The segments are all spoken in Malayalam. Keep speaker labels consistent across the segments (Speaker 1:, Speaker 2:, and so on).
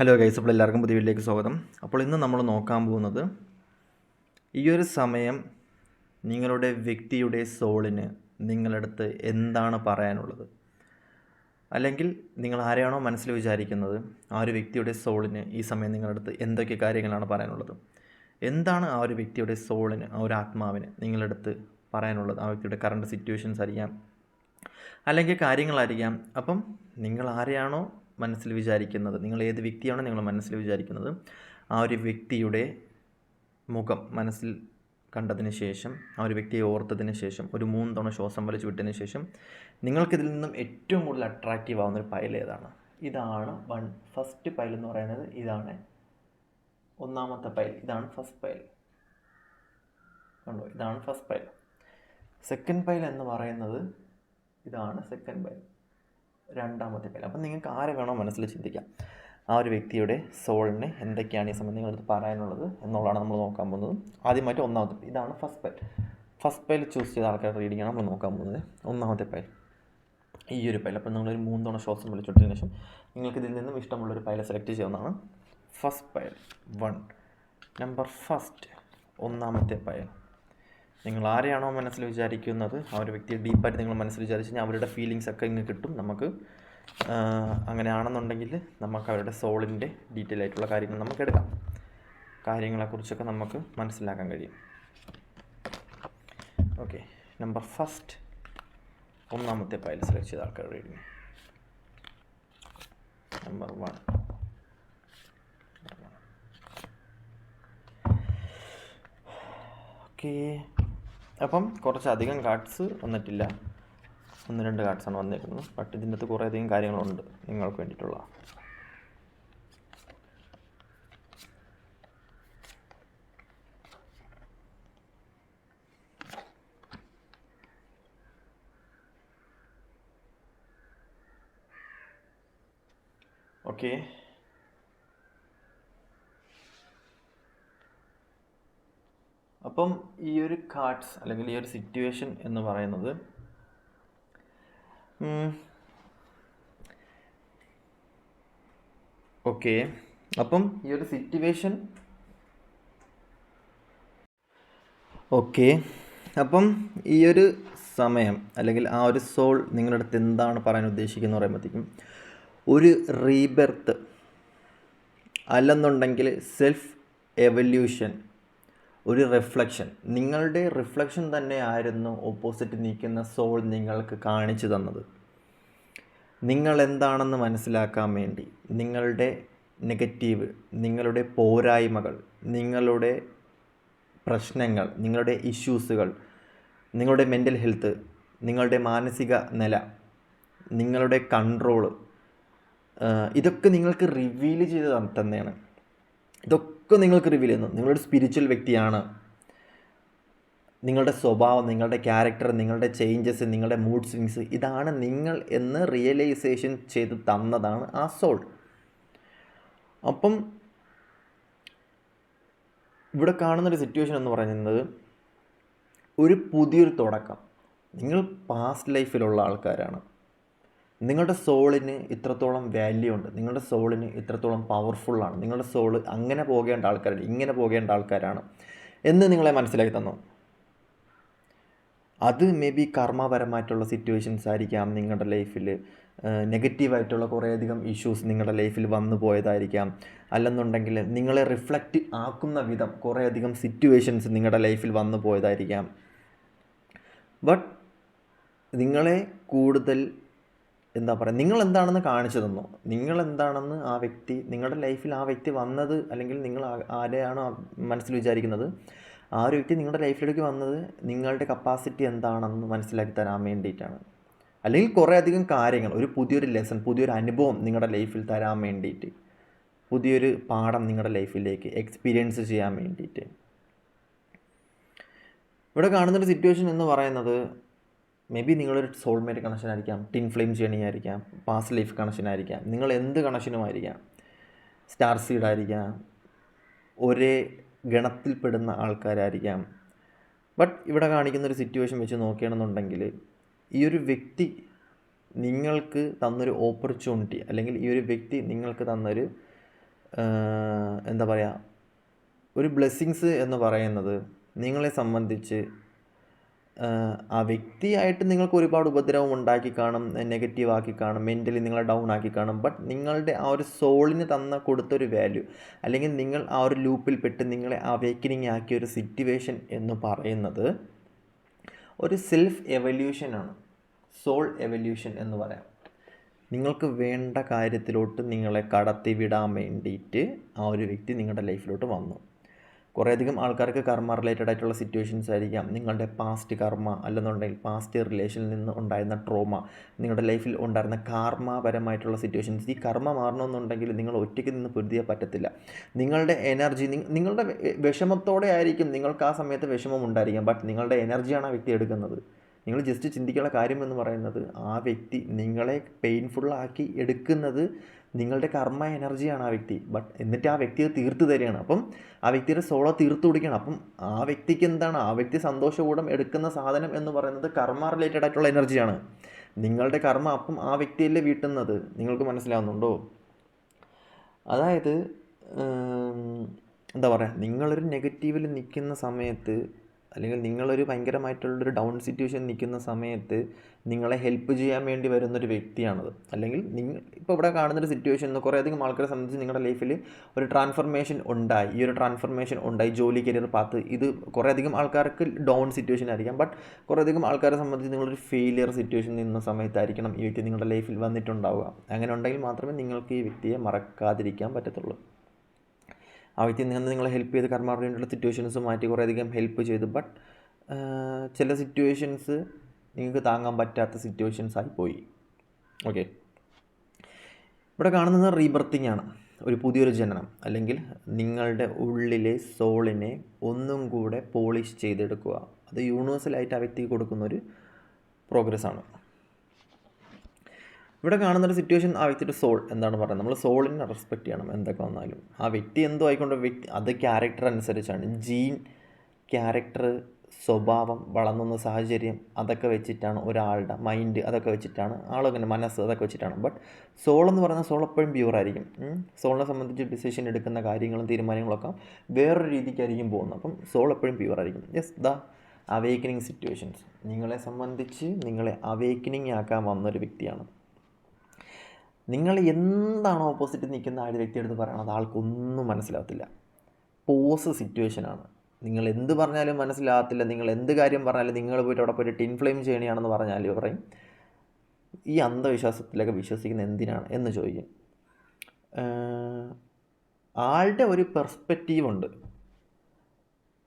Speaker 1: ഹലോ ഗൈസ്, അപ്പോൾ എല്ലാവർക്കും പുതിയ വീട്ടിലേക്ക് സ്വാഗതം. അപ്പോൾ ഇന്ന് നമ്മൾ നോക്കാൻ പോകുന്നത് ഈ ഒരു സമയം നിങ്ങളുടെ വ്യക്തിയുടെ സോളിന് നിങ്ങളടുത്ത് എന്താണ് പറയാനുള്ളത്, അല്ലെങ്കിൽ നിങ്ങൾ ആരെയാണോ മനസ്സിൽ വിചാരിക്കുന്നത് ആ ഒരു വ്യക്തിയുടെ സോളിന് ഈ സമയം നിങ്ങളടുത്ത് എന്തൊക്കെ കാര്യങ്ങളാണ് പറയാനുള്ളത്, എന്താണ് ആ ഒരു വ്യക്തിയുടെ സോളിന്, ആ ഒരു ആത്മാവിന് നിങ്ങളടുത്ത് പറയാനുള്ളത്. ആ വ്യക്തിയുടെ കറണ്ട് സിറ്റുവേഷൻസ് ആയിരിക്കാം, അല്ലെങ്കിൽ കാര്യങ്ങളായിരിക്കാം. അപ്പം നിങ്ങൾ ആരെയാണോ മനസ്സിൽ വിചാരിക്കുന്നത്, നിങ്ങൾ ഏത് വ്യക്തിയാണോ നിങ്ങൾ മനസ്സിൽ വിചാരിക്കുന്നത്, ആ ഒരു വ്യക്തിയുടെ മുഖം മനസ്സിൽ കണ്ടതിന് ശേഷം, ആ ഒരു വ്യക്തിയെ ഓർത്തതിന് ശേഷം ഒരു 3 തവണ ശ്വാസം വലിച്ചു വിട്ടതിന് ശേഷം നിങ്ങൾക്കിതിൽ നിന്നും ഏറ്റവും കൂടുതൽ അട്രാക്റ്റീവ് ആവുന്നൊരു പൈൽ ഏതാണ്? ഇതാണ് ഫസ്റ്റ് പൈൽ എന്ന് പറയുന്നത്. ഇതാണ് ഒന്നാമത്തെ പൈൽ, ഇതാണ് ഫസ്റ്റ് പൈൽ. കണ്ടോ, ഇതാണ് ഫസ്റ്റ് പൈൽ. സെക്കൻഡ് പൈൽ എന്ന് പറയുന്നത് ഇതാണ് സെക്കൻഡ് പൈൽ, രണ്ടാമത്തെ പൈൽ. അപ്പം നിങ്ങൾക്ക് ആരെ വേണോ മനസ്സിൽ ചിന്തിക്കാം, ആ ഒരു വ്യക്തിയുടെ സോളിന് എന്തൊക്കെയാണ് ഈ സമയം നിങ്ങളടുത്ത് പറയാനുള്ളത് എന്നുള്ളതാണ് നമ്മൾ നോക്കാൻ പോകുന്നത്. ആദ്യമായിട്ട് ഒന്നാമത്തെ പൈൽ, ഇതാണ് first pile. First pile choose ചെയ്ത ആൾക്കാരുടെ റീഡിങ്ങാണ് നമ്മൾ നോക്കാൻ പോകുന്നത്. ഒന്നാമത്തെ പൈൽ ഈ ഒരു പൈൽ. അപ്പം നിങ്ങളൊരു 3 തവണ ശ്വാസം വിളിച്ചിട്ടതിന് ശേഷം നിങ്ങൾക്ക് ഇതിൽ നിന്നും ഇഷ്ടമുള്ളൊരു പൈൽ സെലക്ട് ചെയ്യാവുന്നതാണ്. ഫസ്റ്റ് പൈൽ 1, നമ്പർ ഫസ്റ്റ്, ഒന്നാമത്തെ പൈൽ. നിങ്ങൾ ആരെയാണോ മനസ്സിൽ വിചാരിക്കുന്നത് ആ ഒരു വ്യക്തിയെ ഡീപ്പായിട്ട് നിങ്ങൾ മനസ്സിൽ വിചാരിച്ച് കഴിഞ്ഞാൽ അവരുടെ ഫീലിങ്സ് ഒക്കെ ഇങ്ങ് കിട്ടും നമുക്ക്. അങ്ങനെയാണെന്നുണ്ടെങ്കിൽ നമുക്ക് അവരുടെ സോളിൻ്റെ ഡീറ്റെയിൽ ആയിട്ടുള്ള കാര്യങ്ങൾ നമുക്ക് എടുക്കാം, കാര്യങ്ങളെക്കുറിച്ചൊക്കെ നമുക്ക് മനസ്സിലാക്കാൻ കഴിയും. ഓക്കെ, നമ്പർ ഫസ്റ്റ്, ഒന്നാമത്തെ പൈൽ സെലക്ട് ചെയ്ത ആൾക്കാർ റീഡിങ്. നമ്പർ 1. ഓക്കെ, അപ്പം കുറച്ചധികം കാർഡ്സ് വന്നിട്ടില്ല, 1-2 കാർഡ്സാണ് വന്നിരിക്കുന്നത്. ബട്ട് ഇതിൻ്റെ അകത്ത് കുറേയധികം കാര്യങ്ങളുണ്ട് നിങ്ങൾക്ക് വേണ്ടിയിട്ടുള്ള. ഓക്കെ, അപ്പം ഈ ഒരു കാർഡ്സ് അല്ലെങ്കിൽ ഈ ഒരു സിറ്റുവേഷൻ എന്ന് പറയുന്നത് ഓക്കെ, അപ്പം ഈ ഒരു സിറ്റുവേഷൻ ഓക്കെ, അപ്പം ഈ ഒരു സമയം അല്ലെങ്കിൽ ആ ഒരു സോൾ നിങ്ങളുടെ അടുത്ത് എന്താണ് പറയാൻ ഉദ്ദേശിക്കുന്നത് പറയുമ്പോഴത്തേക്കും ഒരു റീബെർത്ത്, അല്ലെന്നുണ്ടെങ്കിൽ സെൽഫ് എവല്യൂഷൻ, ഒരു റിഫ്ലക്ഷൻ. നിങ്ങളുടെ റിഫ്ലക്ഷൻ തന്നെയായിരുന്നു ഓപ്പോസിറ്റ് നിൽക്കുന്ന സോൾ നിങ്ങൾക്ക് കാണിച്ചു തന്നത്. നിങ്ങൾ എന്താണെന്ന് മനസ്സിലാക്കാൻ വേണ്ടി നിങ്ങളുടെ നെഗറ്റീവ്, നിങ്ങളുടെ പോരായ്മകൾ, നിങ്ങളുടെ പ്രശ്നങ്ങൾ, നിങ്ങളുടെ ഇഷ്യൂസുകൾ, നിങ്ങളുടെ മെൻ്റൽ ഹെൽത്ത്, നിങ്ങളുടെ മാനസിക നില, നിങ്ങളുടെ കൺട്രോള്, ഇതൊക്കെ നിങ്ങൾക്ക് റിവീൽ ചെയ്ത് തന്നെയാണ്. ഇതൊക്കെ നിങ്ങൾക്ക് റിവീൽ ചെയ്യുന്നു. നിങ്ങളൊരു സ്പിരിച്വൽ വ്യക്തിയാണ്. നിങ്ങളുടെ സ്വഭാവം, നിങ്ങളുടെ ക്യാരക്ടർ, നിങ്ങളുടെ ചേഞ്ചസ്, നിങ്ങളുടെ മൂഡ് സ്വിങ്സ്, ഇതാണ് നിങ്ങൾ എന്ന് റിയലൈസേഷൻ ചെയ്ത് തന്നതാണ് ആ സോൾ. അപ്പം ഇവിടെ കാണുന്നൊരു സിറ്റുവേഷൻ എന്ന് പറയുന്നത് ഒരു പുതിയൊരു തുടക്കം. നിങ്ങൾ പാസ്റ്റ് ലൈഫിലുള്ള ആൾക്കാരാണ്. നിങ്ങളുടെ സോളിന് ഇത്രത്തോളം വാല്യൂ ഉണ്ട്, നിങ്ങളുടെ സോളിന് ഇത്രത്തോളം പവർഫുള്ളാണ്, നിങ്ങളുടെ സോള് അങ്ങനെ പോകേണ്ട ആൾക്കാരാണ്, ഇങ്ങനെ പോകേണ്ട ആൾക്കാരാണ് എന്ന് നിങ്ങളെ മനസ്സിലാക്കി തന്നു. അത് മേ ബി കർമ്മപരമായിട്ടുള്ള സിറ്റുവേഷൻസ് ആയിരിക്കാം, നിങ്ങളുടെ ലൈഫിൽ നെഗറ്റീവായിട്ടുള്ള കുറേയധികം ഇഷ്യൂസ് നിങ്ങളുടെ ലൈഫിൽ വന്നു പോയതായിരിക്കാം, അല്ലെന്നുണ്ടെങ്കിൽ നിങ്ങളെ റിഫ്ലക്റ്റ് ആക്കുന്ന വിധം കുറേയധികം സിറ്റുവേഷൻസ് നിങ്ങളുടെ ലൈഫിൽ വന്നു പോയതായിരിക്കാം. ബട്ട് നിങ്ങളെ കൂടുതൽ എന്താ പറയുക, നിങ്ങളെന്താണെന്ന് കാണിച്ചു തന്നു. നിങ്ങളെന്താണെന്ന് ആ വ്യക്തി, നിങ്ങളുടെ ലൈഫിൽ ആ വ്യക്തി വന്നത്, അല്ലെങ്കിൽ നിങ്ങൾ ആരെയാണോ മനസ്സിൽ വിചാരിക്കുന്നത് ആ ഒരു വ്യക്തി നിങ്ങളുടെ ലൈഫിലേക്ക് വന്നത് നിങ്ങളുടെ കപ്പാസിറ്റി എന്താണെന്ന് മനസ്സിലാക്കി തരാൻ വേണ്ടിയിട്ടാണ്. അല്ലെങ്കിൽ കുറേ അധികം കാര്യങ്ങൾ, ഒരു പുതിയൊരു ലെസൺ, പുതിയൊരു അനുഭവം നിങ്ങളുടെ ലൈഫിൽ തരാൻ വേണ്ടിയിട്ട്, പുതിയൊരു പാഠം നിങ്ങളുടെ ലൈഫിലേക്ക് എക്സ്പീരിയൻസ് ചെയ്യാൻ വേണ്ടിയിട്ട്. ഇവിടെ കാണുന്നൊരു സിറ്റുവേഷൻ എന്ന് പറയുന്നത് മേ ബി നിങ്ങളൊരു സോൾമേറ്റ് കണക്ഷൻ ആയിരിക്കാം, ടിൻ ഫ്ലെയിം ജേണി ആയിരിക്കാം, പാസ്റ്റ് ലൈഫ് കണക്ഷൻ ആയിരിക്കാം, നിങ്ങൾ എന്ത് കണക്ഷനുമായിരിക്കാം, സ്റ്റാർ സീഡ് ആയിരിക്കാം, ഒരേ ഗണത്തിൽപ്പെടുന്ന ആൾക്കാരായിരിക്കാം. ബട്ട് ഇവിടെ കാണിക്കുന്നൊരു സിറ്റുവേഷൻ വെച്ച് നോക്കുകയാണെന്നുണ്ടെങ്കിൽ ഈ ഒരു വ്യക്തി നിങ്ങൾക്ക് തന്നൊരു ഓപ്പർച്യൂണിറ്റി, അല്ലെങ്കിൽ ഈ ഒരു വ്യക്തി നിങ്ങൾക്ക് തന്നൊരു എന്താ പറയുക, ഒരു ബ്ലെസ്സിങ്സ് എന്ന് പറയുന്നത് നിങ്ങളെ സംബന്ധിച്ച് ആ വ്യക്തിയായിട്ട് നിങ്ങൾക്ക് ഒരുപാട് ഉപദ്രവം ഉണ്ടാക്കി കാണും, നെഗറ്റീവ് ആക്കി കാണും, മെൻ്റലി നിങ്ങളെ ഡൗൺ ആക്കി കാണും. ബട്ട് നിങ്ങളുടെ ആ ഒരു സോളിന് കൊടുത്തൊരു വാല്യൂ, അല്ലെങ്കിൽ നിങ്ങൾ ആ ഒരു ലൂപ്പിൽപ്പെട്ട് നിങ്ങളെ അവേക്കനിങ് ആക്കിയ ഒരു സിറ്റുവേഷൻ എന്ന് പറയുന്നത് ഒരു സെൽഫ് എവല്യൂഷനാണ്, സോൾ എവല്യൂഷൻ എന്ന് പറയാം. നിങ്ങൾക്ക് വേണ്ട കാര്യത്തിലോട്ട് നിങ്ങളെ കടത്തി വിടാൻ വേണ്ടിയിട്ട് ആ ഒരു വ്യക്തി നിങ്ങളുടെ ലൈഫിലോട്ട് വന്നു. കുറേയധികം ആൾക്കാർക്ക് കർമ്മ റിലേറ്റഡ് ആയിട്ടുള്ള സിറ്റുവേഷൻസ് ആയിരിക്കാം, നിങ്ങളുടെ പാസ്റ്റ് കർമ്മ, അല്ലെന്നുണ്ടെങ്കിൽ പാസ്റ്റ് റിലേഷനിൽ നിന്ന് ഉണ്ടായിരുന്ന ട്രോമ, നിങ്ങളുടെ ലൈഫിൽ ഉണ്ടായിരുന്ന കാർമ്മപരമായിട്ടുള്ള സിറ്റുവേഷൻസ്. ഈ കർമ്മ മാറണമെന്നുണ്ടെങ്കിൽ നിങ്ങൾ ഒറ്റയ്ക്ക് നിന്ന് പൊരുതിയാൽ പറ്റത്തില്ല. നിങ്ങളുടെ എനർജി, നിങ്ങളുടെ വിഷമത്തോടെ ആയിരിക്കും നിങ്ങൾക്ക് ആ സമയത്ത് വിഷമം ഉണ്ടായിരിക്കാം, ബട്ട് നിങ്ങളുടെ എനർജിയാണ് ആ വ്യക്തി എടുക്കുന്നത്. നിങ്ങൾ ജസ്റ്റ് ചിന്തിക്കേണ്ട കാര്യം എന്ന് പറയുന്നത്, ആ വ്യക്തി നിങ്ങളെ പെയിൻഫുള്ളാക്കി എടുക്കുന്നത് നിങ്ങളുടെ കർമ്മ എനർജിയാണ് ആ വ്യക്തി. ബട്ട് എന്നിട്ട് ആ വ്യക്തി അത് തീർത്ത് തരികയാണ്. അപ്പം ആ വ്യക്തിയുടെ സോളോ തീർത്ത് കൊടുക്കുകയാണ്. അപ്പം ആ വ്യക്തിക്ക് എന്താണ്, ആ വ്യക്തി സന്തോഷപൂർവ്വം എടുക്കുന്ന സാധനം എന്ന് പറയുന്നത് കർമ്മ റിലേറ്റഡ് ആയിട്ടുള്ള എനർജിയാണ്. നിങ്ങളുടെ കർമ്മ അപ്പം ആ വ്യക്തിയല്ലേ വീട്ടുന്നത്. നിങ്ങൾക്ക് മനസ്സിലാവുന്നുണ്ടോ? അതായത് എന്താ പറയുക, നിങ്ങളൊരു നെഗറ്റീവിൽ നിൽക്കുന്ന സമയത്ത്, അല്ലെങ്കിൽ നിങ്ങളൊരു ഭയങ്കരമായിട്ടുള്ളൊരു ഡൗൺ സിറ്റുവേഷൻ നിൽക്കുന്ന സമയത്ത് നിങ്ങളെ ഹെൽപ്പ് ചെയ്യാൻ വേണ്ടി വരുന്നൊരു വ്യക്തിയാണത്. അല്ലെങ്കിൽ നിങ്ങൾ ഇപ്പോൾ ഇവിടെ കാണുന്നൊരു സിറ്റുവേഷൻ കുറേയധികം ആൾക്കാരെ സംബന്ധിച്ച് നിങ്ങളുടെ ലൈഫിൽ ഒരു ട്രാൻസ്ഫർമേഷൻ ഉണ്ടായി. ഈ ഒരു ട്രാൻസ്ഫർമേഷൻ ഉണ്ടായി, ജോലി, കരിയർ പാത്ത്, ഇത് കുറേയധികം ആൾക്കാർക്ക് ഡൗൺ സിറ്റുവേഷൻ ആയിരിക്കാം. ബട്ട് കുറേയധികം ആൾക്കാരെ സംബന്ധിച്ച് നിങ്ങളൊരു ഫെയിലിയർ സിറ്റുവേഷൻ നിന്ന സമയത്തായിരിക്കണം ഈ വ്യക്തി നിങ്ങളുടെ ലൈഫിൽ വന്നിട്ടുണ്ടാവുക. അങ്ങനെ ഉണ്ടെങ്കിൽ മാത്രമേ നിങ്ങൾക്ക് ഈ വ്യക്തിയെ മറക്കാതിരിക്കാൻ പറ്റത്തുള്ളൂ. ആ വ്യക്തി നിങ്ങളെ ഹെൽപ്പ് ചെയ്ത് കർമ്മ വേണ്ടിയുള്ള സിറ്റുവേഷൻസ് മാറ്റി കുറേയധികം ഹെൽപ്പ് ചെയ്തു. ബട്ട് ചില സിറ്റുവേഷൻസ് നിങ്ങൾക്ക് താങ്ങാൻ പറ്റാത്ത സിറ്റുവേഷൻസ് ആയിപ്പോയി. ഓക്കെ, ഇവിടെ കാണുന്നത് റീബർത്തിങ് ആണ്, ഒരു പുതിയൊരു ജനനം, അല്ലെങ്കിൽ നിങ്ങളുടെ ഉള്ളിലെ സോളിനെ ഒന്നും കൂടെ പോളിഷ് ചെയ്തെടുക്കുക. അത് യൂണിവേഴ്സലായിട്ട് ആ വ്യക്തിക്ക് കൊടുക്കുന്നൊരു പ്രോഗ്രസ്സാണ്. ഇവിടെ കാണുന്നൊരു സിറ്റുവേഷൻ, ആ വ്യക്തിയുടെ സോൾ എന്താണ് പറയുന്നത്, നമ്മൾ സോളിനെ റെസ്പെക്റ്റ് ചെയ്യണം എന്തൊക്കെ വന്നാലും. ആ വ്യക്തി എന്തോ ആയിക്കൊണ്ട് വ്യക്തി, അത് ക്യാരക്ടർ അനുസരിച്ചാണ്, ജീൻ, ക്യാരക്ടർ, സ്വഭാവം, വളർന്നുന്ന സാഹചര്യം, അതൊക്കെ വെച്ചിട്ടാണ് ഒരാളുടെ മൈൻഡ്, അതൊക്കെ വെച്ചിട്ടാണ് ആളങ്ങനെ മനസ്സ്, അതൊക്കെ വെച്ചിട്ടാണ്. ബട്ട് സോൾ എന്ന് പറയുന്ന സോൾ എപ്പോഴും പ്യൂറായിരിക്കും. സോളിനെ സംബന്ധിച്ച് ഡിസിഷൻ എടുക്കുന്ന കാര്യങ്ങളും തീരുമാനങ്ങളൊക്കെ വേറൊരു രീതിക്കായിരിക്കും പോകുന്നത്. അപ്പം സോൾ എപ്പോഴും പ്യൂറായിരിക്കും. യെസ്, അവേക്കനിങ് സിറ്റുവേഷൻസ് നിങ്ങളെ സംബന്ധിച്ച് നിങ്ങളെ അവേക്കനിങ് ആക്കാൻ വന്നൊരു വ്യക്തിയാണ്. നിങ്ങൾ എന്താണ് ഓപ്പോസിറ്റ് നിൽക്കുന്ന ആ ഒരു വ്യക്തിയെടുത്ത് പറയണത്, ആൾക്കൊന്നും മനസ്സിലാകത്തില്ല. പോസ് സിറ്റുവേഷനാണ്. നിങ്ങൾ എന്ത് പറഞ്ഞാലും മനസ്സിലാകത്തില്ല. നിങ്ങൾ എന്ത് കാര്യം പറഞ്ഞാലും, നിങ്ങൾ പോയിട്ട് അവിടെ പോയിട്ട് ടിൻ ഫ്ലെയിം ചെയ്യണമെന്ന് പറഞ്ഞാൽ പറയും ഈ അന്ധവിശ്വാസത്തിലൊക്കെ വിശ്വസിക്കുന്ന എന്തിനാണ് എന്ന് ചോദിക്കും. ആളുടെ ഒരു പെർസ്പെക്റ്റീവ് ഉണ്ട്.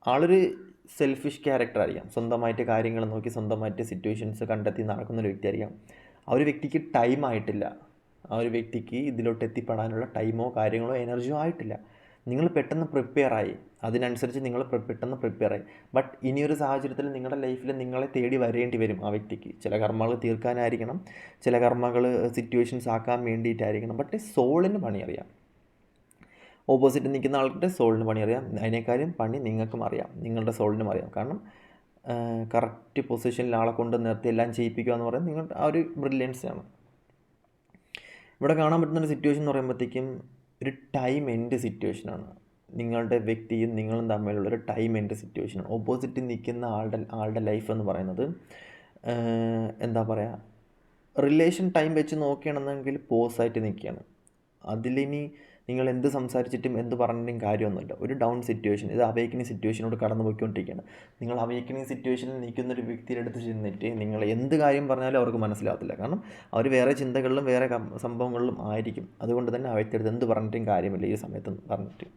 Speaker 1: ആളൊരു സെൽഫിഷ് ക്യാരക്ടറായിരിക്കാം. സ്വന്തമായിട്ട് കാര്യങ്ങൾ നോക്കി സ്വന്തമായിട്ട് സിറ്റുവേഷൻസ് കണ്ടെത്തി നടക്കുന്നൊരു വ്യക്തിയായിരിക്കാം. ആ ഒരു വ്യക്തിക്ക് ടൈം ആയിട്ടില്ല. ആ ഒരു വ്യക്തിക്ക് ഇതിലോട്ട് എത്തിപ്പെടാനുള്ള ടൈമോ കാര്യങ്ങളോ എനർജിയോ ആയിട്ടില്ല. നിങ്ങൾ പെട്ടെന്ന് പ്രിപ്പയറായി, അതിനനുസരിച്ച് നിങ്ങൾ പെട്ടെന്ന് പ്രിപ്പയറായി. ബട്ട് ഇനിയൊരു സാഹചര്യത്തിൽ നിങ്ങളുടെ ലൈഫിൽ നിങ്ങളെ തേടി വരേണ്ടി വരും ആ വ്യക്തിക്ക്. ചില കർമ്മകൾ തീർക്കാനായിരിക്കണം, ചില കർമ്മകൾ സിറ്റുവേഷൻസ് ആക്കാൻ വേണ്ടിയിട്ടായിരിക്കണം. ബട്ട് സോളിന് പണി അറിയാം. ഓപ്പോസിറ്റ് നിൽക്കുന്ന ആൾക്കിൻ്റെ സോളിന് പണി അറിയാം. അതിനേക്കാളും പണി നിങ്ങൾക്കും അറിയാം, നിങ്ങളുടെ സോളിനും അറിയാം. കാരണം കറക്റ്റ് പൊസിഷനിൽ ആളെ കൊണ്ട് നിർത്തി എല്ലാം ചെയ്യിപ്പിക്കുക എന്ന് പറയുന്നത് നിങ്ങളുടെ ആ ഒരു ബ്രില്യൻസാണ്. ഇവിടെ കാണാൻ പറ്റുന്നൊരു സിറ്റുവേഷൻ എന്ന് പറയുമ്പോഴത്തേക്കും ഒരു ടൈം എൻഡ് സിറ്റുവേഷനാണ്. നിങ്ങളുടെ വ്യക്തിയും നിങ്ങളും തമ്മിലുള്ളൊരു ടൈം എൻഡ് സിറ്റുവേഷനാണ്. ഓപ്പോസിറ്റ് നിൽക്കുന്ന ആളുടെ ലൈഫ് എന്ന് പറയുന്നത് എന്താ പറയുക, റിലേഷൻ ടൈം വെച്ച് നോക്കുകയാണെന്നെങ്കിൽ പോസായിട്ട് നിൽക്കുകയാണ്. അതിലിനി നിങ്ങൾ എന്ത് സംസാരിച്ചിട്ടും എന്ത് പറഞ്ഞിട്ടും കാര്യമൊന്നുമില്ല. ഒരു ഡൗൺ സിറ്റുവേഷൻ, ഇത് അവേക്കനിങ് സിറ്റുവേഷനോട് കടന്നു പോയിക്കൊണ്ടിരിക്കുകയാണ്. നിങ്ങൾ അവേക്കനിങ് സിറ്റുവേഷനിൽ നിൽക്കുന്നൊരു വ്യക്തിയുടെ അടുത്ത് ചെന്നിട്ട് നിങ്ങൾ എന്ത് കാര്യം പറഞ്ഞാലും അവർക്ക് മനസ്സിലാകത്തില്ല. കാരണം അവർ വേറെ ചിന്തകളിലും വേറെ സംഭവങ്ങളിലും ആയിരിക്കും. അതുകൊണ്ട് തന്നെ ആ വ്യക്തിയുടെ അടുത്ത് എന്ത് പറഞ്ഞിട്ടും കാര്യമില്ല ഈ സമയത്ത് പറഞ്ഞിട്ട്.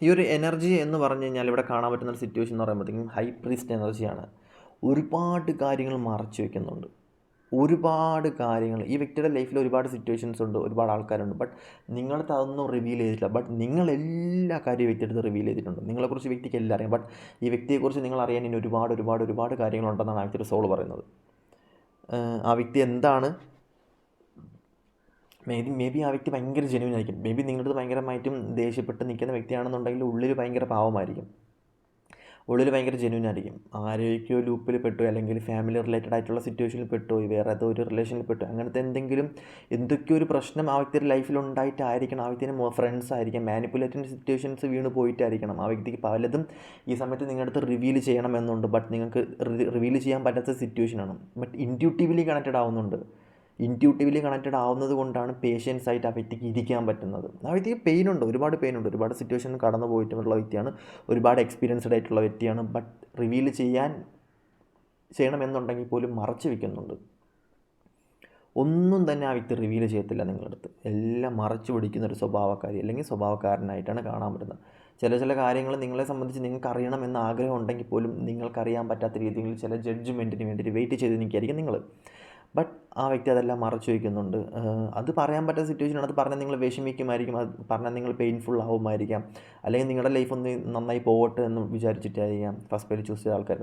Speaker 1: ഈ ഒരു എനർജി എന്ന് പറഞ്ഞു കഴിഞ്ഞാൽ ഇവിടെ കാണാൻ പറ്റുന്നൊരു സിറ്റുവേഷൻ എന്ന് പറയുമ്പോഴത്തേക്കും ഹൈ പ്രീസ്റ്റ് എനർജിയാണ്. ഒരുപാട് കാര്യങ്ങൾ മറച്ചു വയ്ക്കുന്നുണ്ട്. ഒരുപാട് കാര്യങ്ങൾ ഈ വ്യക്തിയുടെ ലൈഫിൽ ഒരുപാട് സിറ്റുവേഷൻസ് ഉണ്ട്, ഒരുപാട് ആൾക്കാരുണ്ട്. ബട്ട് നിങ്ങളടുത്ത് അതൊന്നും റിവീൽ ചെയ്തിട്ടില്ല. ബട്ട് നിങ്ങളെല്ലാ കാര്യവും വ്യക്തിയെടുത്ത് റിവീൽ ചെയ്തിട്ടുണ്ട്. നിങ്ങളെക്കുറിച്ച് വ്യക്തിക്ക് എല്ലാം അറിയാം. ബട്ട് ഈ വ്യക്തിയെക്കുറിച്ച് നിങ്ങൾ അറിയാൻ ഇനി ഒരുപാട് ഒരുപാട് ഒരുപാട് കാര്യങ്ങളുണ്ടെന്നാണ് ആ വ്യക്തിയുടെ സോൾ പറയുന്നത്. ആ വ്യക്തി എന്താണ്, മേ ബി ആ വ്യക്തി ഭയങ്കര ജെന്യുവൻ ആയിരിക്കും. മേ ബി നിങ്ങളുടെ ഭയങ്കരമായിട്ടും ദേഷ്യപ്പെട്ട് നിൽക്കുന്ന വ്യക്തിയാണെന്നുണ്ടെങ്കിൽ ഉള്ളിൽ ഭയങ്കര പാവമായിരിക്കും. ഉള്ളിൽ ഭയങ്കര ജെന്യൂൻ ആയിരിക്കും. ആരോഗ്യ ലൂപ്പിൽ പെട്ടു, അല്ലെങ്കിൽ ഫാമിലി റിലേറ്റഡ് ആയിട്ടുള്ള സിറ്റുവേഷനിൽ പെട്ടുപോയി, വേറെ ഏതോ ഒരു റിലേഷനിൽ പെട്ടു, അങ്ങനത്തെ എന്തൊക്കെയോ ഒരു പ്രശ്നം ആ വ്യക്തിയുടെ ലൈഫിൽ ഉണ്ടായിട്ടായിരിക്കണം. ആ വ്യക്തിൻ്റെ ഫ്രണ്ട്സ് ആയിരിക്കാം, മാനിപ്പുലേറ്റിംഗ് സിറ്റുവേഷൻസ് വീണ് പോയിട്ടായിരിക്കണം. ആ വ്യക്തിക്ക് പലതും ഈ സമയത്ത് നിങ്ങളുടെ അടുത്ത് റിവീൽ ചെയ്യണമെന്നുണ്ട്, ബട്ട് നിങ്ങൾക്ക് റിവീൽ ചെയ്യാൻ പറ്റാത്ത സിറ്റുവേഷനാണ്. ബട്ട് ഇൻറ്റ്യൂട്ടീവ്ലി കണക്റ്റഡ് ആവുന്നത് കൊണ്ടാണ് പേഷ്യൻസ് ആയിട്ട് ആ വ്യക്തിക്ക് ഇരിക്കാൻ പറ്റുന്നത്. ആ വ്യക്തിക്ക് ഒരുപാട് പെയിനുണ്ട്, ഒരുപാട് സിറ്റുവേഷൻ കടന്നു പോയിട്ടുള്ള വ്യക്തിയാണ്, ഒരുപാട് എക്സ്പീരിയൻസ്ഡ് ആയിട്ടുള്ള വ്യക്തിയാണ്. ബട്ട് റിവീൽ ചെയ്യണമെന്നുണ്ടെങ്കിൽ പോലും മറച്ചു വയ്ക്കുന്നുണ്ട്. ഒന്നും തന്നെ ആ വ്യക്തി റിവീൽ ചെയ്യത്തില്ല നിങ്ങളുടെ അടുത്ത്. എല്ലാം മറച്ചു പിടിക്കുന്നൊരു സ്വഭാവക്കാരി അല്ലെങ്കിൽ സ്വഭാവക്കാരനായിട്ടാണ് കാണാൻ പറ്റുന്നത്. ചില കാര്യങ്ങൾ നിങ്ങളെ സംബന്ധിച്ച് നിങ്ങൾക്ക് അറിയണമെന്ന് ആഗ്രഹം ഉണ്ടെങ്കിൽ പോലും നിങ്ങൾക്കറിയാൻ പറ്റാത്ത രീതിയിൽ ചില ജഡ്ജ്മെൻറ്റിന് വേണ്ടിയിട്ട് വെയിറ്റ് ചെയ്ത് നിൽക്കുകയായിരിക്കും നിങ്ങൾ. ബട്ട് ആ വ്യക്തി അതെല്ലാം മറച്ചു വയ്ക്കുന്നുണ്ട്. അത് പറയാൻ പറ്റാത്ത സിറ്റുവേഷനാണ്. അത് പറഞ്ഞാൽ നിങ്ങൾ വിഷമിക്കുമായിരിക്കും, അത് പറഞ്ഞാൽ നിങ്ങൾ പെയിൻഫുൾ ആവുമായിരിക്കാം, അല്ലെങ്കിൽ നിങ്ങളുടെ ലൈഫ് ഒന്ന് നന്നായി പോകട്ടെ എന്ന് വിചാരിച്ചിട്ടായിരിക്കാം ഫസ്റ്റ് പേര് ചൂസ് ചെയ്ത ആൾക്കാർ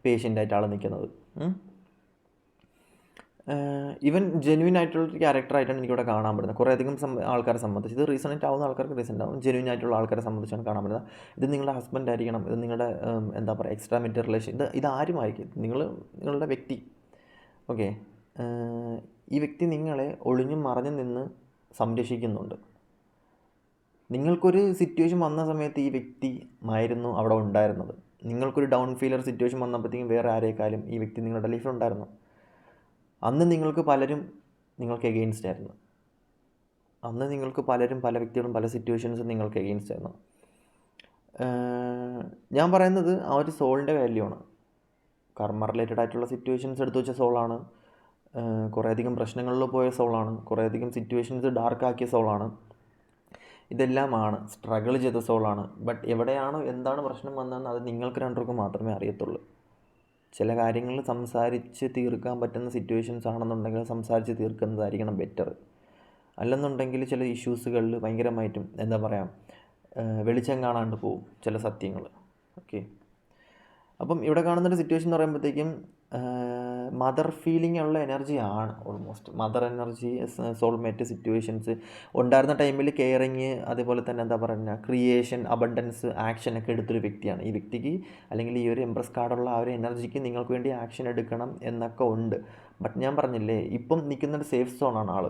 Speaker 1: പേഷ്യൻ്റായിട്ട് ആൾ നിൽക്കുന്നത്. ഈവൻ ജെന്യൂൻ ആയിട്ടുള്ളൊരു ക്യാരക്ടറായിട്ടാണ് എനിക്കിവിടെ കാണാൻ പറ്റുന്നത്. കുറേയധികം ആൾക്കാരെ സംബന്ധിച്ച് ഇത് റീസണറ്റ് ആവുന്ന ആൾക്കാർക്ക് റീസണറ്റ് ആവും, ജെന്യൂൻ ആയിട്ടുള്ള ആൾക്കാരെ സംബന്ധിച്ചാണ് കാണാൻ പറ്റുന്നത്. ഇത് നിങ്ങളുടെ ഹസ്ബൻഡ് ആയിരിക്കണം, ഇത് നിങ്ങളുടെ എന്താ പറയുക എക്സ്ട്രാ മെറ്റൽ റിലേഷൻ, ഇതാരുമായിരിക്കും, നിങ്ങളുടെ വ്യക്തി. ഓക്കെ, ഈ വ്യക്തി നിങ്ങളെ ഒളിഞ്ഞും മറഞ്ഞും നിന്ന് സംരക്ഷിക്കുന്നുണ്ട്. നിങ്ങൾക്കൊരു സിറ്റുവേഷൻ വന്ന സമയത്ത് ഈ വ്യക്തി ആയിരുന്നു അവിടെ ഉണ്ടായിരുന്നത്. നിങ്ങൾക്കൊരു ഡൗൺ ഫീലർ സിറ്റുവേഷൻ വന്നപ്പോഴത്തേക്കും വേറെ ആരേക്കാളും ഈ വ്യക്തി നിങ്ങളുടെ ലൈഫിലുണ്ടായിരുന്നു. അന്ന് നിങ്ങൾക്ക് പലരും നിങ്ങൾക്ക് എഗെയിൻസ്റ്റ് ആയിരുന്നു. അന്ന് നിങ്ങൾക്ക് പലരും, പല വ്യക്തികളും, പല സിറ്റുവേഷൻസും നിങ്ങൾക്ക് എഗെയിൻസ്റ്റ് ആയിരുന്നു. ഞാൻ പറയുന്നത് ആ ഒരു സോളിൻ്റെ വാല്യൂ ആണ്. കർമ്മ റിലേറ്റഡ് ആയിട്ടുള്ള സിറ്റുവേഷൻസ് എടുത്തു വെച്ച സോളാണ്, കുറേയധികം പ്രശ്നങ്ങളിൽ പോയ സോളാണ്, കുറേയധികം സിറ്റുവേഷൻസ് ഡാർക്കാക്കിയ സോളാണ്, ഇതെല്ലാമാണ് സ്ട്രഗിൾ ചെയ്ത സോളാണ്. ബട്ട് എവിടെയാണോ എന്താണ് പ്രശ്നം വന്നതെന്ന് അത് നിങ്ങൾക്ക് രണ്ടുപേർക്കും മാത്രമേ അറിയത്തുള്ളൂ. ചില കാര്യങ്ങൾ സംസാരിച്ച് തീർക്കാൻ പറ്റുന്ന സിറ്റുവേഷൻസ് ആണെന്നുണ്ടെങ്കിൽ സംസാരിച്ച് തീർക്കുന്നതായിരിക്കണം ബെറ്റർ. അല്ലെന്നുണ്ടെങ്കിൽ ചില ഇഷ്യൂസുകളിൽ ഭയങ്കരമായിട്ടും എന്താ പറയുക വെളിച്ചം കാണാണ്ട് പോവും ചില സത്യങ്ങൾ. ഓക്കെ, അപ്പം ഇവിടെ കാണുന്നൊരു സിറ്റുവേഷൻ എന്ന് പറയുമ്പോഴത്തേക്കും മദർ ഫീലിംഗ് ഉള്ള എനർജിയാണ് almost. Mother energy, soulmate situations ഉണ്ടായിരുന്ന ടൈമിൽ കെയറിങ്, അതേപോലെ തന്നെ എന്താ പറയുക ക്രിയേഷൻ, അബണ്ടൻസ്, ആക്ഷനൊക്കെ എടുത്തൊരു വ്യക്തിയാണ് ഈ വ്യക്തിക്ക്. അല്ലെങ്കിൽ ഈ ഒരു എംപ്രസ് കാർഡുള്ള ആ ഒരു എനർജിക്ക് നിങ്ങൾക്ക് വേണ്ടി ആക്ഷൻ എടുക്കണം എന്നൊക്കെ ഉണ്ട്. ബട്ട് ഞാൻ പറഞ്ഞില്ലേ, ഇപ്പം നിൽക്കുന്നൊരു സേഫ് സോണാണ് ആൾ.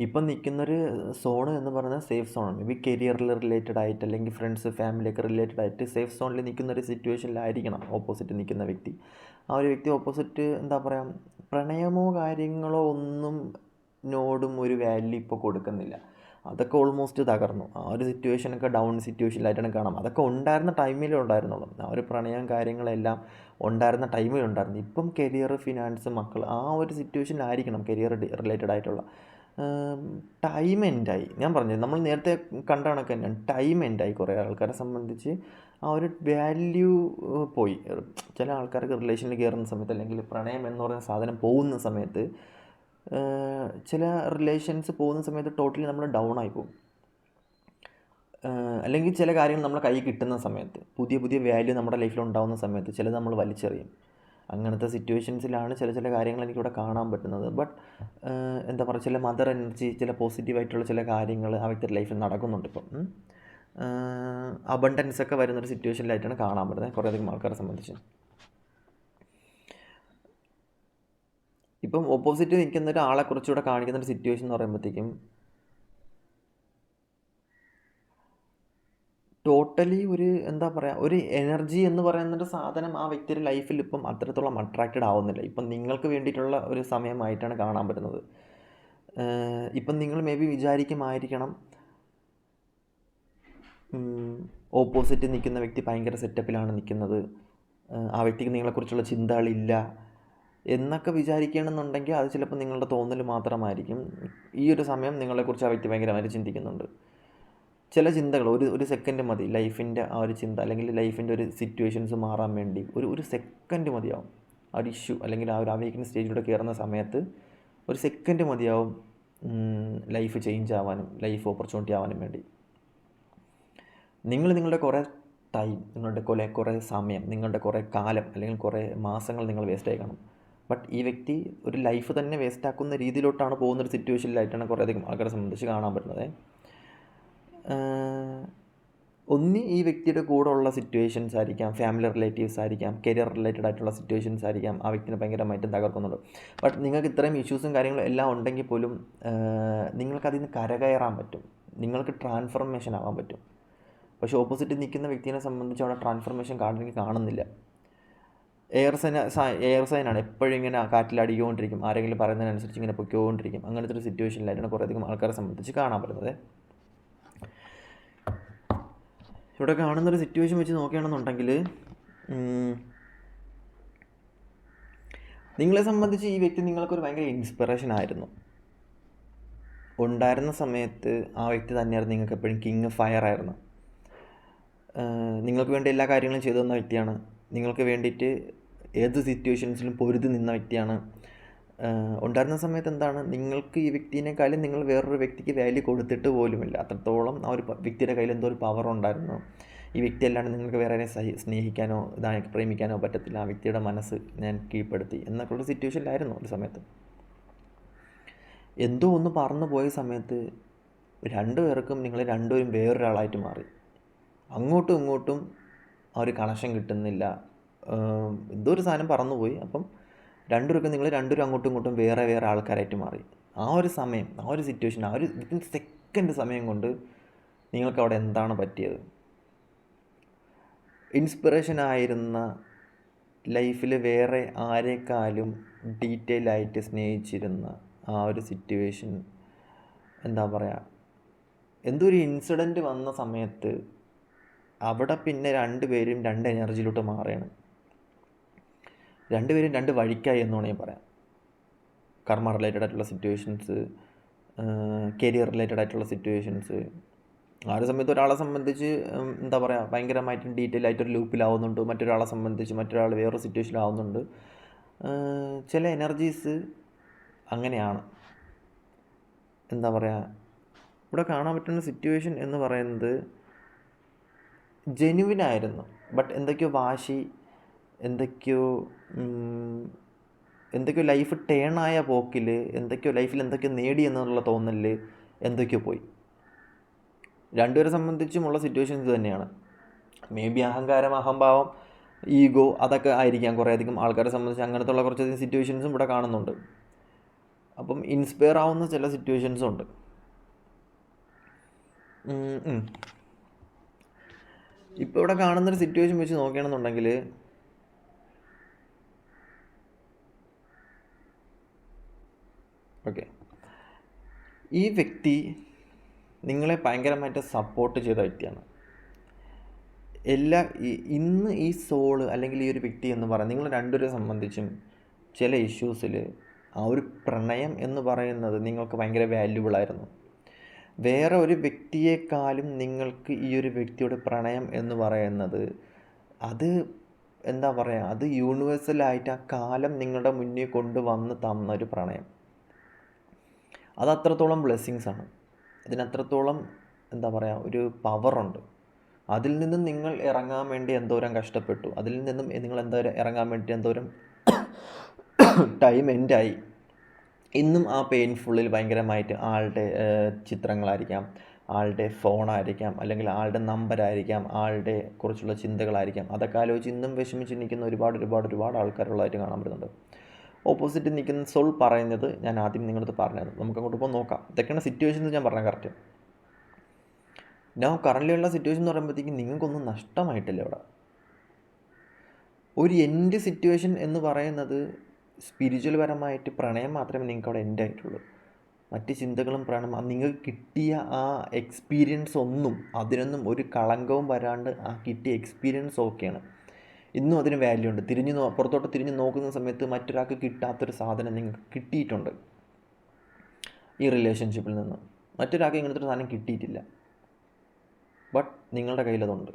Speaker 1: ഇപ്പം നിൽക്കുന്നൊരു സോണ് എന്ന് പറയുന്നത് സേഫ് സോണാണ്. മേ ബി കരിയറിൽ റിലേറ്റഡ് ആയിട്ട്, അല്ലെങ്കിൽ ഫ്രണ്ട്സ് ഫാമിലിയൊക്കെ റിലേറ്റഡ് ആയിട്ട് സേഫ് സോണിൽ നിൽക്കുന്നൊരു സിറ്റുവേഷനിലായിരിക്കണം ഓപ്പോസിറ്റ് നിൽക്കുന്ന വ്യക്തി. ആ ഒരു വ്യക്തി ഓപ്പോസിറ്റ് എന്താ പറയുക പ്രണയമോ കാര്യങ്ങളോ ഒന്നും നോടും ഒരു വാല്യൂ ഇപ്പോൾ കൊടുക്കുന്നില്ല. അതൊക്കെ ഓൾമോസ്റ്റ് തകർന്നു. ആ ഒരു സിറ്റുവേഷനൊക്കെ ഡൗൺ സിറ്റുവേഷനിലായിട്ടാണ് കാണാം. അതൊക്കെ ഉണ്ടായിരുന്ന ടൈമിലേ ഉണ്ടായിരുന്നുള്ളൂ. ആ ഒരു പ്രണയം കാര്യങ്ങളെല്ലാം ഉണ്ടായിരുന്ന ടൈമിലുണ്ടായിരുന്നു. ഇപ്പം കരിയർ, ഫിനാൻസ്, മക്കൾ, ആ ഒരു സിറ്റുവേഷനിലായിരിക്കണം കരിയർ റിലേറ്റഡ് ആയിട്ടുള്ള. ടൈം എൻഡായി. ഞാൻ പറഞ്ഞു നമ്മൾ നേരത്തെ കണ്ട കണക്ക് തന്നെയാണ്, ടൈം എൻഡായി. കുറേ ആൾക്കാരെ സംബന്ധിച്ച് ആ ഒരു വാല്യൂ പോയി. ചില ആൾക്കാർക്ക് റിലേഷനിൽ കയറുന്ന സമയത്ത്, അല്ലെങ്കിൽ പ്രണയം എന്ന് പറയുന്ന സാധനം പോകുന്ന സമയത്ത്, ചില റിലേഷൻസ് പോകുന്ന സമയത്ത് ടോട്ടലി നമ്മൾ ഡൗൺ ആയി പോകും. അല്ലെങ്കിൽ ചില കാര്യങ്ങൾ നമ്മളെ കൈ കിട്ടുന്ന സമയത്ത്, പുതിയ പുതിയ വാല്യൂ നമ്മുടെ ലൈഫിൽ ഉണ്ടാകുന്ന സമയത്ത് ചിലത് നമ്മൾ വലിച്ചെറിയും. അങ്ങനത്തെ സിറ്റുവേഷൻസിലാണ് ചില കാര്യങ്ങൾ എനിക്കിവിടെ കാണാൻ പറ്റുന്നത്. ബട്ട് എന്താ പറയുക ചില മദർ എനർജി, ചില പോസിറ്റീവായിട്ടുള്ള ചില കാര്യങ്ങൾ ആ വ്യക്തിയുടെ ലൈഫിൽ നടക്കുന്നുണ്ട്. ഇപ്പം അബണ്ടൻസ് ഒക്കെ വരുന്നൊരു സിറ്റുവേഷനിലായിട്ടാണ് കാണാൻ പറ്റുന്നത് കുറേയധികം ആൾക്കാരെ സംബന്ധിച്ച്. ഇപ്പം ഓപ്പോസിറ്റ് നിൽക്കുന്ന ഒരാളെ കുറച്ചുകൂടെ കാണിക്കുന്ന ഒരു സിറ്റുവേഷൻ എന്ന് പറയുമ്പോഴത്തേക്കും ടോട്ടലി ഒരു എന്താ പറയുക ഒരു എനർജി എന്ന് പറയുന്നൊരു സാധനം ആ വ്യക്തിയുടെ ലൈഫിൽ ഇപ്പം അത്രത്തോളം അട്രാക്റ്റഡ് ആവുന്നില്ല. ഇപ്പം നിങ്ങൾക്ക് വേണ്ടിയിട്ടുള്ള ഒരു സമയമായിട്ടാണ് കാണാൻ പറ്റുന്നത്. ഇപ്പം നിങ്ങൾ മേ ബി വിചാരിക്കുമായിരിക്കണം ഓപ്പോസിറ്റ് നിൽക്കുന്ന വ്യക്തി ഭയങ്കര സെറ്റപ്പിലാണ് നിൽക്കുന്നത്, ആ വ്യക്തിക്ക് നിങ്ങളെക്കുറിച്ചുള്ള ചിന്തകളില്ല എന്നൊക്കെ വിചാരിക്കുകയാണെന്നുണ്ടെങ്കിൽ അത് ചിലപ്പോൾ നിങ്ങളുടെ തോന്നൽ മാത്രമായിരിക്കും. ഈ ഒരു സമയം നിങ്ങളെക്കുറിച്ച് ആ വ്യക്തി ഭയങ്കരമായിട്ട് ചിന്തിക്കുന്നുണ്ട്. ചില ചിന്തകൾ ഒരു സെക്കൻഡ് മതി ലൈഫിൻ്റെ ആ ഒരു ചിന്ത, അല്ലെങ്കിൽ ലൈഫിൻ്റെ ഒരു സിറ്റുവേഷൻസ് മാറാൻ വേണ്ടി ഒരു സെക്കൻഡ് മതിയാവും. ആ ഒരു ഇഷ്യൂ അല്ലെങ്കിൽ ആ ഒരു അവേക്കിംഗ് സ്റ്റേജിലൂടെ കയറുന്ന സമയത്ത് ഒരു സെക്കൻഡ് മതിയാവും ലൈഫ് ചേഞ്ച് ആവാനും, ലൈഫ് ഓപ്പർച്യൂണിറ്റി ആവാനും വേണ്ടി. നിങ്ങളുടെ കുറേ ടൈം, നിങ്ങളുടെ കുറേ സമയം, നിങ്ങളുടെ കുറേ കാലം, അല്ലെങ്കിൽ കുറേ മാസങ്ങൾ നിങ്ങൾ വേസ്റ്റായി കാണും. ബട്ട് ഈ വ്യക്തി ഒരു ലൈഫ് തന്നെ വേസ്റ്റാക്കുന്ന രീതിയിലോട്ടാണ് പോകുന്നൊരു സിറ്റുവേഷനിലായിട്ടാണ് കുറേയധികം ആൾക്കാരെ സംബന്ധിച്ച് കാണാൻ പറ്റുന്നത്. ഒന്ന് ഈ വ്യക്തിയുടെ കൂടെ ഉള്ള സിറ്റുവേഷൻസ് ആയിരിക്കാം, ഫാമിലി റിലേറ്റീവ്സ് ആയിരിക്കാം, കരിയർ റിലേറ്റഡ് ആയിട്ടുള്ള സിറ്റുവേഷൻസ് ആയിരിക്കാം ആ വ്യക്തിനെ ഭയങ്കരമായിട്ടും തകർക്കുന്നുണ്ട്. ബട്ട് നിങ്ങൾക്ക് ഇത്രയും ഇഷ്യൂസും കാര്യങ്ങളും എല്ലാം ഉണ്ടെങ്കിൽ പോലും നിങ്ങൾക്കതിൽ നിന്ന് കരകയറാൻ പറ്റും, നിങ്ങൾക്ക് ട്രാൻസ്ഫർമേഷൻ ആവാൻ പറ്റും. പക്ഷേ ഓപ്പോസിറ്റ് നിൽക്കുന്ന വ്യക്തിയെ സംബന്ധിച്ച് അവിടെ ട്രാൻസ്ഫർമേഷൻ കാണുന്നില്ല. എയർ സൈനാണ്, എപ്പോഴും ഇങ്ങനെ കാറ്റിലടിക്കൊണ്ടിരിക്കും, ആരെങ്കിലും പറയുന്നതിനനുസരിച്ച് ഇങ്ങനെ പൊയ്ക്കൊണ്ടിരിക്കും. അങ്ങനത്തെ ഒരു സിറ്റുവേഷനിലായിട്ടാണ് കുറേയധികം ആൾക്കാരെ സംബന്ധിച്ച് കാണാൻ പറ്റുന്നത്. ഇവിടെ കാണുന്നൊരു സിറ്റുവേഷൻ വെച്ച് നോക്കുകയാണെന്നുണ്ടെങ്കിൽ നിങ്ങളെ സംബന്ധിച്ച് ഈ വ്യക്തി നിങ്ങൾക്കൊരു ഭയങ്കര ഇൻസ്പിറേഷൻ ആയിരുന്നു. ഉണ്ടായിരുന്ന സമയത്ത് ആ വ്യക്തി തന്നെയായിരുന്നു നിങ്ങൾക്ക് എപ്പോഴും കിങ് ഫയർ ആയിരുന്നു. നിങ്ങൾക്ക് വേണ്ടി എല്ലാ കാര്യങ്ങളും ചെയ്തു തന്ന വ്യക്തിയാണ്. നിങ്ങൾക്ക് വേണ്ടിയിട്ട് ഏത് സിറ്റുവേഷൻസിലും പൊരുതി നിന്ന വ്യക്തിയാണ്. ഉണ്ടായിരുന്ന സമയത്ത് എന്താണ്, നിങ്ങൾക്ക് ഈ വ്യക്തിനേക്കാളും നിങ്ങൾ വേറൊരു വ്യക്തിക്ക് വാല്യൂ കൊടുത്തിട്ട് പോലുമില്ല. അത്രത്തോളം ആ ഒരു വ്യക്തിയുടെ കയ്യിൽ എന്തോ ഒരു പവർ ഉണ്ടായിരുന്നു. ഈ വ്യക്തി അല്ലാണ്ട് നിങ്ങൾക്ക് വേറെ സ്നേഹിക്കാനോ പ്രേമിക്കാനോ പറ്റത്തില്ല. ആ വ്യക്തിയുടെ മനസ്സ് ഞാൻ കീഴ്പ്പെടുത്തി എന്നൊക്കെയുള്ള സിറ്റുവേഷനിലായിരുന്നു ഒരു സമയത്ത്. എന്തോ ഒന്ന് പറന്നു പോയ സമയത്ത് രണ്ടുപേർക്കും നിങ്ങൾ രണ്ടുപേരും വേറൊരാളായിട്ട് മാറി. അങ്ങോട്ടും ഇങ്ങോട്ടും ആ ഒരു കണക്ഷൻ കിട്ടുന്നില്ല. എന്തോ ഒരു സാധനം പറന്നുപോയി. അപ്പം രണ്ടുപേർക്കും നിങ്ങൾ രണ്ടുപേരും അങ്ങോട്ടും ഇങ്ങോട്ടും വേറെ വേറെ ആൾക്കാരായിട്ട് മാറി. ആ ഒരു സമയം, ആ ഒരു സിറ്റുവേഷൻ, ആ ഒരു വിത്തിൻ സെക്കൻഡ് സമയം കൊണ്ട് നിങ്ങൾക്ക് അവിടെ എന്താണ് പറ്റിയത്? ഇൻസ്പിറേഷൻ ആയിരുന്ന, ലൈഫിൽ വേറെ ആരെക്കാളും ഡീറ്റെയിൽ ആയിട്ട് സ്നേഹിച്ചിരുന്ന ആ ഒരു സിറ്റുവേഷൻ, എന്താ പറയുക, എന്തോ ഒരു ഇൻസിഡൻറ്റ് വന്ന സമയത്ത് അവിടെ പിന്നെ രണ്ടുപേരും രണ്ട് എനർജിയിലോട്ട് മാറുകയാണ്. രണ്ടുപേരും രണ്ട് വഴിക്കായി എന്ന് വേണമെങ്കിൽ പറയാം. കർമ്മ റിലേറ്റഡ് ആയിട്ടുള്ള സിറ്റുവേഷൻസ്, കരിയർ റിലേറ്റഡ് ആയിട്ടുള്ള സിറ്റുവേഷൻസ്. ആ ഒരു സമയത്ത് ഒരാളെ സംബന്ധിച്ച് എന്താ പറയുക, ഭയങ്കരമായിട്ടും ഡീറ്റെയിൽ ആയിട്ടൊരു ലൂപ്പിലാവുന്നുണ്ട്. മറ്റൊരാളെ സംബന്ധിച്ച് മറ്റൊരാൾ വേറൊരു സിറ്റുവേഷനിലാവുന്നുണ്ട്. ചില എനർജീസ് അങ്ങനെയാണ്. എന്താ പറയുക, ഇവിടെ കാണാൻ പറ്റുന്ന സിറ്റുവേഷൻ എന്ന് പറയുന്നത് ജെനുവിനായിരുന്നു. ബട്ട് എന്തൊക്കെയോ വാശി, എന്തൊക്കെയോ ലൈഫ് ടേണായ പോക്കിൽ, ലൈഫിൽ എന്തൊക്കെയോ നേടി എന്നുള്ള തോന്നലിൽ എന്തൊക്കെയോ പോയി. രണ്ടുപേരെ സംബന്ധിച്ചുമുള്ള സിറ്റുവേഷൻസ് തന്നെയാണ്. മേ ബി അഹങ്കാരം, അഹംഭാവം, ഈഗോ, അതൊക്കെ ആയിരിക്കാം കുറേയധികം ആൾക്കാരെ സംബന്ധിച്ച്. അങ്ങനത്തെ ഉള്ള കുറച്ചധികം സിറ്റുവേഷൻസും ഇവിടെ കാണുന്നുണ്ട്. അപ്പം ഇൻസ്പയർ ആവുന്ന ചില സിറ്റുവേഷൻസും ഉണ്ട്. ഇപ്പോൾ ഇവിടെ കാണുന്നൊരു സിറ്റുവേഷൻ വെച്ച് നോക്കുകയാണെന്നുണ്ടെങ്കിൽ ഓക്കെ, ഈ വ്യക്തി നിങ്ങളെ ഭയങ്കരമായിട്ട് സപ്പോർട്ട് ചെയ്ത വ്യക്തിയാണ്. ഇന്ന് ഈ സോള് അല്ലെങ്കിൽ ഈ ഒരു വ്യക്തി എന്ന് പറയുന്നത് നിങ്ങൾ രണ്ടുപേരെ സംബന്ധിച്ചും ചില ഇഷ്യൂസിൽ ആ ഒരു പ്രണയം എന്ന് പറയുന്നത് നിങ്ങൾക്ക് ഭയങ്കര വാല്യുബിളായിരുന്നു. വേറെ ഒരു വ്യക്തിയെക്കാളും നിങ്ങൾക്ക് ഈ ഒരു വ്യക്തിയുടെ പ്രണയം എന്ന് പറയുന്നത് അത് എന്താ പറയുക, അത് യൂണിവേഴ്സലായിട്ട് ആ കാലം നിങ്ങളുടെ മുന്നിൽ കൊണ്ടുവന്ന് തന്നൊരു പ്രണയം. അത് അത്രത്തോളം ബ്ലെസ്സിങ്സാണ്. അതിനത്രത്തോളം എന്താ പറയുക, ഒരു പവറുണ്ട്. അതിൽ നിന്നും നിങ്ങൾ ഇറങ്ങാൻ വേണ്ടി എന്തോരം കഷ്ടപ്പെട്ടു, അതിൽ നിന്നും നിങ്ങൾ ഇറങ്ങാൻ വേണ്ടി എന്തോരം ടൈം എൻഡായി. ഇന്നും ആ പെയിൻഫുള്ളിൽ ഭയങ്കരമായിട്ട് ആളുടെ ചിത്രങ്ങളായിരിക്കാം, ആളുടെ ഫോണായിരിക്കാം, അല്ലെങ്കിൽ ആളുടെ നമ്പരായിരിക്കാം, ആളുടെ കുറിച്ചുള്ള ചിന്തകളായിരിക്കാം, അതൊക്കെ ആലോചിച്ച് ഇന്നും വിഷമിച്ച് നിൽക്കുന്ന ഒരുപാട് ആൾക്കാരുള്ളതായിട്ട് കാണാൻ പറ്റുന്നുണ്ട്. ഓപ്പോസിറ്റ് നിൽക്കുന്ന സോൾ പറയുന്നത് ഞാൻ ആദ്യം നിങ്ങളടുത്ത് പറഞ്ഞത്, നമുക്ക് അങ്ങോട്ട് പോകാൻ നോക്കാം. ഇതൊക്കെയാണ് സിറ്റുവേഷൻസ് ഞാൻ പറഞ്ഞത് കറക്റ്റ്. ഞാൻ കറൻറ്റ്ലിയുള്ള സിറ്റുവേഷൻ എന്ന് പറയുമ്പോഴത്തേക്കും നിങ്ങൾക്കൊന്നും നഷ്ടമായിട്ടില്ല. ഇവിടെ ഒരു എൻഡ് സിറ്റുവേഷൻ എന്ന് പറയുന്നത് സ്പിരിച്വൽ പരമായിട്ട് പ്രണയം മാത്രമേ നിങ്ങൾക്ക് അവിടെ എൻഡ് ആയിട്ടുള്ളൂ. മറ്റ് ചിന്തകളും പ്രണയം, നിങ്ങൾക്ക് കിട്ടിയ ആ എക്സ്പീരിയൻസ് അതിനൊന്നും ഒരു കളങ്കവും വരാണ്ട് ആ കിട്ടിയ എക്സ്പീരിയൻസ് ഓക്കെയാണ്. ഇന്നും അതിന് വാല്യൂ ഉണ്ട്. പുറത്തോട്ട് തിരിഞ്ഞ് നോക്കുന്ന സമയത്ത് മറ്റൊരാൾക്ക് കിട്ടാത്തൊരു സാധനം നിങ്ങൾക്ക് കിട്ടിയിട്ടുണ്ട്. ഈ റിലേഷൻഷിപ്പിൽ നിന്ന് മറ്റൊരാൾക്ക് ഇങ്ങനത്തെ ഒരു സാധനം കിട്ടിയിട്ടില്ല. ബട്ട് നിങ്ങളുടെ കയ്യിലതുണ്ട്.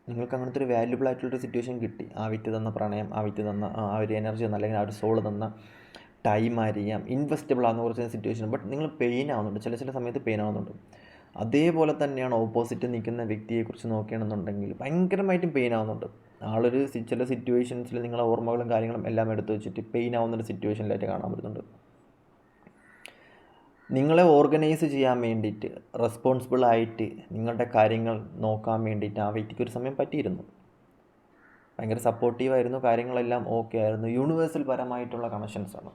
Speaker 1: നിങ്ങൾക്ക് അങ്ങനത്തെ ഒരു വാല്യുബിൾ ആയിട്ടുള്ളൊരു സിറ്റുവേഷൻ കിട്ടി. ആ വ്യക്തി തന്ന പ്രണയം, ആ വ്യക്തി തന്ന ആ ഒരു എനർജി അല്ലെങ്കിൽ ആ ഒരു സോൾ തന്ന ടൈം ആയിരിക്കാം, ഇൻവെസ്റ്റബിൾ ആകുന്ന കുറച്ച് സിറ്റുവേഷൻ. ബട്ട് നിങ്ങൾ പെയിൻ ആവുന്നുണ്ട്, ചില സമയത്ത് പെയിൻ ആവുന്നുണ്ട്. അതേപോലെ തന്നെയാണ് ഓപ്പോസിറ്റ് നിൽക്കുന്ന വ്യക്തിയെക്കുറിച്ച് നോക്കുകയാണെന്നുണ്ടെങ്കിൽ ഭയങ്കരമായിട്ടും പെയിൻ ആവുന്നുണ്ട്. ആളൊരു ചില സിറ്റുവേഷൻസിൽ നിങ്ങളെ ഓർമ്മകളും കാര്യങ്ങളും എല്ലാം എടുത്തു വെച്ചിട്ട് പെയിൻ ആവുന്നൊരു സിറ്റുവേഷനിലായിട്ട് കാണാൻ പറ്റുന്നുണ്ട്. നിങ്ങളെ ഓർഗനൈസ് ചെയ്യാൻ വേണ്ടിയിട്ട്, റെസ്പോൺസിബിളായിട്ട് നിങ്ങളുടെ കാര്യങ്ങൾ നോക്കാൻ വേണ്ടിയിട്ട് ആ വ്യക്തിക്ക് ഒരു സമയം പറ്റിയിരുന്നു. ഭയങ്കര സപ്പോർട്ടീവായിരുന്നു, കാര്യങ്ങളെല്ലാം ഓക്കെ ആയിരുന്നു, യൂണിവേഴ്സൽ പരമായിട്ടുള്ള കണക്ഷൻസാണ്.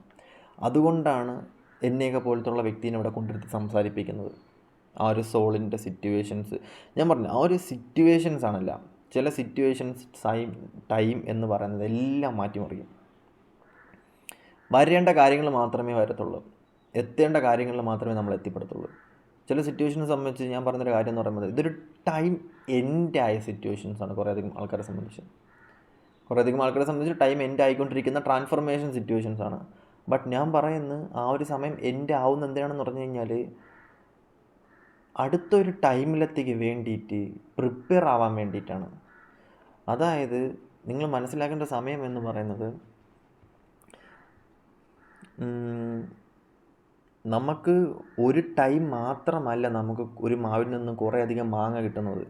Speaker 1: അതുകൊണ്ടാണ് എന്നെയൊക്കെ പോലത്തുള്ള വ്യക്തിനെ ഇവിടെ കൊണ്ടിരുത്തി സംസാരിപ്പിക്കുന്നത്. ആ ഒരു സോളിൻ്റെ സിറ്റുവേഷൻസ് ഞാൻ പറഞ്ഞു, ആ ഒരു സിറ്റുവേഷൻസ് ആണല്ല, ചില സിറ്റുവേഷൻസ് ടൈം എന്ന് പറയുന്നത് എല്ലാം മാറ്റിമറിയും. വരേണ്ട കാര്യങ്ങൾ മാത്രമേ വരത്തുള്ളൂ, എത്തേണ്ട കാര്യങ്ങളിൽ മാത്രമേ നമ്മൾ എത്തിപ്പെടത്തുള്ളൂ. ചില സിറ്റുവേഷനെ സംബന്ധിച്ച് ഞാൻ പറഞ്ഞൊരു കാര്യം എന്ന് പറയുന്നത്, ഇതൊരു ടൈം എൻഡായ സിറ്റുവേഷൻസാണ്. കുറേയധികം ആൾക്കാരെ സംബന്ധിച്ച് ടൈം എൻഡ് ആയിക്കൊണ്ടിരിക്കുന്ന ട്രാൻസ്ഫർമേഷൻ സിറ്റുവേഷൻസാണ്. ബട്ട് ഞാൻ പറയുന്നത് ആ ഒരു സമയം എൻഡ് ആവുന്ന എന്തിനാണെന്ന് പറഞ്ഞു കഴിഞ്ഞാൽ, അടുത്തൊരു ടൈമിലത്തേക്ക് വേണ്ടിയിട്ട് പ്രിപ്പയർ ആവാൻ വേണ്ടിയിട്ടാണ്. അതായത് നിങ്ങൾ മനസ്സിലാക്കേണ്ട സമയം എന്ന് പറയുന്നത്, നമുക്ക് ഒരു ടൈം മാത്രമല്ല നമുക്ക് ഒരു മാവിൽ നിന്ന് കുറേയധികം മാങ്ങ കിട്ടുന്നത്.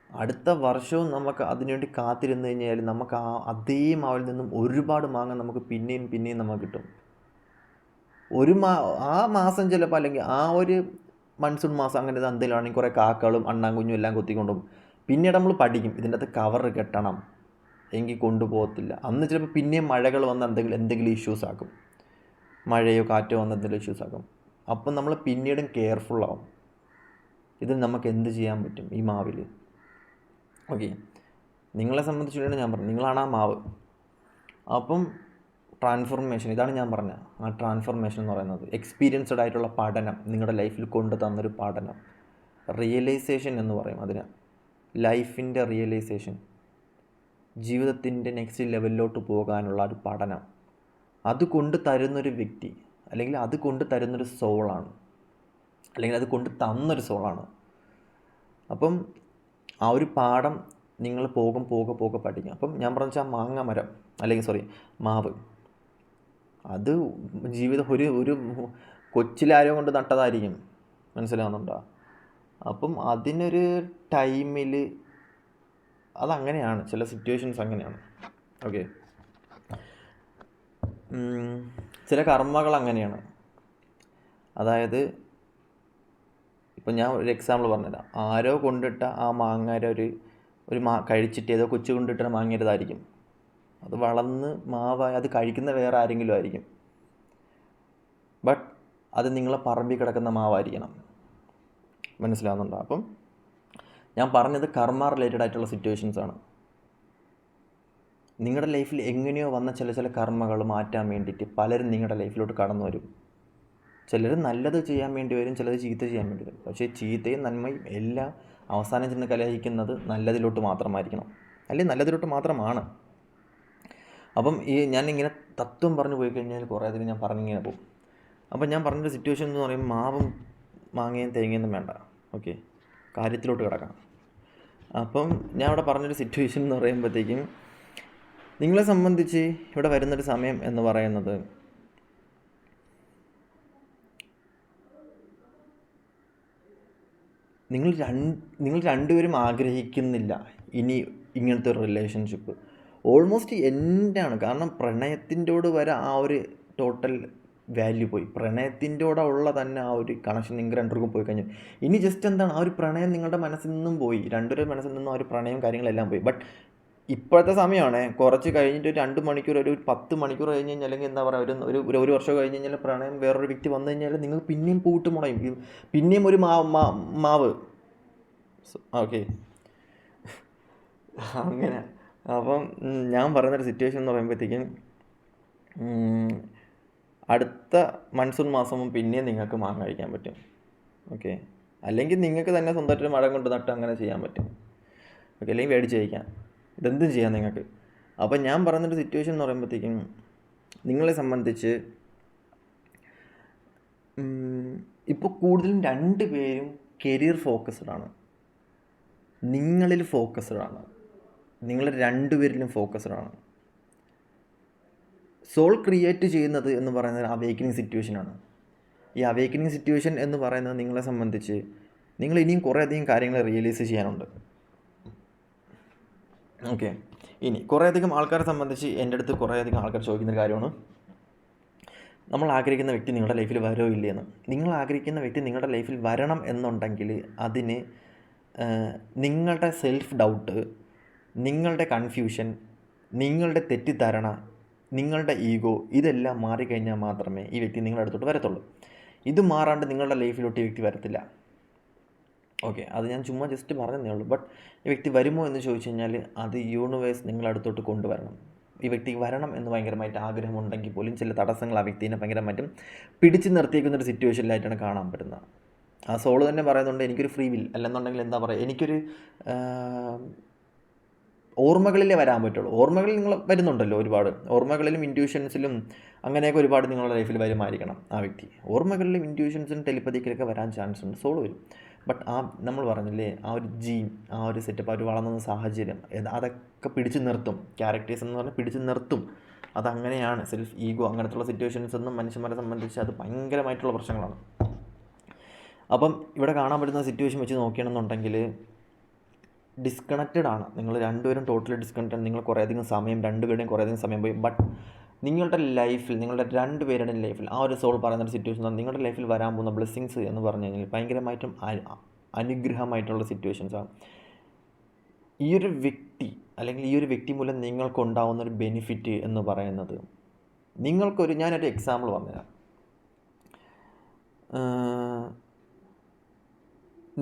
Speaker 1: അടുത്ത വർഷവും നമുക്ക് അതിനുവേണ്ടി കാത്തിരുന്ന് കഴിഞ്ഞാൽ നമുക്ക് അതേ മാവിൽ നിന്നും ഒരുപാട് മാങ്ങ നമുക്ക് പിന്നെയും നമുക്ക് കിട്ടും. ആ മാസം ചിലപ്പോൾ, അല്ലെങ്കിൽ ആ ഒരു മൺസൂൺ മാസം അങ്ങനെ എന്തെങ്കിലുമാണെങ്കിൽ കുറേ കാക്കകളും അണ്ണാങ്കുഞ്ഞും എല്ലാം കൊത്തിക്കൊണ്ടും. പിന്നീട് നമ്മൾ പഠിക്കും ഇതിൻ്റെ അകത്ത് കവർ കെട്ടണം, എങ്കിൽ കൊണ്ടുപോകത്തില്ല. അന്ന് ചിലപ്പോൾ പിന്നെയും മഴകൾ വന്ന് എന്തെങ്കിലും ഇഷ്യൂസ് ആക്കും, മഴയോ കാറ്റോ വന്ന് എന്തെങ്കിലും ഇഷ്യൂസ് ആക്കും. അപ്പം നമ്മൾ പിന്നീടും കെയർഫുള്ളാവും. ഇതിൽ നമുക്ക് എന്ത് ചെയ്യാൻ പറ്റും ഈ മാവിൽ? ഓക്കെ, നിങ്ങളെ സംബന്ധിച്ചിട്ടുണ്ടെങ്കിൽ ഞാൻ പറഞ്ഞു, നിങ്ങളാണ് ആ മാവ്. അപ്പം ട്രാൻസ്ഫോർമേഷൻ, ഇതാണ് ഞാൻ പറഞ്ഞ ആ ട്രാൻസ്ഫോർമേഷൻ എന്ന് പറയുന്നത്. എക്സ്പീരിയൻസ്ഡ് ആയിട്ടുള്ള പഠനം, നിങ്ങളുടെ ലൈഫിൽ കൊണ്ടു തന്നൊരു പഠനം, റിയലൈസേഷൻ എന്ന് പറയും അതിന്. ലൈഫിൻ്റെ റിയലൈസേഷൻ, ജീവിതത്തിൻ്റെ നെക്സ്റ്റ് ലെവലിലോട്ട് പോകാനുള്ള ഒരു പഠനം, അത് കൊണ്ട് തരുന്നൊരു വ്യക്തി, അല്ലെങ്കിൽ അത് കൊണ്ട് തരുന്നൊരു സോളാണ്, അല്ലെങ്കിൽ അത് കൊണ്ട് തന്നൊരു സോളാണ്. അപ്പം ആ ഒരു പാഠം നിങ്ങൾ പോകെ പഠിക്കും. അപ്പം ഞാൻ പറഞ്ഞ മാങ്ങ മരം, അല്ലെങ്കിൽ മാവ്, അത് ജീവിതം ഒരു കൊച്ചിലാരോ കൊണ്ട് നട്ടതായിരിക്കും, മനസ്സിലാവുന്നുണ്ടോ? അപ്പം അതിനൊരു ടൈമിൽ അതങ്ങനെയാണ്, ചില സിറ്റുവേഷൻസ് അങ്ങനെയാണ്. ഓക്കെ, ചില കർമ്മകൾ അങ്ങനെയാണ്. അതായത് ഇപ്പം ഞാൻ ഒരു എക്സാമ്പിൾ പറഞ്ഞുതരാം. ആരോ കൊണ്ടിട്ട ആ മാങ്ങര ഒരു കഴിച്ചിട്ട് ഏതോ കൊച്ചു കൊണ്ടിട്ട മാങ്ങരുതായിരിക്കും, അത് വളർന്ന് മാവായി അത് കഴിക്കുന്ന വേറെ ആരെങ്കിലും ആയിരിക്കും. ബട്ട് അത് നിങ്ങളെ പറമ്പിൽ കിടക്കുന്ന മാവായിരിക്കണം, മനസ്സിലാവുന്നുണ്ടോ? അപ്പം ഞാൻ പറഞ്ഞത് കർമ്മ റിലേറ്റഡ് ആയിട്ടുള്ള സിറ്റുവേഷൻസാണ്. നിങ്ങളുടെ ലൈഫിൽ എങ്ങനെയോ വന്ന ചില കർമ്മകൾ മാറ്റാൻ വേണ്ടിയിട്ട് പലരും നിങ്ങളുടെ ലൈഫിലോട്ട് കടന്നു വരും. ചിലർ നല്ലത് ചെയ്യാൻ വേണ്ടി വരും, ചിലർ ചീത്ത ചെയ്യാൻ വേണ്ടി വരും. പക്ഷേ ചീത്തയും നന്മയും എല്ലാം അവസാനം ചെന്ന് കലഹിക്കുന്നത് നല്ലതിലോട്ട് മാത്രമായിരിക്കണം, അല്ലെങ്കിൽ നല്ലതിലോട്ട് മാത്രമാണ്. അപ്പം ഞാനിങ്ങനെ തത്വം പറഞ്ഞു പോയി കഴിഞ്ഞാൽ കുറേ അധികം ഞാൻ പറഞ്ഞിങ്ങനെ പോകും. അപ്പം ഞാൻ പറഞ്ഞൊരു സിറ്റുവേഷൻ എന്ന് പറയുമ്പോൾ മാവും മാങ്ങയും തേങ്ങയൊന്നും വേണ്ട. ഓക്കെ, കാര്യത്തിലോട്ട് കിടക്കാം. അപ്പം ഞാൻ ഇവിടെ പറഞ്ഞൊരു സിറ്റുവേഷൻ എന്ന് പറയുമ്പോഴത്തേക്കും, നിങ്ങളെ സംബന്ധിച്ച് ഇവിടെ വരുന്നൊരു സമയം എന്ന് പറയുന്നത്, നിങ്ങൾ രണ്ടുപേരും ആഗ്രഹിക്കുന്നില്ല ഇനി ഇങ്ങനത്തെ ഒരു റിലേഷൻഷിപ്പ്. ഓൾമോസ്റ്റ് എൻഡാണ്. കാരണം പ്രണയത്തിൻ്റോട് വരെ ആ ഒരു ടോട്ടൽ വാല്യൂ പോയി. പ്രണയത്തിൻ്റോടെ ഉള്ള തന്നെ ആ ഒരു കണക്ഷൻ നിങ്ങൾ രണ്ടുപേർക്കും പോയി കഴിഞ്ഞു. ഇനി ജസ്റ്റ് എന്താണ്, ആ ഒരു പ്രണയം നിങ്ങളുടെ മനസ്സിൽ നിന്നും പോയി, രണ്ടുപേരുടെ മനസ്സിൽ നിന്നും ആ ഒരു പ്രണയം കാര്യങ്ങളെല്ലാം പോയി. ബട്ട് ഇപ്പോഴത്തെ സമയമാണ്, കുറച്ച് കഴിഞ്ഞിട്ട് ഒരു 2 മണിക്കൂർ, ഒരു 10 മണിക്കൂർ കഴിഞ്ഞ് കഴിഞ്ഞാൽ, അല്ലെങ്കിൽ എന്താ പറയുക, ഒരു വർഷം കഴിഞ്ഞ് കഴിഞ്ഞാൽ പ്രണയം വേറൊരു വ്യക്തി വന്നു കഴിഞ്ഞാൽ നിങ്ങൾ പിന്നെയും പൂട്ട് മുടയും, പിന്നെയും ഒരു മാവ്. ഓക്കെ, അങ്ങനെ. അപ്പം ഞാൻ പറയുന്നൊരു സിറ്റുവേഷൻ എന്ന് പറയുമ്പോഴത്തേക്കും, അടുത്ത മൺസൂൺ മാസം പിന്നെയും നിങ്ങൾക്ക് മാങ്ങ കഴിക്കാൻ പറ്റും. ഓക്കെ, അല്ലെങ്കിൽ നിങ്ങൾക്ക് തന്നെ സ്വന്തമായിട്ടൊരു മരം കൊണ്ട് നട്ട് അങ്ങനെ ചെയ്യാൻ പറ്റും. ഓക്കെ, അല്ലെങ്കിൽ മേടിച്ച് കഴിക്കാം, ഇതെന്തും ചെയ്യാം നിങ്ങൾക്ക്. അപ്പം ഞാൻ പറയുന്നൊരു സിറ്റുവേഷൻ എന്ന് പറയുമ്പോഴത്തേക്കും, നിങ്ങളെ സംബന്ധിച്ച് ഇപ്പോൾ കൂടുതലും 2 പേരും കരിയർ ഫോക്കസ്ഡാണ്, നിങ്ങളിൽ ഫോക്കസ്ഡാണ്, നിങ്ങൾ 2 പേരിലും ഫോക്കസ്ഡാണ്. സോൾ ക്രിയേറ്റ് ചെയ്യുന്നത് എന്ന് പറയുന്നത് അവേക്കനിങ് സിറ്റുവേഷനാണ്. ഈ അവേക്കനിങ് സിറ്റുവേഷൻ എന്ന് പറയുന്നത് നിങ്ങളെ സംബന്ധിച്ച് നിങ്ങൾ ഇനിയും കുറേയധികം കാര്യങ്ങൾ റിയലൈസ് ചെയ്യാനുണ്ട്. ഓക്കെ, ഇനി കുറേയധികം ആൾക്കാരെ സംബന്ധിച്ച് എൻ്റെ അടുത്ത് കുറേയധികം ആൾക്കാർ ചോദിക്കുന്നൊരു കാര്യമാണ്, നമ്മൾ ആഗ്രഹിക്കുന്ന വ്യക്തി നിങ്ങളുടെ ലൈഫിൽ വരുമോ ഇല്ലയെന്ന്. നിങ്ങൾ ആഗ്രഹിക്കുന്ന വ്യക്തി നിങ്ങളുടെ ലൈഫിൽ വരണം എന്നുണ്ടെങ്കിൽ അതിന് നിങ്ങളുടെ സെൽഫ് ഡൗട്ട്, നിങ്ങളുടെ കൺഫ്യൂഷൻ, നിങ്ങളുടെ തെറ്റിദ്ധാരണ, നിങ്ങളുടെ ഈഗോ ഇതെല്ലാം മാറിക്കഴിഞ്ഞാൽ മാത്രമേ ഈ വ്യക്തി നിങ്ങളുടെ അടുത്തോട്ട് വരത്തുള്ളൂ. ഇത് മാറാണ്ട് നിങ്ങളുടെ ലൈഫിലോട്ട് ഈ വ്യക്തി വരത്തില്ല. ഓക്കെ, അത് ഞാൻ ചുമ്മാ ജസ്റ്റ് പറഞ്ഞതേ ഉള്ളൂ. ബട്ട് ഈ വ്യക്തി വരുമോ എന്ന് ചോദിച്ചു കഴിഞ്ഞാൽ അത് യൂണിവേഴ്സ് നിങ്ങളുടെ അടുത്തോട്ട് കൊണ്ടുവരണം. ഈ വ്യക്തിക്ക് വരണം എന്ന് ഭയങ്കരമായിട്ട് ആഗ്രഹമുണ്ടെങ്കിൽ പോലും ചില തടസ്സങ്ങൾ ആ വ്യക്തിനെ ഭയങ്കരമായിട്ടും പിടിച്ചു നിർത്തിയേക്കുന്നൊരു സിറ്റുവേഷനിലായിട്ടാണ് കാണാൻ പറ്റുന്നത്. ആ സോള് തന്നെ പറയുന്നുണ്ട് എനിക്കൊരു ഫ്രീ വിൽ, അല്ലെന്നുണ്ടെങ്കിൽ എന്താ പറയുക, എനിക്കൊരു ഓർമ്മകളിലേ വരാൻ പറ്റുള്ളൂ. ഓർമ്മകളിൽ നിങ്ങൾ വരുന്നുണ്ടല്ലോ ഒരുപാട്, ഓർമ്മകളിലും ഇൻറ്റ്യൂഷൻസിലും അങ്ങനെയൊക്കെ ഒരുപാട് നിങ്ങളുടെ ലൈഫിൽ വരുമായിരിക്കണം ആ വ്യക്തി. ഓർമ്മകളിലും ഇൻറ്റ്യൂഷൻസിലും ടെലിപ്പതിക്കിലൊക്കെ വരാൻ ചാൻസ് ഉണ്ട്, സോള് വരും. ബട്ട് നമ്മൾ പറഞ്ഞില്ലേ, ആ ഒരു ജീൻ, ആ ഒരു സെറ്റപ്പ്, ആ ഒരു വളർന്ന സാഹചര്യം, അതൊക്കെ പിടിച്ചു നിർത്തും. ക്യാരക്ടേഴ്സ് എന്ന് പറഞ്ഞാൽ പിടിച്ചു നിർത്തും. അതങ്ങനെയാണ്. സെൽഫ് ഈഗോ അങ്ങനത്തുള്ള സിറ്റുവേഷൻസ് ഒന്നും മനുഷ്യന്മാരെ സംബന്ധിച്ച് അത് ഭയങ്കരമായിട്ടുള്ള പ്രശ്നങ്ങളാണ്. അപ്പം ഇവിടെ കാണാൻ പറ്റുന്ന സിറ്റുവേഷൻ വെച്ച് നോക്കുകയാണെന്നുണ്ടെങ്കിൽ ഡിസ്കണക്റ്റഡ് ആണ്. നിങ്ങൾ രണ്ടുപേരും ടോട്ടലി ഡിസ്കണക്റ്റഡ്. നിങ്ങൾ കുറേയധികം സമയം, രണ്ടുപേരുടെയും കുറേയധികം സമയം പോയി. ബട്ട് നിങ്ങളുടെ ലൈഫിൽ, നിങ്ങളുടെ രണ്ടുപേരുടെയും ലൈഫിൽ ആ ഒരു സോൾ പറയുന്നൊരു സിറ്റുവേഷൻ, നിങ്ങളുടെ ലൈഫിൽ വരാൻ പോകുന്ന ബ്ലെസ്സിങ്സ് എന്ന് പറഞ്ഞു കഴിഞ്ഞാൽ ഭയങ്കരമായിട്ടും അനുഗ്രഹമായിട്ടുള്ള സിറ്റുവേഷൻസാണ്. ഈ ഒരു വ്യക്തി അല്ലെങ്കിൽ ഈ ഒരു വ്യക്തി മൂലം നിങ്ങൾക്കുണ്ടാവുന്നൊരു ബെനിഫിറ്റ് എന്ന് പറയുന്നത്, ഞാനൊരു എക്സാമ്പിൾ പറഞ്ഞുതരാം.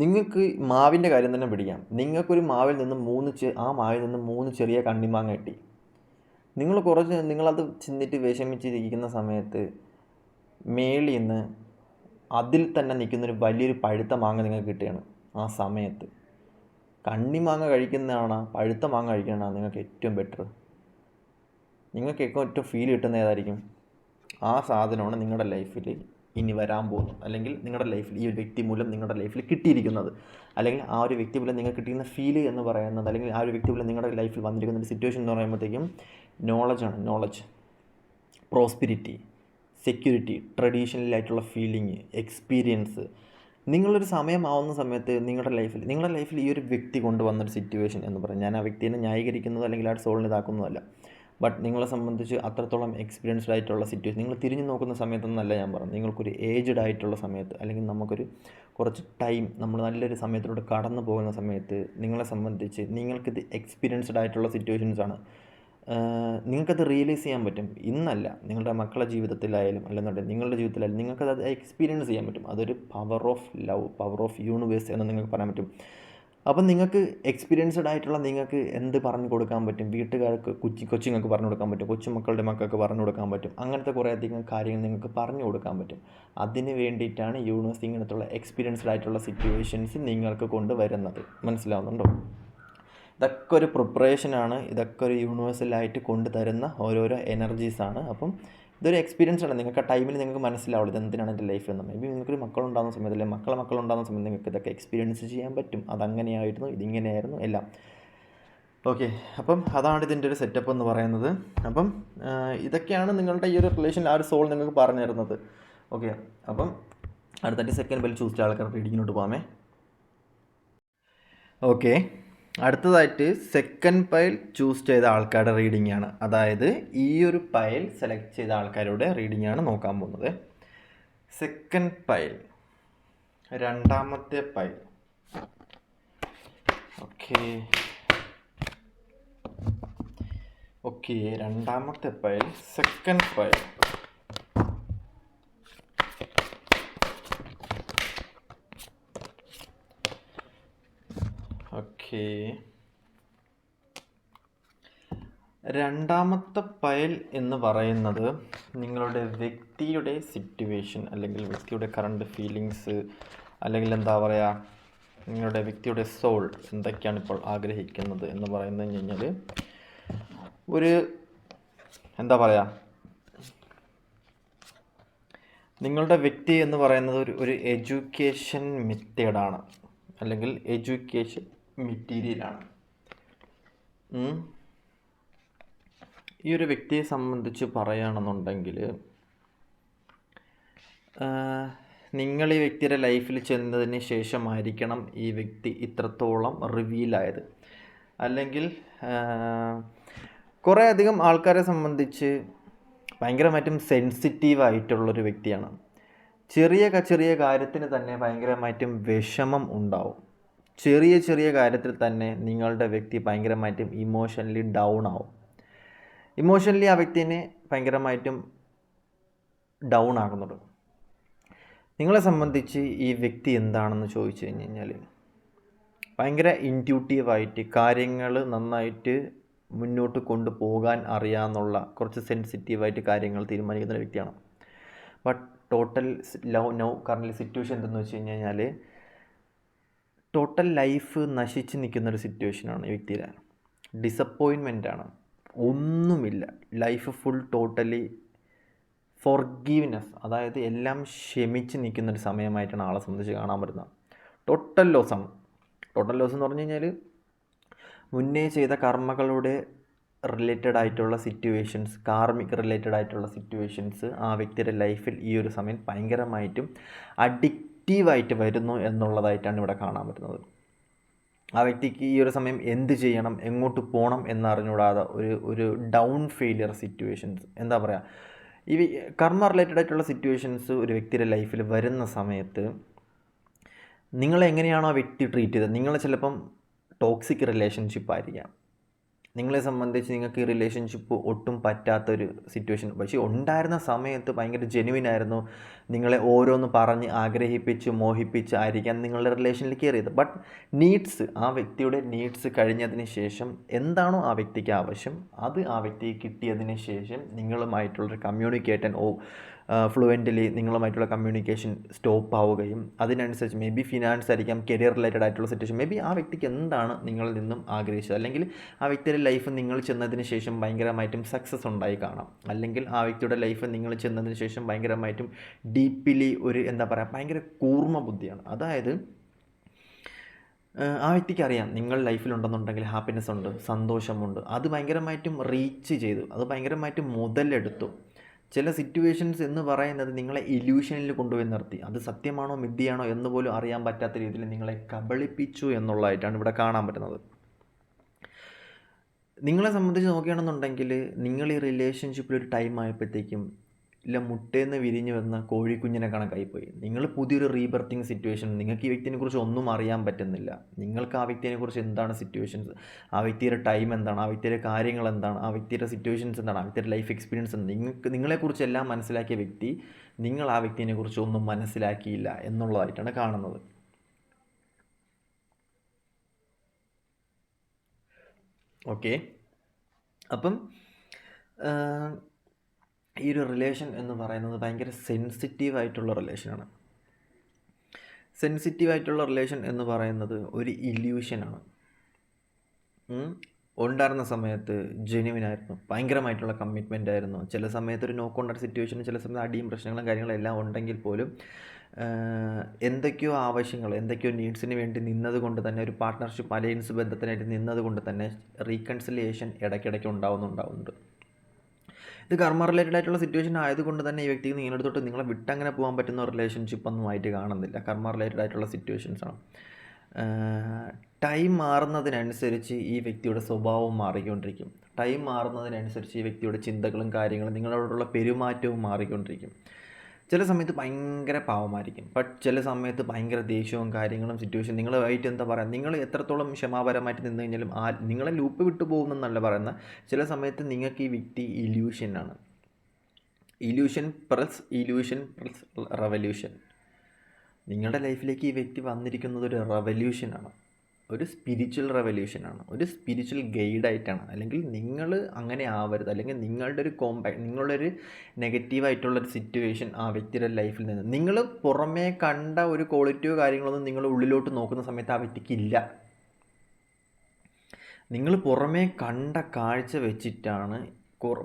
Speaker 1: നിങ്ങൾക്ക് മാവിൻ്റെ കാര്യം തന്നെ പിടിക്കാം. നിങ്ങൾക്കൊരു മാവിൽ നിന്ന് ആ മാവിൽ നിന്ന് 3 ചെറിയ കണ്ണിമാങ്ങ കിട്ടി. നിങ്ങളത് ചിന്തിട്ട് വിഷമിച്ചിരിക്കുന്ന സമയത്ത് മേളിൽ നിന്ന് അതിൽ തന്നെ നിൽക്കുന്നൊരു വലിയൊരു പഴുത്ത മാങ്ങ നിങ്ങൾക്ക് കിട്ടുകയാണ്. ആ സമയത്ത് കണ്ണിമാങ്ങ കഴിക്കുന്നതാണോ പഴുത്ത മാങ്ങ കഴിക്കുന്നതാണോ നിങ്ങൾക്ക് ഏറ്റവും ബെറ്റർ? നിങ്ങൾക്ക് ഏറ്റവും ഫീൽ കിട്ടുന്ന ഏതായിരിക്കും? ആ സാധനമാണ് നിങ്ങളുടെ ലൈഫിൽ ഇനി വരാൻ പോകുന്നു, അല്ലെങ്കിൽ നിങ്ങളുടെ ലൈഫിൽ ഈ ഒരു വ്യക്തി മൂലം നിങ്ങളുടെ ലൈഫിൽ കിട്ടിയിരിക്കുന്നത്, അല്ലെങ്കിൽ ആ ഒരു വ്യക്തി മൂലം നിങ്ങൾക്ക് കിട്ടിയിരുന്ന ഫീൽ എന്ന് പറയുന്നത്, അല്ലെങ്കിൽ ആ ഒരു വ്യക്തി മൂലം നിങ്ങളുടെ ലൈഫിൽ വന്നിരിക്കുന്ന ഒരു സിറ്റുവേഷൻ എന്ന് പറയുമ്പോഴത്തേക്കും നോളജാണ്. നോളജ്, പ്രോസ്പിരിറ്റി, സെക്യൂരിറ്റി, ട്രഡീഷണലായിട്ടുള്ള ഫീലിംഗ്, എക്സ്പീരിയൻസ്. നിങ്ങളൊരു സമയമാവുന്ന സമയത്ത് നിങ്ങളുടെ ലൈഫിൽ ഈ ഒരു വ്യക്തി കൊണ്ടുവന്നൊരു സിറ്റുവേഷൻ എന്ന് പറയും. ഞാൻ ആ വ്യക്തിനെ ന്യായീകരിക്കുന്നതോ അല്ലെങ്കിൽ ആ സോളിനെ ഇതാക്കുന്നതല്ല. ബട്ട് നിങ്ങളെ സംബന്ധിച്ച് അത്രത്തോളം എക്സ്പീരിയൻസ്ഡ് ആയിട്ടുള്ള സിറ്റുവേഷൻ, നിങ്ങൾ തിരിഞ്ഞു നോക്കുന്ന സമയത്തൊന്നല്ല ഞാൻ പറഞ്ഞു, നിങ്ങൾക്കൊരു ഏജ്ഡ് ആയിട്ടുള്ള സമയത്ത്, അല്ലെങ്കിൽ നമുക്കൊരു കുറച്ച് ടൈം നമ്മൾ നല്ലൊരു സമയത്തിലൂടെ കടന്നു പോകുന്ന സമയത്ത് നിങ്ങളെ സംബന്ധിച്ച് നിങ്ങൾക്കിത് എക്സ്പീരിയൻസ്ഡ് ആയിട്ടുള്ള സിറ്റുവേഷൻസാണ്. നിങ്ങൾക്കത് റിയലൈസ് ചെയ്യാൻ പറ്റും. ഇന്നല്ല, നിങ്ങളുടെ മക്കളുടെ ജീവിതത്തിലായാലും അല്ലെന്നുണ്ടെങ്കിൽ നിങ്ങളുടെ ജീവിതത്തിലായാലും നിങ്ങൾക്കത് എക്സ്പീരിയൻസ് ചെയ്യാൻ പറ്റും. അതൊരു power of love, power of universe എന്ന് നിങ്ങൾക്ക് പറയാൻ പറ്റും. അപ്പം നിങ്ങൾക്ക് എക്സ്പീരിയൻസ്ഡ് ആയിട്ടുള്ള നിങ്ങൾക്ക് എന്ത് പറഞ്ഞു കൊടുക്കാൻ പറ്റും? വീട്ടുകാർക്ക്, കൊച്ചുങ്ങൾക്ക് പറഞ്ഞു കൊടുക്കാൻ പറ്റും, കൊച്ചുമക്കളുടെ മക്കൾക്ക് പറഞ്ഞു കൊടുക്കാൻ പറ്റും. അങ്ങനത്തെ കുറേയധികം കാര്യങ്ങൾ നിങ്ങൾക്ക് പറഞ്ഞു കൊടുക്കാൻ പറ്റും. അതിന് വേണ്ടിയിട്ടാണ് യൂണിവേഴ്സ് ഇങ്ങനത്തുള്ള എക്സ്പീരിയൻസ്ഡ് ആയിട്ടുള്ള സിറ്റുവേഷൻസ് നിങ്ങൾക്ക് കൊണ്ടുവരുന്നത്. മനസ്സിലാവുന്നുണ്ടോ? ഇതൊക്കെ ഒരു പ്രിപ്പറേഷനാണ്. ഇതൊക്കെ ഒരു യൂണിവേഴ്സലായിട്ട് കൊണ്ടുതരുന്ന ഓരോരോ എനർജീസാണ്. അപ്പം ഇതൊരു എക്സ്പീരിയൻസ് ആണ്. നിങ്ങൾക്ക് ആ ടൈമിൽ നിങ്ങൾക്ക് മനസ്സിലാവുള്ളൂ ഇതെന്തിനാണ് എൻ്റെ ലൈഫ് എന്ന്. മേ ബി നിങ്ങൾക്കൊരു മക്കളുണ്ടാകുന്ന സമയത്ത്, അല്ലെങ്കിൽ മക്കളുണ്ടാകുന്ന സമയത്ത് നിങ്ങൾക്ക് ഇതൊക്കെ എക്സ്പീരിയൻസ് ചെയ്യാൻ പറ്റും. അതങ്ങനെയായിരുന്നു, ഇതിങ്ങനെയായിരുന്നു എല്ലാം. ഓക്കെ, അപ്പം അതാണ് ഇതിൻ്റെ ഒരു സെറ്റപ്പ് എന്ന് പറയുന്നത്. അപ്പം ഇതൊക്കെയാണ് നിങ്ങളുടെ ഈ ഒരു റിലേഷനിൽ ആ ഒരു സോൾ നിങ്ങൾക്ക് പറഞ്ഞു തരുന്നത്. ഓക്കെ, അപ്പം അടുത്ത സെക്കൻഡ് ബെൽ ചൂസ് ചെയ്ത ആൾക്കാർ റീഡിങ്ങിനോട്ട് പോകാമേ. ഓക്കെ, അടുത്തതായിട്ട് സെക്കൻഡ് പൈൽ ചൂസ് ചെയ്ത ആൾക്കാരുടെ റീഡിംഗ് ആണ്. അതായത് ഈ ഒരു പൈൽ സെലക്ട് ചെയ്ത ആൾക്കാരുടെ റീഡിംഗ് ആണ് നോക്കാൻ പോകുന്നത്. സെക്കൻഡ് പൈൽ, രണ്ടാമത്തെ പൈൽ. ഓക്കെ, രണ്ടാമത്തെ പൈൽ, സെക്കൻഡ് പൈൽ. രണ്ടാമത്തെ പൈൽ എന്ന് പറയുന്നത് നിങ്ങളുടെ വ്യക്തിയുടെ സിറ്റുവേഷൻ, അല്ലെങ്കിൽ വ്യക്തിയുടെ കറണ്ട് ഫീലിങ്സ്, അല്ലെങ്കിൽ എന്താ പറയുക, നിങ്ങളുടെ വ്യക്തിയുടെ സോൾ എന്തൊക്കെയാണ് ഇപ്പോൾ ആഗ്രഹിക്കുന്നത് എന്ന് പറയുന്നത് കഴിഞ്ഞാൽ ഒരു എന്താ പറയുക, നിങ്ങളുടെ വ്യക്തി എന്ന് പറയുന്നത് ഒരു എഡ്യൂക്കേഷൻ മെത്തേഡാണ്, അല്ലെങ്കിൽ എഡ്യൂക്കേഷൻ മെറ്റീരിയലാണ്. ഈ ഒരു വ്യക്തിയെ സംബന്ധിച്ച് പറയുകയാണെന്നുണ്ടെങ്കിൽ നിങ്ങൾ ഈ വ്യക്തിയുടെ ലൈഫിൽ ചെന്നതിന് ശേഷമായിരിക്കണം ഈ വ്യക്തി ഇത്രത്തോളം റിവീലായത്. അല്ലെങ്കിൽ കുറേ അധികം ആൾക്കാരെ സംബന്ധിച്ച് ഭയങ്കരമായിട്ടും സെൻസിറ്റീവായിട്ടുള്ളൊരു വ്യക്തിയാണ്. ചെറിയ കാര്യത്തിന് തന്നെ ഭയങ്കരമായിട്ടും വിഷമം ഉണ്ടാവും. ചെറിയ കാര്യത്തിൽ തന്നെ നിങ്ങളുടെ വ്യക്തി ഭയങ്കരമായിട്ടും ഇമോഷണലി ഡൗൺ ആവും. ഇമോഷണലി ആ വ്യക്തിനെ ഭയങ്കരമായിട്ടും ഡൗൺ ആകുന്നുണ്ട്. നിങ്ങളെ സംബന്ധിച്ച് ഈ വ്യക്തി എന്താണെന്ന് ചോദിച്ചു കഴിഞ്ഞാൽ ഭയങ്കര ഇൻറ്റ്യൂട്ടീവായിട്ട് കാര്യങ്ങൾ നന്നായിട്ട് മുന്നോട്ട് കൊണ്ടുപോകാൻ അറിയാമെന്നുള്ള കുറച്ച് സെൻസിറ്റീവായിട്ട് കാര്യങ്ങൾ തീരുമാനിക്കുന്ന ഒരു വ്യക്തിയാണ്. But total now current situation എന്തെന്ന് വെച്ച് കഴിഞ്ഞാൽ ടോട്ടൽ ലൈഫ് നശിച്ച് നിൽക്കുന്നൊരു സിറ്റുവേഷനാണ് ഈ വ്യക്തിയുടെ. ഡിസപ്പോയിൻമെൻ്റാണ്, ഒന്നുമില്ല. ലൈഫ് ഫുൾ ടോട്ടലി ഫോർഗീവ്നെസ്, അതായത് എല്ലാം ക്ഷമിച്ച് നിൽക്കുന്നൊരു സമയമായിട്ടാണ് ആളെ സംബന്ധിച്ച് കാണാൻ പറ്റുന്നത്. ടോട്ടൽ ലോസാണ്. ടോട്ടൽ ലോസ് എന്ന് പറഞ്ഞു കഴിഞ്ഞാൽ മുന്നേ ചെയ്ത കർമ്മകളുടെ റിലേറ്റഡ് ആയിട്ടുള്ള സിറ്റുവേഷൻസ്, കാർമിക് റിലേറ്റഡ് ആയിട്ടുള്ള സിറ്റുവേഷൻസ് ആ വ്യക്തിയുടെ ലൈഫിൽ ഈ ഒരു സമയം ഭയങ്കരമായിട്ടും അഡിക്റ്റീവായിട്ട് വരുന്നു എന്നുള്ളതായിട്ടാണ് ഇവിടെ കാണാൻ പറ്റുന്നത്. ആ വ്യക്തിക്ക് ഈ ഒരു സമയം എന്ത് ചെയ്യണം, എങ്ങോട്ട് പോകണം എന്നറിഞ്ഞുകൂടാതെ ഒരു ഡൗൺ ഫെയിലിയർ സിറ്റുവേഷൻസ്, എന്താ പറയുക, ഈ കർമ്മ റിലേറ്റഡ് ആയിട്ടുള്ള സിറ്റുവേഷൻസ് ഒരു വ്യക്തിയുടെ ലൈഫിൽ വരുന്ന സമയത്ത് നിങ്ങളെങ്ങനെയാണോ ആ വ്യക്തി ട്രീറ്റ് ചെയ്തത്, നിങ്ങൾ ചിലപ്പം ടോക്സിക് റിലേഷൻഷിപ്പ് ആയിരിക്കാം. നിങ്ങളെ സംബന്ധിച്ച് നിങ്ങൾക്ക് ഈ റിലേഷൻഷിപ്പ് ഒട്ടും പറ്റാത്തൊരു സിറ്റുവേഷൻ, പക്ഷേ ഉണ്ടായിരുന്ന സമയത്ത് ഭയങ്കര ജെനുവിൻ ആയിരുന്നു. നിങ്ങളെ ഓരോന്ന് പറഞ്ഞ് ആഗ്രഹിപ്പിച്ച് മോഹിപ്പിച്ച് ആയിരിക്കാം നിങ്ങളുടെ റിലേഷനിൽ കയറിയത്. ബട്ട് നീഡ്സ്, ആ വ്യക്തിയുടെ നീഡ്സ് കഴിഞ്ഞതിന് ശേഷം എന്താണോ ആ വ്യക്തിക്ക് ആവശ്യം അത് ആ വ്യക്തിക്ക് കിട്ടിയതിന് ശേഷം നിങ്ങളുമായിട്ടുള്ളൊരു കമ്മ്യൂണിക്കേഷൻ ഫ്ലുവൻ്റലി നിങ്ങളുമായിട്ടുള്ള കമ്മ്യൂണിക്കേഷൻ സ്റ്റോപ്പ് ആവുകയും അതിനനുസരിച്ച് മേ ബി ഫിനാൻസ് ആയിരിക്കാം, കരിയർ റിലേറ്റഡ് ആയിട്ടുള്ള സിറ്റുവേഷൻ, മേ ബി ആ വ്യക്തിക്ക് എന്താണ് നിങ്ങളിൽ നിന്നും ആഗ്രഹിച്ചത്, അല്ലെങ്കിൽ ആ വ്യക്തിയുടെ ലൈഫ് നിങ്ങൾ ചെന്നതിന് ശേഷം ഭയങ്കരമായിട്ടും സക്സസ് ഉണ്ടായി കാണാം, അല്ലെങ്കിൽ ആ വ്യക്തിയുടെ ലൈഫ് നിങ്ങൾ ചെന്നതിന് ശേഷം ഭയങ്കരമായിട്ടും ഡീപ്പിലി ഒരു എന്താ പറയുക ഭയങ്കര കൂർമ്മ ബുദ്ധിയാണ്. അതായത് ആ വ്യക്തിക്ക് അറിയാം നിങ്ങൾ ലൈഫിലുണ്ടെന്നുണ്ടെങ്കിൽ ഹാപ്പിനെസ് ഉണ്ട്, സന്തോഷമുണ്ട്, അത് ഭയങ്കരമായിട്ടും റീച്ച് ചെയ്തു, അത് ഭയങ്കരമായിട്ടും മുതലെടുത്തു. ചില സിറ്റുവേഷൻസ് എന്ന് പറയുന്നത് നിങ്ങളെ ഇല്യൂഷനിൽ കൊണ്ടുപോയി നിർത്തി, അത് സത്യമാണോ മിഥ്യയാണോ എന്ന് പോലും അറിയാൻ പറ്റാത്ത രീതിയിൽ നിങ്ങളെ കബളിപ്പിച്ചു എന്നുള്ളതായിട്ടാണ് ഇവിടെ കാണാൻ പറ്റുന്നത്. നിങ്ങളെ സംബന്ധിച്ച് നോക്കുകയാണെന്നുണ്ടെങ്കിൽ നിങ്ങൾ ഈ റിലേഷൻഷിപ്പിൽ ഒരു ടൈം ആയപ്പോഴത്തേക്കും ഇല്ല മുട്ടേന്ന് വിരിഞ്ഞ് വന്ന കോഴിക്കുഞ്ഞിനെ കണക്കായിപ്പോയി. നിങ്ങൾ പുതിയൊരു റീബർത്തിങ് സിറ്റുവേഷൻ, നിങ്ങൾക്ക് ഈ വ്യക്തിയെക്കുറിച്ച് ഒന്നും അറിയാൻ പറ്റുന്നില്ല. നിങ്ങൾക്ക് ആ വ്യക്തിയെക്കുറിച്ച് എന്താണ് സിറ്റുവേഷൻസ്, ആ വ്യക്തിയുടെ ടൈം എന്താണ്, ആ വ്യക്തിയുടെ കാര്യങ്ങൾ എന്താണ്, ആ വ്യക്തിയുടെ സിറ്റുവേഷൻസ് എന്താണ്, ആ വ്യക്തിയുടെ ലൈഫ് എക്സ്പീരിയൻസ് എന്താണ്, നിങ്ങളെക്കുറിച്ച് എല്ലാം മനസ്സിലാക്കിയ വ്യക്തി നിങ്ങൾ ആ വ്യക്തിയെക്കുറിച്ച് ഒന്നും മനസ്സിലാക്കിയില്ല എന്നുള്ളതായിട്ടാണ് കാണുന്നത്. ഓക്കെ, അപ്പം ഈ ഒരു റിലേഷൻ എന്ന് പറയുന്നത് ഭയങ്കര സെൻസിറ്റീവായിട്ടുള്ള റിലേഷനാണ്. സെൻസിറ്റീവായിട്ടുള്ള റിലേഷൻ എന്ന് പറയുന്നത് ഒരു ഇല്യൂഷനാണ്. ഉണ്ടായിരുന്ന സമയത്ത് ജെന്യുവിനായിരുന്നു, ഭയങ്കരമായിട്ടുള്ള കമ്മിറ്റ്മെൻ്റ് ആയിരുന്നു. ചില സമയത്ത് ഒരു നോ കോൺടാക്ട് സിറ്റുവേഷൻ, ചില സമയത്ത് അടിയും പ്രശ്നങ്ങളും കാര്യങ്ങളും എല്ലാം ഉണ്ടെങ്കിൽ പോലും എന്തൊക്കെയോ ആവശ്യങ്ങൾ, എന്തൊക്കെയോ നീഡ്സിന് വേണ്ടി നിന്നത് കൊണ്ട് തന്നെ, ഒരു പാർട്ട്ണർഷിപ്പ് അലയൻസ് ബന്ധത്തിനായിട്ട് നിന്നത് കൊണ്ട് തന്നെ റീകൺസിലിയേഷൻ ഇടയ്ക്കിടയ്ക്ക് ഉണ്ടാവുന്നുണ്ട്. ഇത് കർമ്മ റിലേറ്റഡ് ആയിട്ടുള്ള സിറ്റുവേഷൻ ആയതുകൊണ്ട് തന്നെ ഈ വ്യക്തിക്ക് നിങ്ങളുടെ തൊട്ട് നിങ്ങളെ വിട്ടങ്ങനെ പോകാൻ പറ്റുന്ന റിലേഷൻഷിപ്പ് ഒന്നും ആയിട്ട് കാണുന്നില്ല. കർമ്മ റിലേറ്റഡ് ആയിട്ടുള്ള സിറ്റുവേഷൻസാണ്. ടൈം മാറുന്നതിനനുസരിച്ച് ഈ വ്യക്തിയുടെ സ്വഭാവം മാറിക്കൊണ്ടിരിക്കും. ടൈം മാറുന്നതിനനുസരിച്ച് ഈ വ്യക്തിയുടെ ചിന്തകളും കാര്യങ്ങളും നിങ്ങളോടുള്ള പെരുമാറ്റവും മാറിക്കൊണ്ടിരിക്കും. ചില സമയത്ത് ഭയങ്കര പാവമായിരിക്കും, ബട്ട് ചില സമയത്ത് ഭയങ്കര ദേഷ്യവും കാര്യങ്ങളും സിറ്റുവേഷൻ നിങ്ങളുമായിട്ട് എന്താ പറയുക, നിങ്ങൾ എത്രത്തോളം ക്ഷമാപരമായിട്ട് നിന്ന് കഴിഞ്ഞാലും നിങ്ങളെ ലൂപ്പ് വിട്ടു പോകുമെന്നല്ല പറയുന്നത്. ചില സമയത്ത് നിങ്ങൾക്ക് ഈ വ്യക്തി ഇല്യൂഷനാണ്. Illusion plus revolution. നിങ്ങളുടെ ലൈഫിലേക്ക് ഈ വ്യക്തി വന്നിരിക്കുന്നത് ഒരു റെവല്യൂഷനാണ്, ഒരു സ്പിരിച്വൽ റെവല്യൂഷനാണ്, ഒരു സ്പിരിച്വൽ ഗൈഡായിട്ടാണ്. അല്ലെങ്കിൽ നിങ്ങൾ അങ്ങനെ ആവരുത്, അല്ലെങ്കിൽ നിങ്ങളുടെ ഒരു നെഗറ്റീവായിട്ടുള്ളൊരു സിറ്റുവേഷൻ ആ വ്യക്തിയുടെ ലൈഫിൽ നിന്ന് നിങ്ങൾ പുറമേ കണ്ട ഒരു ക്വാളിറ്റിയോ കാര്യങ്ങളൊന്നും നിങ്ങൾ ഉള്ളിലോട്ട് നോക്കുന്ന സമയത്ത് ആ വ്യക്തിക്കില്ല. നിങ്ങൾ പുറമേ കണ്ട കാഴ്ച വെച്ചിട്ടാണ്,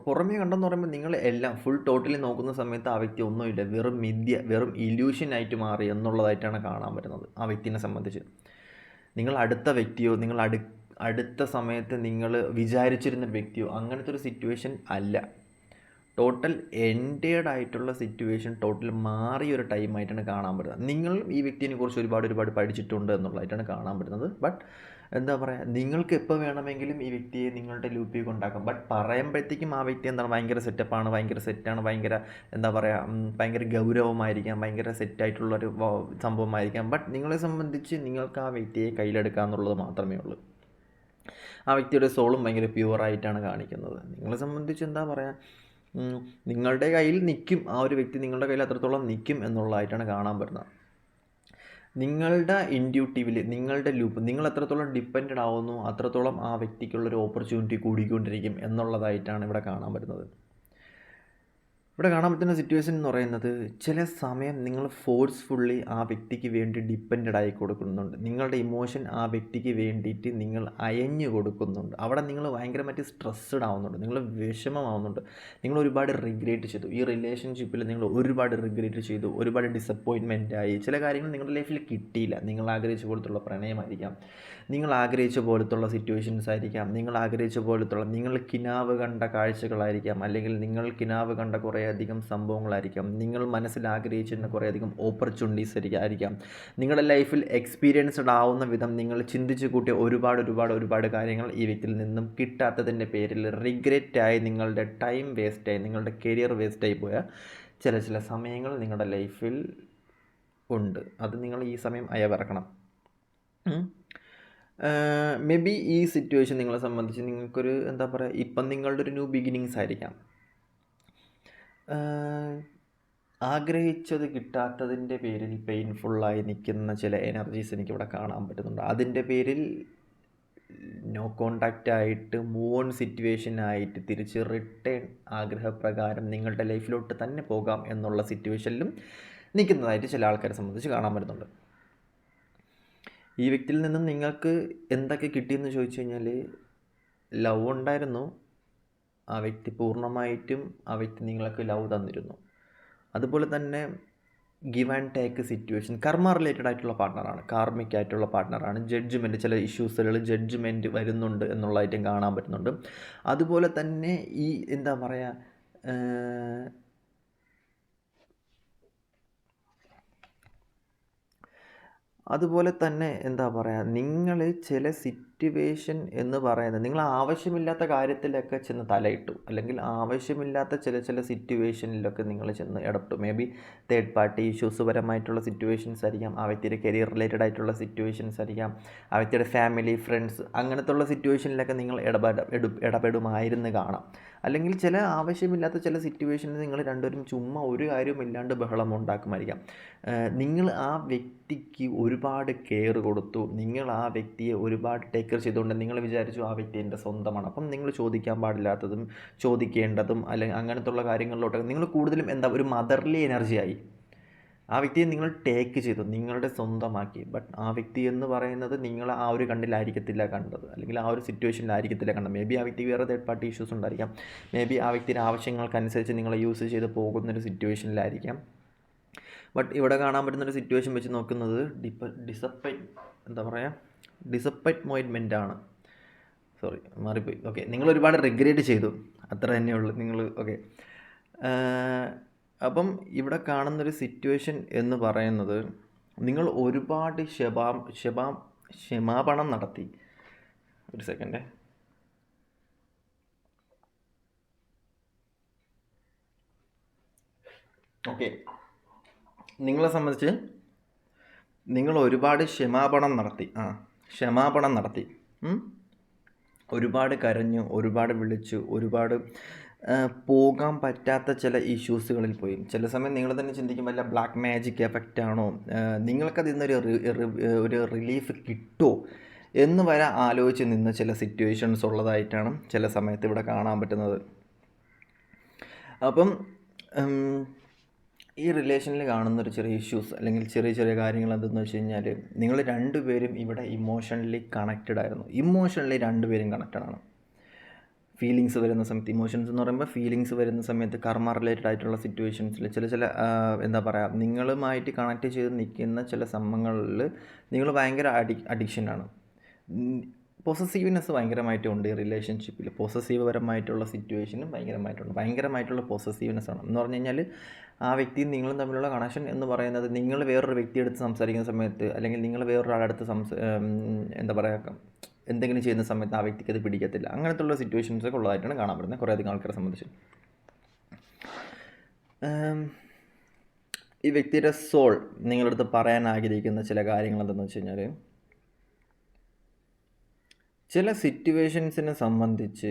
Speaker 1: പുറമേ കണ്ടെന്ന് പറയുമ്പോൾ നിങ്ങൾ എല്ലാം ഫുൾ ടോട്ടലി നോക്കുന്ന സമയത്ത് ആ വ്യക്തി ഒന്നുമില്ല, വെറും മിഥ്യ, വെറും ഇല്യൂഷനായിട്ട് മാറി എന്നുള്ളതായിട്ടാണ് കാണാൻ പറ്റുന്നത് ആ വ്യക്തിനെ സംബന്ധിച്ച്. നിങ്ങൾ അടുത്ത വ്യക്തിയോ, നിങ്ങൾ അടുത്ത സമയത്ത് നിങ്ങൾ വിചാരിച്ചിരുന്ന വ്യക്തിയോ അങ്ങനത്തെ ഒരു സിറ്റുവേഷൻ അല്ല. ടോട്ടൽ എൻഡേഡ് ആയിട്ടുള്ള സിറ്റുവേഷൻ ടോട്ടൽ മാറിയൊരു ടൈമായിട്ടാണ് കാണാൻ പറ്റുന്നത്. നിങ്ങൾ ഈ വ്യക്തിയെ കുറിച്ച് ഒരുപാട് പഠിച്ചിട്ടുണ്ട് എന്നുള്ളതായിട്ടാണ് കാണാൻ പറ്റുന്നത്. ബട്ട് എന്താ പറയുക, നിങ്ങൾക്ക് എപ്പോൾ വേണമെങ്കിലും ഈ വ്യക്തിയെ നിങ്ങളുടെ ലൂപ്പിൽ കൊണ്ടാക്കാം. ബട്ട് പറയുമ്പോഴത്തേക്കും ആ വ്യക്തി എന്താണ് ഭയങ്കര സെറ്റപ്പാണ്, ഭയങ്കര സെറ്റാണ്, ഭയങ്കര എന്താ പറയുക, ഭയങ്കര ഗൗരവമായിരിക്കാം, ഭയങ്കര സെറ്റായിട്ടുള്ളൊരു സംഭവമായിരിക്കാം. ബട്ട് നിങ്ങളെ സംബന്ധിച്ച് നിങ്ങൾക്ക് ആ വ്യക്തിയെ കയ്യിലെടുക്കുക എന്നുള്ളത് മാത്രമേ ഉള്ളൂ. ആ വ്യക്തിയുടെ സോളും ഭയങ്കര പ്യുവറായിട്ടാണ് കാണിക്കുന്നത്. നിങ്ങളെ സംബന്ധിച്ച് എന്താ പറയുക, നിങ്ങളുടെ കയ്യിൽ നിൽക്കും, ആ ഒരു വ്യക്തി നിങ്ങളുടെ കയ്യിൽ അത്രത്തോളം നിൽക്കും എന്നുള്ളതായിട്ടാണ് കാണാൻ പറ്റുന്നത്. നിങ്ങളുടെ ഇൻഡ്യൂട്ടീവിൽ നിങ്ങളുടെ ലൂപ്പ് നിങ്ങൾ എത്രത്തോളം ഡിപ്പെൻഡ് ആവുന്നു അത്രത്തോളം ആ വ്യക്തിക്കുള്ളൊരു ഓപ്പർച്യൂണിറ്റി കൂടിക്കൊണ്ടിരിക്കും എന്നുള്ളതായിട്ടാണ് ഇവിടെ കാണാൻ പറ്റുന്നത്. ഇവിടെ കാണാൻ പറ്റുന്ന സിറ്റുവേഷൻ എന്ന് പറയുന്നത്, ചില സമയം നിങ്ങൾ ഫോഴ്സ്ഫുള്ളി ആ വ്യക്തിക്ക് വേണ്ടി ഡിപ്പെൻഡ് ആയി കൊടുക്കുന്നുണ്ട്. നിങ്ങളുടെ ഇമോഷൻ ആ വ്യക്തിക്ക് വേണ്ടിയിട്ട് നിങ്ങൾ അയഞ്ഞു കൊടുക്കുന്നുണ്ട്. അവിടെ നിങ്ങൾ ഭയങ്കരമായിട്ട് സ്ട്രെസ്ഡ് ആവുന്നുണ്ട്, നിങ്ങൾ വിഷമമാവുന്നുണ്ട്, നിങ്ങൾ ഒരുപാട് റിഗ്രറ്റ് ചെയ്തു. ഈ റിലേഷൻഷിപ്പിൽ നിങ്ങൾ ഒരുപാട് റിഗ്രറ്റ് ചെയ്തു, ഒരുപാട് ഡിസപ്പോയിൻമെൻ്റ് ആയി. ചില കാര്യങ്ങൾ നിങ്ങളുടെ ലൈഫിൽ കിട്ടിയില്ല. നിങ്ങൾ ആഗ്രഹിച്ച പോലത്തുള്ള പ്രണയമായിരിക്കാം, നിങ്ങൾ ആഗ്രഹിച്ച പോലത്തുള്ള സിറ്റുവേഷൻസ് ആയിരിക്കാം, നിങ്ങൾ ആഗ്രഹിച്ച പോലത്തുള്ള നിങ്ങൾ കിനാവ് കണ്ട കാഴ്ചകളായിരിക്കാം, അല്ലെങ്കിൽ നിങ്ങൾ കിനാവ് കണ്ട കുറേയധികം സംഭവങ്ങളായിരിക്കാം, നിങ്ങൾ മനസ്സിൽ ആഗ്രഹിച്ചിരുന്ന കുറേയധികം ഓപ്പർച്യൂണിറ്റീസ് ആയിരിക്കാം, നിങ്ങളുടെ ലൈഫിൽ എക്സ്പീരിയൻസ്ഡ് ആവുന്ന വിധം നിങ്ങൾ ചിന്തിച്ച് കൂട്ടിയ ഒരുപാട് കാര്യങ്ങൾ ഈ വ്യക്തിയിൽ നിന്നും കിട്ടാത്തതിൻ്റെ പേരിൽ റിഗ്രറ്റായി നിങ്ങളുടെ ടൈം വേസ്റ്റായി, നിങ്ങളുടെ കരിയർ വേസ്റ്റായി പോയ ചില സമയങ്ങൾ നിങ്ങളുടെ ലൈഫിൽ ഉണ്ട്. അത് നിങ്ങൾ ഈ സമയം അയവിറക്കണം. മേ ബി ഈ സിറ്റുവേഷൻ നിങ്ങളെ സംബന്ധിച്ച് നിങ്ങൾക്കൊരു എന്താ പറയുക, ഇപ്പം നിങ്ങളുടെ ഒരു ന്യൂ ബിഗിനിങ്സ് ആയിരിക്കാം. ആഗ്രഹിച്ചത് കിട്ടാത്തതിൻ്റെ പേരിൽ പെയിൻഫുള്ളായി നിൽക്കുന്ന ചില എനർജീസ് എനിക്കിവിടെ കാണാൻ പറ്റുന്നുണ്ട്. അതിൻ്റെ പേരിൽ നോ കോണ്ടാക്റ്റ് ആയിട്ട് മൂവ് ഓൺ സിറ്റുവേഷൻ ആയിട്ട് തിരിച്ച് റിട്ടേൺ ആഗ്രഹപ്രകാരം നിങ്ങളുടെ ലൈഫിലോട്ട് തന്നെ പോകാം എന്നുള്ള സിറ്റുവേഷനിലും നിൽക്കുന്നതായിട്ട് ചില ആൾക്കാരെ സംബന്ധിച്ച് കാണാൻ പറ്റുന്നുണ്ട്. ഈ വ്യക്തിയിൽ നിന്നും നിങ്ങൾക്ക് എന്തൊക്കെ കിട്ടിയെന്ന് ചോദിച്ചു കഴിഞ്ഞാൽ, ലവ് ഉണ്ടായിരുന്നു, ആ വ്യക്തി പൂർണ്ണമായിട്ടും ആ വ്യക്തി നിങ്ങൾക്ക് ലവ് തന്നിരുന്നു. അതുപോലെ തന്നെ ഗിവ് ആൻഡ് ടേക്ക് സിറ്റുവേഷൻ, കർമ്മ റിലേറ്റഡ് ആയിട്ടുള്ള പാർട്ട്ണറാണ്, കാർമിക് ആയിട്ടുള്ള പാർട്ട്ണറാണ്. ജഡ്ജ്മെൻറ്റ്, ചില ഇഷ്യൂസുകൾ ജഡ്ജ്മെൻറ്റ് വരുന്നുണ്ട് എന്നുള്ളതായിട്ടും കാണാൻ പറ്റുന്നുണ്ട്. അതുപോലെ തന്നെ ഈ എന്താ പറയുക, അതുപോലെ തന്നെ എന്താ പറയുക, നിങ്ങൾ ചില സിറ്റുവേഷൻ എന്ന് പറയുന്നത് നിങ്ങൾ ആവശ്യമില്ലാത്ത കാര്യത്തിലൊക്കെ ചെന്ന് തലയിട്ടു, അല്ലെങ്കിൽ ആവശ്യമില്ലാത്ത ചില സിറ്റുവേഷനിലൊക്കെ നിങ്ങൾ ചെന്ന് ഇടപെട്ടു. May be third party issues പരമായിട്ടുള്ള സിറ്റുവേഷൻസ് ആയിരിക്കാം, ആ വ്യക്തിയുടെ കരിയർ റിലേറ്റഡ് ആയിട്ടുള്ള സിറ്റുവേഷൻസ് ആയിരിക്കാം, ആ വ്യക്തിയുടെ ഫാമിലി, ഫ്രണ്ട്സ്, അങ്ങനത്തെ ഉള്ള സിറ്റുവേഷനിലൊക്കെ നിങ്ങൾ ഇടപെടുമായിരുന്നു കാണാം. അല്ലെങ്കിൽ ചില ആവശ്യമില്ലാത്ത ചില സിറ്റുവേഷനിൽ നിങ്ങൾ രണ്ടുപേരും ചുമ്മാ ഒരു കാര്യമില്ലാണ്ട് ബഹളം ഉണ്ടാക്കുമായിരിക്കാം. നിങ്ങൾ ആ വ്യക്തിക്ക് ഒരുപാട് കെയർ കൊടുത്തു, നിങ്ങൾ ആ വ്യക്തിയെ ഒരുപാട് ടേക്ക് കെയർ ചെയ്തുകൊണ്ട് നിങ്ങൾ വിചാരിച്ചു ആ വ്യക്തി എൻ്റെ സ്വന്തമാണ്. അപ്പം നിങ്ങൾ ചോദിക്കാൻ പാടില്ലാത്തതും ചോദിക്കേണ്ടതും അല്ലെങ്കിൽ അങ്ങനത്തെ ഉള്ള കാര്യങ്ങളിലോട്ടൊക്കെ നിങ്ങൾ കൂടുതലും ഒരു മദർലി എനർജിയായി ആ വ്യക്തിയെ നിങ്ങൾ ടേക്ക് ചെയ്തു, നിങ്ങളുടെ സ്വന്തമാക്കി. ബട്ട് ആ വ്യക്തി എന്ന് പറയുന്നത് നിങ്ങൾ ആ ഒരു കണ്ടിലായിരിക്കത്തില്ല കണ്ടത്, അല്ലെങ്കിൽ ആ ഒരു സിറ്റുവേഷനിലായിരിക്കത്തില്ല കണ്ടത്. മേ ബി ആ വ്യക്തി വേറെ തേർഡ് പാർട്ടി ഇഷ്യൂസ് ഉണ്ടായിരിക്കാം, മേ ബി ആ വ്യക്തിയുടെ ആവശ്യങ്ങൾക്കനുസരിച്ച് നിങ്ങളെ യൂസ് ചെയ്ത് പോകുന്നൊരു സിറ്റുവേഷനിലായിരിക്കാം. ബട്ട് ഇവിടെ കാണാൻ പറ്റുന്നൊരു സിറ്റുവേഷൻ വെച്ച് നോക്കുന്നത് ഡിസപ്പോയിൻമെൻ്റ് ആണ്. സോറി, മാറിപ്പോയി. ഓക്കെ, നിങ്ങൾ ഒരുപാട് റിഗ്രറ്റ് ചെയ്തു, അത്ര തന്നെയുള്ളൂ നിങ്ങൾ. ഓക്കെ, അപ്പം ഇവിടെ കാണുന്നൊരു സിറ്റുവേഷൻ എന്ന് പറയുന്നത്, നിങ്ങൾ ഒരുപാട് ക്ഷമാപണം നടത്തി. ഒരു സെക്കൻഡ്. ഓക്കെ, നിങ്ങളെ സംബന്ധിച്ച് നിങ്ങൾ ഒരുപാട് ക്ഷമാപണം നടത്തി, ഒരുപാട് കരഞ്ഞു, ഒരുപാട് വിളിച്ചു, ഒരുപാട് പോകാൻ പറ്റാത്ത ചില ഇഷ്യൂസുകളിൽ പോയി. ചില സമയം നിങ്ങൾ തന്നെ ചിന്തിക്കും, വല്ല ബ്ലാക്ക് മാജിക് എഫക്റ്റ് ആണോ, നിങ്ങൾക്കതിൽ നിന്നൊരു ഒരു റിലീഫ് കിട്ടുമോ എന്ന് വരെ ആലോചിച്ച് നിന്ന് ചില സിറ്റുവേഷൻസ് ഉള്ളതായിട്ടാണ് ചില സമയത്ത് ഇവിടെ കാണാൻ പറ്റുന്നത്. അപ്പം ഈ റിലേഷനിൽ കാണുന്നൊരു ചെറിയ ഇഷ്യൂസ് അല്ലെങ്കിൽ ചെറിയ കാര്യങ്ങൾ എന്തെന്ന് വെച്ച് കഴിഞ്ഞാൽ, നിങ്ങൾ രണ്ടുപേരും ഇവിടെ ഇമോഷണലി കണക്റ്റഡ് ആയിരുന്നു. ഇമോഷണലി രണ്ടുപേരും കണക്റ്റഡാണ്. ഫീലിങ്സ് വരുന്ന സമയത്ത്, ഇമോഷൻസ് എന്ന് പറയുമ്പോൾ ഫീലിങ്സ് വരുന്ന സമയത്ത് കർമ്മ റിലേറ്റഡ് ആയിട്ടുള്ള സിറ്റുവേഷൻസിൽ ചില എന്താ പറയുക, നിങ്ങളുമായിട്ട് കണക്ട് ചെയ്ത് നിൽക്കുന്ന ചില സംഭവങ്ങളിൽ നിങ്ങൾ ഭയങ്കര അഡിക്ഷനാണ്. പൊസസീവ്നെസ് ഭയങ്കരമായിട്ടുണ്ട് ഈ റിലേഷൻഷിപ്പിൽ. പൊസസീവ് പരമായിട്ടുള്ള സിറ്റുവേഷനും ഭയങ്കരമായിട്ടുണ്ട്. ഭയങ്കരമായിട്ടുള്ള പൊസസീവ്നെസ് ആണ് എന്ന് പറഞ്ഞു കഴിഞ്ഞാൽ ആ വ്യക്തിയും നിങ്ങളും തമ്മിലുള്ള കണക്ഷൻ എന്ന് പറയുന്നത്, നിങ്ങൾ വേറൊരു വ്യക്തിയെടുത്ത് സംസാരിക്കുന്ന സമയത്ത്, അല്ലെങ്കിൽ നിങ്ങൾ വേറൊരാളടുത്ത് എന്താ പറയുക, എന്തെങ്കിലും ചെയ്യുന്ന സമയത്ത് ആ വ്യക്തിക്ക് അത് പിടിക്കത്തില്ല. അങ്ങനത്തുള്ള സിറ്റുവേഷൻസൊക്കെ ഉള്ളതായിട്ടാണ് കാണാൻ പറ്റുന്നത് കുറേയധികം ആൾക്കാരെ സംബന്ധിച്ച്. ഈ വ്യക്തിയുടെ സോൾ നിങ്ങളടുത്ത് പറയാൻ ആഗ്രഹിക്കുന്ന ചില കാര്യങ്ങൾ എന്തെന്ന് വെച്ച് കഴിഞ്ഞാൽ, ചില സിറ്റുവേഷൻസിനെ സംബന്ധിച്ച്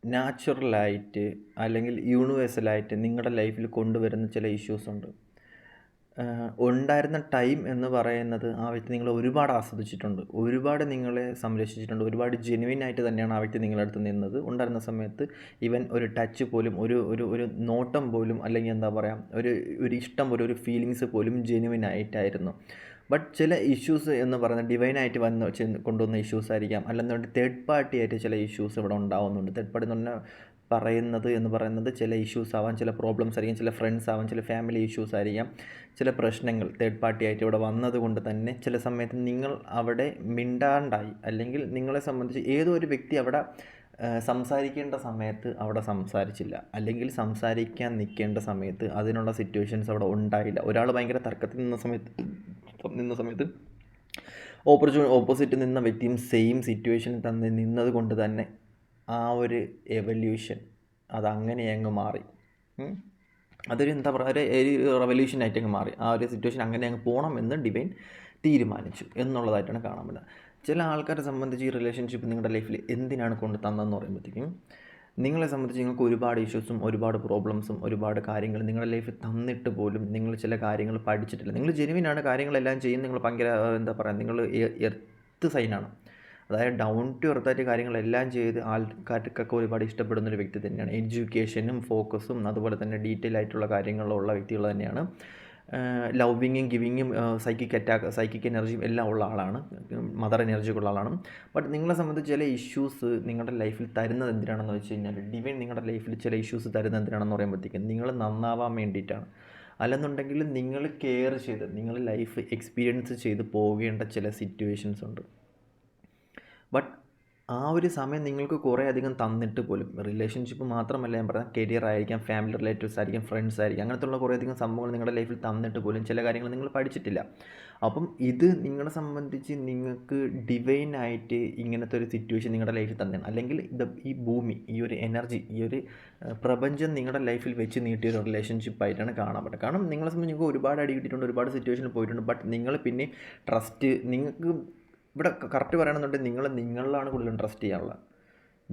Speaker 1: നാച്ചുറലായിട്ട് അല്ലെങ്കിൽ യൂണിവേഴ്സലായിട്ട് നിങ്ങളുടെ ലൈഫിൽ കൊണ്ടുവരുന്ന ചില ഇഷ്യൂസുണ്ട്. ഉണ്ടായിരുന്ന ടൈം എന്ന് പറയുന്നത് ആ വ്യക്തി നിങ്ങളെ ഒരുപാട് ആസ്വദിച്ചിട്ടുണ്ട്, ഒരുപാട് നിങ്ങളെ സംരക്ഷിച്ചിട്ടുണ്ട്, ഒരുപാട് ജെനുവിനായിട്ട് തന്നെയാണ് ആ വ്യക്തി നിങ്ങളുടെ അടുത്ത് നിന്നത്. ഉണ്ടായിരുന്ന സമയത്ത് ഈവൻ ഒരു ടച്ച് പോലും, ഒരു നോട്ടം പോലും, അല്ലെങ്കിൽ എന്താ പറയുക, ഒരു ഇഷ്ടം പോലും, ഒരു ഫീലിങ്സ് പോലും ജെനുവിനായിട്ടായിരുന്നു. ബട്ട് ചില ഇഷ്യൂസ് എന്ന് പറയുന്നത് ഡിവൈനായിട്ട് കൊണ്ടുവന്ന ഇഷ്യൂസ് ആയിരിക്കാം, അല്ലെന്നുണ്ടെങ്കിൽ തേർഡ് പാർട്ടി ആയിട്ട് ചില ഇഷ്യൂസ് ഇവിടെ ഉണ്ടാവുന്നുണ്ട്. തേർഡ് പാർട്ടി എന്ന് പറഞ്ഞാൽ പറയുന്നത് ചില ഇഷ്യൂസ് ആവാം, ചില പ്രോബ്ലംസ് ആയിരിക്കും, ചില ഫ്രണ്ട്സ് ആവാം, ചില ഫാമിലി ഇഷ്യൂസ് ആയിരിക്കാം, ചില പ്രശ്നങ്ങൾ തേർഡ് പാർട്ടി ആയിട്ട് ഇവിടെ വന്നതുകൊണ്ട് തന്നെ ചില സമയത്ത് നിങ്ങൾ അവിടെ മിണ്ടാണ്ടായി, അല്ലെങ്കിൽ നിങ്ങളെ സംബന്ധിച്ച് ഏതോ ഒരു വ്യക്തി അവിടെ സംസാരിക്കേണ്ട സമയത്ത് അവിടെ സംസാരിച്ചില്ല, അല്ലെങ്കിൽ സംസാരിക്കാൻ നിൽക്കേണ്ട സമയത്ത് അതിനുള്ള സിറ്റുവേഷൻസ് അവിടെ ഉണ്ടായില്ല. ഒരാൾ ഭയങ്കര തർക്കത്തിൽ നിന്ന സമയത്ത് ഓപ്പോസിറ്റ് നിന്ന വ്യക്തിയും സെയിം സിറ്റുവേഷനിൽ തന്നെ നിന്നത് കൊണ്ട് തന്നെ ആ ഒരു എവല്യൂഷൻ അതങ്ങനെ അങ്ങ് മാറി. അതൊരു എന്താ പറയുക, ഒരു റെവല്യൂഷനായിട്ട് അങ്ങ് മാറി. ആ ഒരു സിറ്റുവേഷൻ അങ്ങനെ അങ്ങ് പോകണമെന്ന് ഡിവൈൻ തീരുമാനിച്ചു എന്നുള്ളതായിട്ടാണ് കാണാൻ പറ്റുന്നത്. ചില ആൾക്കാരെ സംബന്ധിച്ച് ഈ റിലേഷൻഷിപ്പ് നിങ്ങളുടെ ലൈഫിൽ എന്തിനാണ് കൊണ്ട് തന്നതെന്ന് പറയുമ്പോഴത്തേക്കും, നിങ്ങളെ സംബന്ധിച്ച് നിങ്ങൾക്ക് ഒരുപാട് ഇഷ്യൂസും ഒരുപാട് പ്രോബ്ലംസും ഒരുപാട് കാര്യങ്ങൾ നിങ്ങളുടെ ലൈഫിൽ തന്നിട്ട് പോലും നിങ്ങൾ ചില കാര്യങ്ങൾ പഠിച്ചിട്ടില്ല. നിങ്ങൾ ജെനുവിനാണ്, കാര്യങ്ങളെല്ലാം ചെയ്യും, നിങ്ങൾ ഭയങ്കര എന്താ പറയുക, നിങ്ങൾ എർത്ത് സൈനാണ്, അതായത് ഡൗൺ ടു എർത്തായിട്ട് കാര്യങ്ങളെല്ലാം ചെയ്ത് ആൾക്കാർക്കൊക്കെ ഒരുപാട് ഇഷ്ടപ്പെടുന്നൊരു വ്യക്തി തന്നെയാണ്. എഡ്യൂക്കേഷനും ഫോക്കസും അതുപോലെ തന്നെ ഡീറ്റെയിൽ ആയിട്ടുള്ള കാര്യങ്ങളുള്ള വ്യക്തികൾ തന്നെയാണ്. ലവിങ്ങും ഗിവിങ്ങും സൈക്കിക് എനർജിയും എല്ലാം ഉള്ള ആളാണ്, മദർ എനർജിയൊക്കെ ഉള്ള ആളാണ്. ബട്ട് നിങ്ങളെ സംബന്ധിച്ച് ചില ഇഷ്യൂസ് നിങ്ങളുടെ ലൈഫിൽ തരുന്നത് എന്തിനാണെന്ന് വെച്ച് കഴിഞ്ഞാൽ, ഡിവൈൻ നിങ്ങളുടെ ലൈഫിൽ ചില ഇഷ്യൂസ് തരുന്നത് എന്തിനാണെന്ന് പറയുമ്പോഴത്തേക്കും നിങ്ങൾ നന്നാവാൻ വേണ്ടിയിട്ടാണ്. അല്ലെന്നുണ്ടെങ്കിൽ നിങ്ങൾ കെയർ ചെയ്ത് നിങ്ങൾ ലൈഫ് എക്സ്പീരിയൻസ് ചെയ്ത് പോകേണ്ട ചില സിറ്റുവേഷൻസ് ഉണ്ട്. ബട്ട് ആ ഒരു സമയം നിങ്ങൾക്ക് കുറേ അധികം തന്നിട്ട് പോലും, റിലേഷൻഷിപ്പ് മാത്രമല്ല ഞാൻ പറഞ്ഞാൽ, കരിയർ ആയിരിക്കാം, ഫാമിലി റിലേറ്റീവ്സ് ആയിരിക്കാം, ഫ്രണ്ട്സ് ആയിരിക്കാം, അങ്ങനത്തുള്ള കുറേ അധികം സംഭവങ്ങൾ നിങ്ങളുടെ ലൈഫിൽ തന്നിട്ട് പോലും ചില കാര്യങ്ങൾ നിങ്ങൾ പഠിച്ചിട്ടില്ല. അപ്പം ഇത് നിങ്ങളെ സംബന്ധിച്ച് നിങ്ങൾക്ക് ഡിവൈനായിട്ട് ഇങ്ങനത്തെ ഒരു സിറ്റുവേഷൻ നിങ്ങളുടെ ലൈഫിൽ തന്നെയാണ്, അല്ലെങ്കിൽ ഈ ഭൂമി, ഈ ഒരു എനർജി, ഈ ഒരു പ്രപഞ്ചം നിങ്ങളുടെ ലൈഫിൽ വെച്ച് നീട്ടിയൊരു റിലേഷൻഷിപ്പായിട്ടാണ് കാണാൻ പറ്റുക. കാരണം നിങ്ങളെ സംബന്ധിച്ച് നിങ്ങൾക്ക് ഒരുപാട് അടി കിട്ടിയിട്ടുണ്ട്, ഒരുപാട് സിറ്റുവേഷനിൽ പോയിട്ടുണ്ട്. ബട്ട് നിങ്ങൾ പിന്നെ ട്രസ്റ്റ്, നിങ്ങൾക്ക് ഇവിടെ കറക്റ്റ് പറയുകയാണെന്നുണ്ടെങ്കിൽ നിങ്ങളിലാണ് കൂടുതലും ട്രസ്റ്റ് ചെയ്യാനുള്ളത്.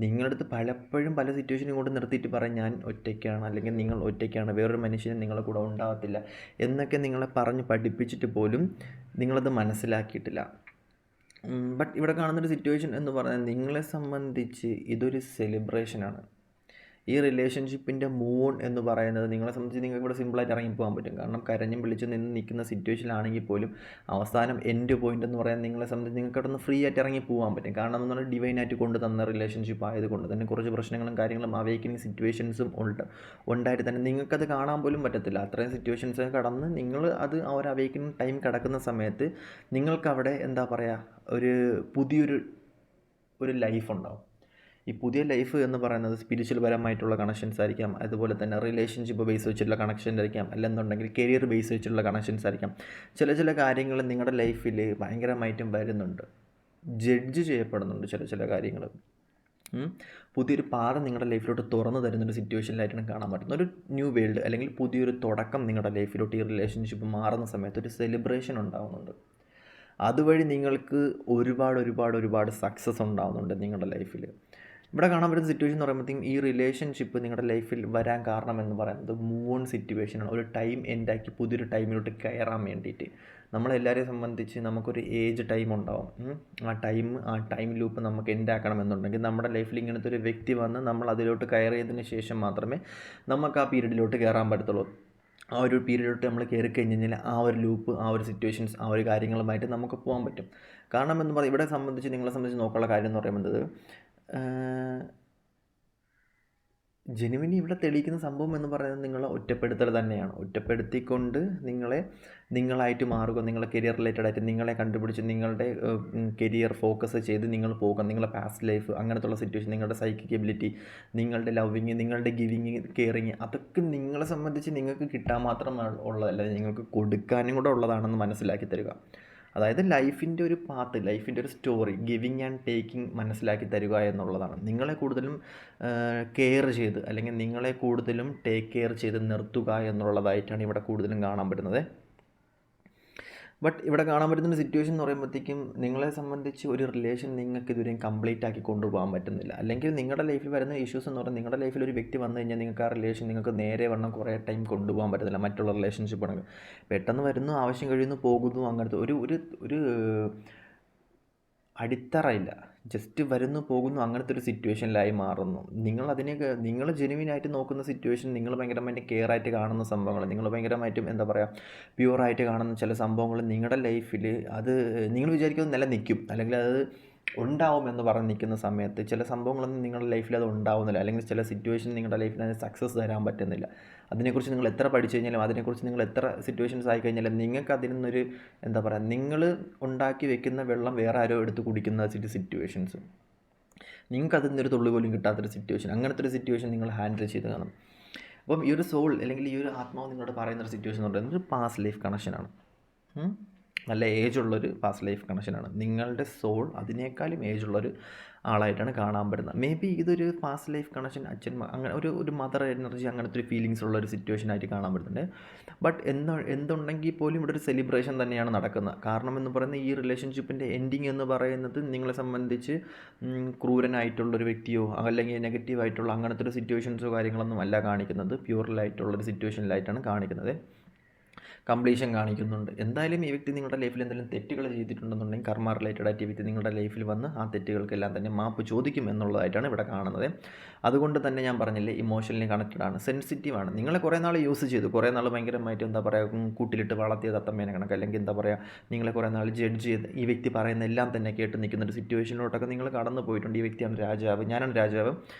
Speaker 1: നിങ്ങളുടെ അടുത്ത് പലപ്പോഴും പല സിറ്റുവേഷനും കൊണ്ട് നിർത്തിയിട്ട് പറയും ഞാൻ ഒറ്റയ്ക്കാണ്, അല്ലെങ്കിൽ നിങ്ങൾ ഒറ്റയ്ക്കാണ്, വേറൊരു മനുഷ്യനും നിങ്ങളുടെ കൂടെ ഉണ്ടാകത്തില്ല എന്നൊക്കെ നിങ്ങളെ പറഞ്ഞ് പഠിപ്പിച്ചിട്ട് പോലും നിങ്ങളത് മനസ്സിലാക്കിയിട്ടില്ല. ബട്ട് ഇവിടെ കാണുന്നൊരു സിറ്റുവേഷൻ എന്ന് പറഞ്ഞാൽ, നിങ്ങളെ സംബന്ധിച്ച് ഇതൊരു സെലിബ്രേഷനാണ്. ഈ റിലേഷൻഷിപ്പിൻ്റെ മൂൺ എന്ന് പറയുന്നത് നിങ്ങളെ സംബന്ധിച്ച് നിങ്ങൾക്ക് ഇവിടെ സിമ്പിളായിട്ട് ഇറങ്ങിപ്പോകാൻ പറ്റും. കാരണം കരഞ്ഞും വിളിച്ച് നിന്ന് നിൽക്കുന്ന സിറ്റുവേഷനിലാണെങ്കിൽ പോലും അവസാനം എൻഡ് പോയിൻ്റ് എന്ന് പറയാൻ നിങ്ങളെ സംബന്ധിച്ച് നിങ്ങൾക്ക് അവിടെ നിന്ന് ഫ്രീ ആയിട്ട് ഇറങ്ങി പോകാൻ പറ്റും. കാരണം എന്ന് പറഞ്ഞാൽ ഡിവൈനായിട്ട് കൊണ്ട് തന്ന റിലേഷൻഷിപ്പ് ആയതുകൊണ്ട് തന്നെ കുറച്ച് പ്രശ്നങ്ങളും കാര്യങ്ങളും അവേക്കനിങ് സിറ്റുവേഷൻസും ഉണ്ടായിട്ട് തന്നെ നിങ്ങൾക്കത് കാണാൻ പോലും പറ്റത്തില്ല. അത്രയും സിറ്റുവേഷൻസ് കടന്ന് നിങ്ങൾ അത് ആ ഒരു അവേക്കനിങ് ടൈം കിടക്കുന്ന സമയത്ത് നിങ്ങൾക്കവിടെ എന്താ പറയുക, പുതിയൊരു ലൈഫ് ഉണ്ടാവും. ഈ പുതിയ ലൈഫ് എന്ന് പറയുന്നത് സ്പിരിച്വൽ പരമായിട്ടുള്ള കണക്ഷൻസ് ആയിരിക്കാം, അതുപോലെ തന്നെ റിലേഷൻഷിപ്പ് ബേസ് വെച്ചിട്ടുള്ള കണക്ഷൻസ് ആയിരിക്കാം, അല്ലെന്നുണ്ടെങ്കിൽ കരിയർ ബേസ് വെച്ചിട്ടുള്ള കണക്ഷൻസ് ആയിരിക്കാം. ചില കാര്യങ്ങൾ നിങ്ങളുടെ ലൈഫിൽ ഭയങ്കരമായിട്ടും വരുന്നുണ്ട്, ജഡ്ജ് ചെയ്യപ്പെടുന്നുണ്ട് ചില കാര്യങ്ങൾ. പുതിയൊരു പാത നിങ്ങളുടെ ലൈഫിലോട്ട് തുറന്നു തരുന്നൊരു സിറ്റുവേഷനിലായിട്ടാണ് കാണാൻ പറ്റുന്നത്. ഒരു ന്യൂ വേൾഡ് അല്ലെങ്കിൽ പുതിയൊരു തുടക്കം നിങ്ങളുടെ ലൈഫിലോട്ട് ഈ റിലേഷൻഷിപ്പ് മാറുന്ന സമയത്ത് ഒരു സെലിബ്രേഷൻ ഉണ്ടാകുന്നുണ്ട്. അതുവഴി നിങ്ങൾക്ക് ഒരുപാട് സക്സസ് ഉണ്ടാകുന്നുണ്ട് നിങ്ങളുടെ ലൈഫിൽ. ഇവിടെ കാണാൻ പറ്റുന്ന സിറ്റുവേഷൻ എന്ന് പറയുമ്പോഴത്തേക്കും, ഈ റിലേഷൻഷിപ്പ് നിങ്ങളുടെ ലൈഫിൽ വരാൻ കാരണം എന്ന് പറയുന്നത് മൂൺ സിറ്റുവേഷനാണ്. ഒരു ടൈം എൻഡാക്കി പുതിയൊരു ടൈമിലോട്ട് കയറാൻ വേണ്ടിയിട്ട് നമ്മളെല്ലാവരെയും സംബന്ധിച്ച് നമുക്കൊരു ഏജ് ടൈം ഉണ്ടാവും. ആ ടൈം ലൂപ്പ് നമുക്ക് എൻഡാക്കണം എന്നുണ്ടെങ്കിൽ നമ്മുടെ ലൈഫിൽ ഇങ്ങനത്തെ ഒരു വ്യക്തി വന്ന് നമ്മൾ അതിലോട്ട് കയറിയതിന് ശേഷം മാത്രമേ നമുക്ക് ആ പീരീഡിലോട്ട് കയറാൻ പറ്റത്തുള്ളൂ. ആ ഒരു പീരീഡിലോട്ട് നമ്മൾ കയറി കഴിഞ്ഞ് കഴിഞ്ഞാൽ ആ ഒരു ലൂപ്പ്, ആ ഒരു സിറ്റുവേഷൻസ്, ആ ഒരു കാര്യങ്ങളുമായിട്ട് നമുക്ക് പോകാൻ പറ്റും. കാരണം എന്ന് പറയുന്നത്, ഇവിടെ സംബന്ധിച്ച് നിങ്ങളെ സംബന്ധിച്ച് നോക്കാനുള്ള കാര്യം എന്ന് പറയുന്നത്, ജെനുവിനി ഇവിടെ തെളിയിക്കുന്ന സംഭവം എന്ന് പറയുന്നത് നിങ്ങളെ ഒറ്റപ്പെടുത്തൽ തന്നെയാണ്. ഒറ്റപ്പെടുത്തിക്കൊണ്ട് നിങ്ങളായിട്ട് മാറുക, നിങ്ങളെ കരിയർ റിലേറ്റഡ് ആയിട്ട് നിങ്ങളെ കണ്ടുപിടിച്ച് നിങ്ങളുടെ കരിയർ ഫോക്കസ് ചെയ്ത് നിങ്ങൾ പോകുക. നിങ്ങളുടെ പാസ്റ്റ് ലൈഫ് അങ്ങനത്തുള്ള സിറ്റുവേഷൻ, നിങ്ങളുടെ സൈക്കിക് എബിലിറ്റി, നിങ്ങളുടെ ലവിങ്, നിങ്ങളുടെ ഗിവിങ്, കെയറിങ്, അതൊക്കെ നിങ്ങളെ സംബന്ധിച്ച് നിങ്ങൾക്ക് കിട്ടാൻ മാത്രം ഉള്ളതല്ല, നിങ്ങൾക്ക് കൊടുക്കാനും കൂടെ ഉള്ളതാണെന്ന് മനസ്സിലാക്കി തരിക. അതായത് ലൈഫിൻ്റെ ഒരു പാത്ത്, ലൈഫിൻ്റെ ഒരു സ്റ്റോറി, ഗിവിങ് ആൻഡ് ടേക്കിംഗ് മനസ്സിലാക്കി തരിക എന്നുള്ളതാണ്. നിങ്ങളെ കൂടുതലും കെയർ ചെയ്ത് അല്ലെങ്കിൽ നിങ്ങളെ കൂടുതലും ടേക്ക് കെയർ ചെയ്ത് നിർത്തുക എന്നുള്ളതായിട്ടാണ് ഇവിടെ കൂടുതലും കാണാൻ പറ്റുന്നത്. ബട്ട് ഇവിടെ കാണാൻ പറ്റുന്ന സിറ്റുവേഷൻ എന്ന് പറയുമ്പോഴത്തേക്കും നിങ്ങളെ സംബന്ധിച്ച് ഒരു റിലേഷൻ നിങ്ങൾക്ക് ഇതുവരെയും കംപ്ലീറ്റ് ആക്കി കൊണ്ടുപോകാൻ പറ്റുന്നില്ല. അല്ലെങ്കിൽ നിങ്ങളുടെ ലൈഫിൽ വരുന്ന ഇഷ്യൂസ് എന്ന് പറഞ്ഞാൽ നിങ്ങളുടെ ലൈഫിൽ ഒരു വ്യക്തി വന്നു കഴിഞ്ഞാൽ നിങ്ങൾക്ക് ആ റിലേഷൻ നിങ്ങൾക്ക് നേരെ വണ്ണം കുറേ ടൈം കൊണ്ടുപോകാൻ പറ്റുന്നില്ല. മറ്റുള്ള റിലേഷൻഷിപ്പ് ആണെങ്കിൽ പെട്ടെന്ന് വരുന്നു, ആവശ്യം കഴിയുന്നു, പോകുന്നു, അങ്ങനത്തെ ഒരു ഒരു ഒരു അടിത്തറയില്ല, ജസ്റ്റ് വരുന്നു പോകുന്നു, അങ്ങനത്തെ ഒരു സിറ്റുവേഷനിലായി മാറുന്നു. നിങ്ങൾ ജെനുവിനായിട്ട് നോക്കുന്ന സിറ്റുവേഷൻ, നിങ്ങൾ ഭയങ്കരമായിട്ട് കെയർ ആയിട്ട് കാണുന്ന സംഭവങ്ങൾ, നിങ്ങൾ ഭയങ്കരമായിട്ടും എന്താ പറയുക പ്യുവറായിട്ട് കാണുന്ന ചില സംഭവങ്ങൾ നിങ്ങളുടെ ലൈഫിൽ അത് നിങ്ങൾ വിചാരിക്കുന്നത് നിലനിൽക്കും, അല്ലെങ്കിൽ അത് ഉണ്ടാവുമെന്ന് പറഞ്ഞ് നിൽക്കുന്ന സമയത്ത് ചില സംഭവങ്ങളൊന്നും നിങ്ങളുടെ ലൈഫിൽ അത് ഉണ്ടാവുന്നില്ല, അല്ലെങ്കിൽ ചില സിറ്റുവേഷൻ നിങ്ങളുടെ ലൈഫിൽ അത് സക്സസ് തരാൻ പറ്റുന്നില്ല. അതിനെക്കുറിച്ച് നിങ്ങൾ എത്ര പഠിച്ചു കഴിഞ്ഞാലും അതിനെക്കുറിച്ച് നിങ്ങൾ എത്ര സിറ്റുവേഷൻസ് ആയി കഴിഞ്ഞാലും നിങ്ങൾക്ക് അതിൽ നിന്നൊരു എന്താ പറയുക, നിങ്ങൾ ഉണ്ടാക്കി വെക്കുന്ന വെള്ളം വേറെ ആരോ എടുത്ത് കുടിക്കുന്ന സിറ്റുവേഷൻസ്, നിങ്ങൾക്ക് അതിൽ നിന്നൊരു തുള്ളി പോലും കിട്ടാത്തൊരു സിറ്റുവേഷൻ, അങ്ങനത്തെ ഒരു സിറ്റുവേഷൻ നിങ്ങൾ ഹാൻഡിൽ ചെയ്ത് കാണും. അപ്പം ഈ ഒരു സോൾ അല്ലെങ്കിൽ ഈ ഒരു ആത്മാവ് നിങ്ങളോട് പറയുന്നൊരു സിറ്റുവേഷൻ എന്ന് പറയുന്നത് ഒരു പാസ്റ്റ് ലൈഫ് കണക്ഷനാണ്. നല്ല ഏജുള്ളൊരു പാസ്റ്റ് ലൈഫ് കണക്ഷനാണ്. നിങ്ങളുടെ സോൾ അതിനേക്കാളും ഏജുള്ളൊരു ആളായിട്ടാണ് കാണാൻ പറ്റുന്നത്. മേ ബി ഇതൊരു പാസ്റ്റ് ലൈഫ് കണക്ഷൻ, അങ്ങനെ ഒരു മദർ എനർജി, അങ്ങനത്തെ ഒരു ഫീലിങ്സ് ഉള്ള ഒരു സിറ്റുവേഷനായിട്ട് കാണാൻ പറ്റുന്നുണ്ട്. ബട്ട് എന്തുണ്ടെങ്കിൽ പോലും ഇവിടെ ഒരു സെലിബ്രേഷൻ തന്നെയാണ് നടക്കുന്നത്. കാരണം എന്ന് പറയുന്നത് ഈ റിലേഷൻഷിപ്പിൻ്റെ എൻഡിങ് എന്ന് പറയുന്നത് നിങ്ങളെ സംബന്ധിച്ച് ക്രൂരനായിട്ടുള്ളൊരു വ്യക്തിയോ അല്ലെങ്കിൽ നെഗറ്റീവായിട്ടുള്ള അങ്ങനത്തെ ഒരു സിറ്റുവേഷൻസോ കാര്യങ്ങളൊന്നും അല്ല കാണിക്കുന്നത്. പ്യൂറലായിട്ടുള്ളൊരു സിറ്റുവേഷനിലായിട്ടാണ് കാണിക്കുന്നത്. കംപ്ലീഷൻ കാണിക്കുന്നുണ്ട്. എന്തായാലും ഈ വ്യക്തി നിങ്ങളുടെ ലൈഫിൽ എന്തെങ്കിലും തെറ്റുകൾ ചെയ്തിട്ടുണ്ടെന്നുണ്ടെങ്കിൽ കർമ്മ റിലേറ്റഡ് ആയിട്ട് ഈ വ്യക്തി നിങ്ങളുടെ ലൈഫിൽ വന്ന് ആ തെറ്റുകൾക്കെല്ലാം തന്നെ മാപ്പ് ചോദിക്കും എന്നുള്ളതായിട്ടാണ് ഇവിടെ കാണുന്നത്. അതുകൊണ്ട് തന്നെ ഞാൻ പറഞ്ഞില്ലേ, ഇമോഷണലി കണക്റ്റഡ് ആണ്, സെൻസിറ്റീവാണ്. നിങ്ങളെ കുറേ നാൾ യൂസ് ചെയ്തു, കുറേ നാൾ ഭയങ്കരമായിട്ട് എന്താ പറയുക കൂട്ടിലിട്ട് വളർത്തിയ തത്തമ്മേനെ കണക്ക്, അല്ലെങ്കിൽ എന്താ പറയുക നിങ്ങളെ കുറേ നാൾ ജഡ്ജ് ചെയ്ത് ഈ വ്യക്തി പറയുന്ന എല്ലാം തന്നെ കേട്ട് നിൽക്കുന്ന ഒരു സിറ്റുവേഷനിലോട്ടൊക്കെ നിങ്ങൾ കടന്നു പോയിട്ടുണ്ട്. ഈ വ്യക്തിയാണ് രാജാവ്, ഞാനാണ് രാജാവ്,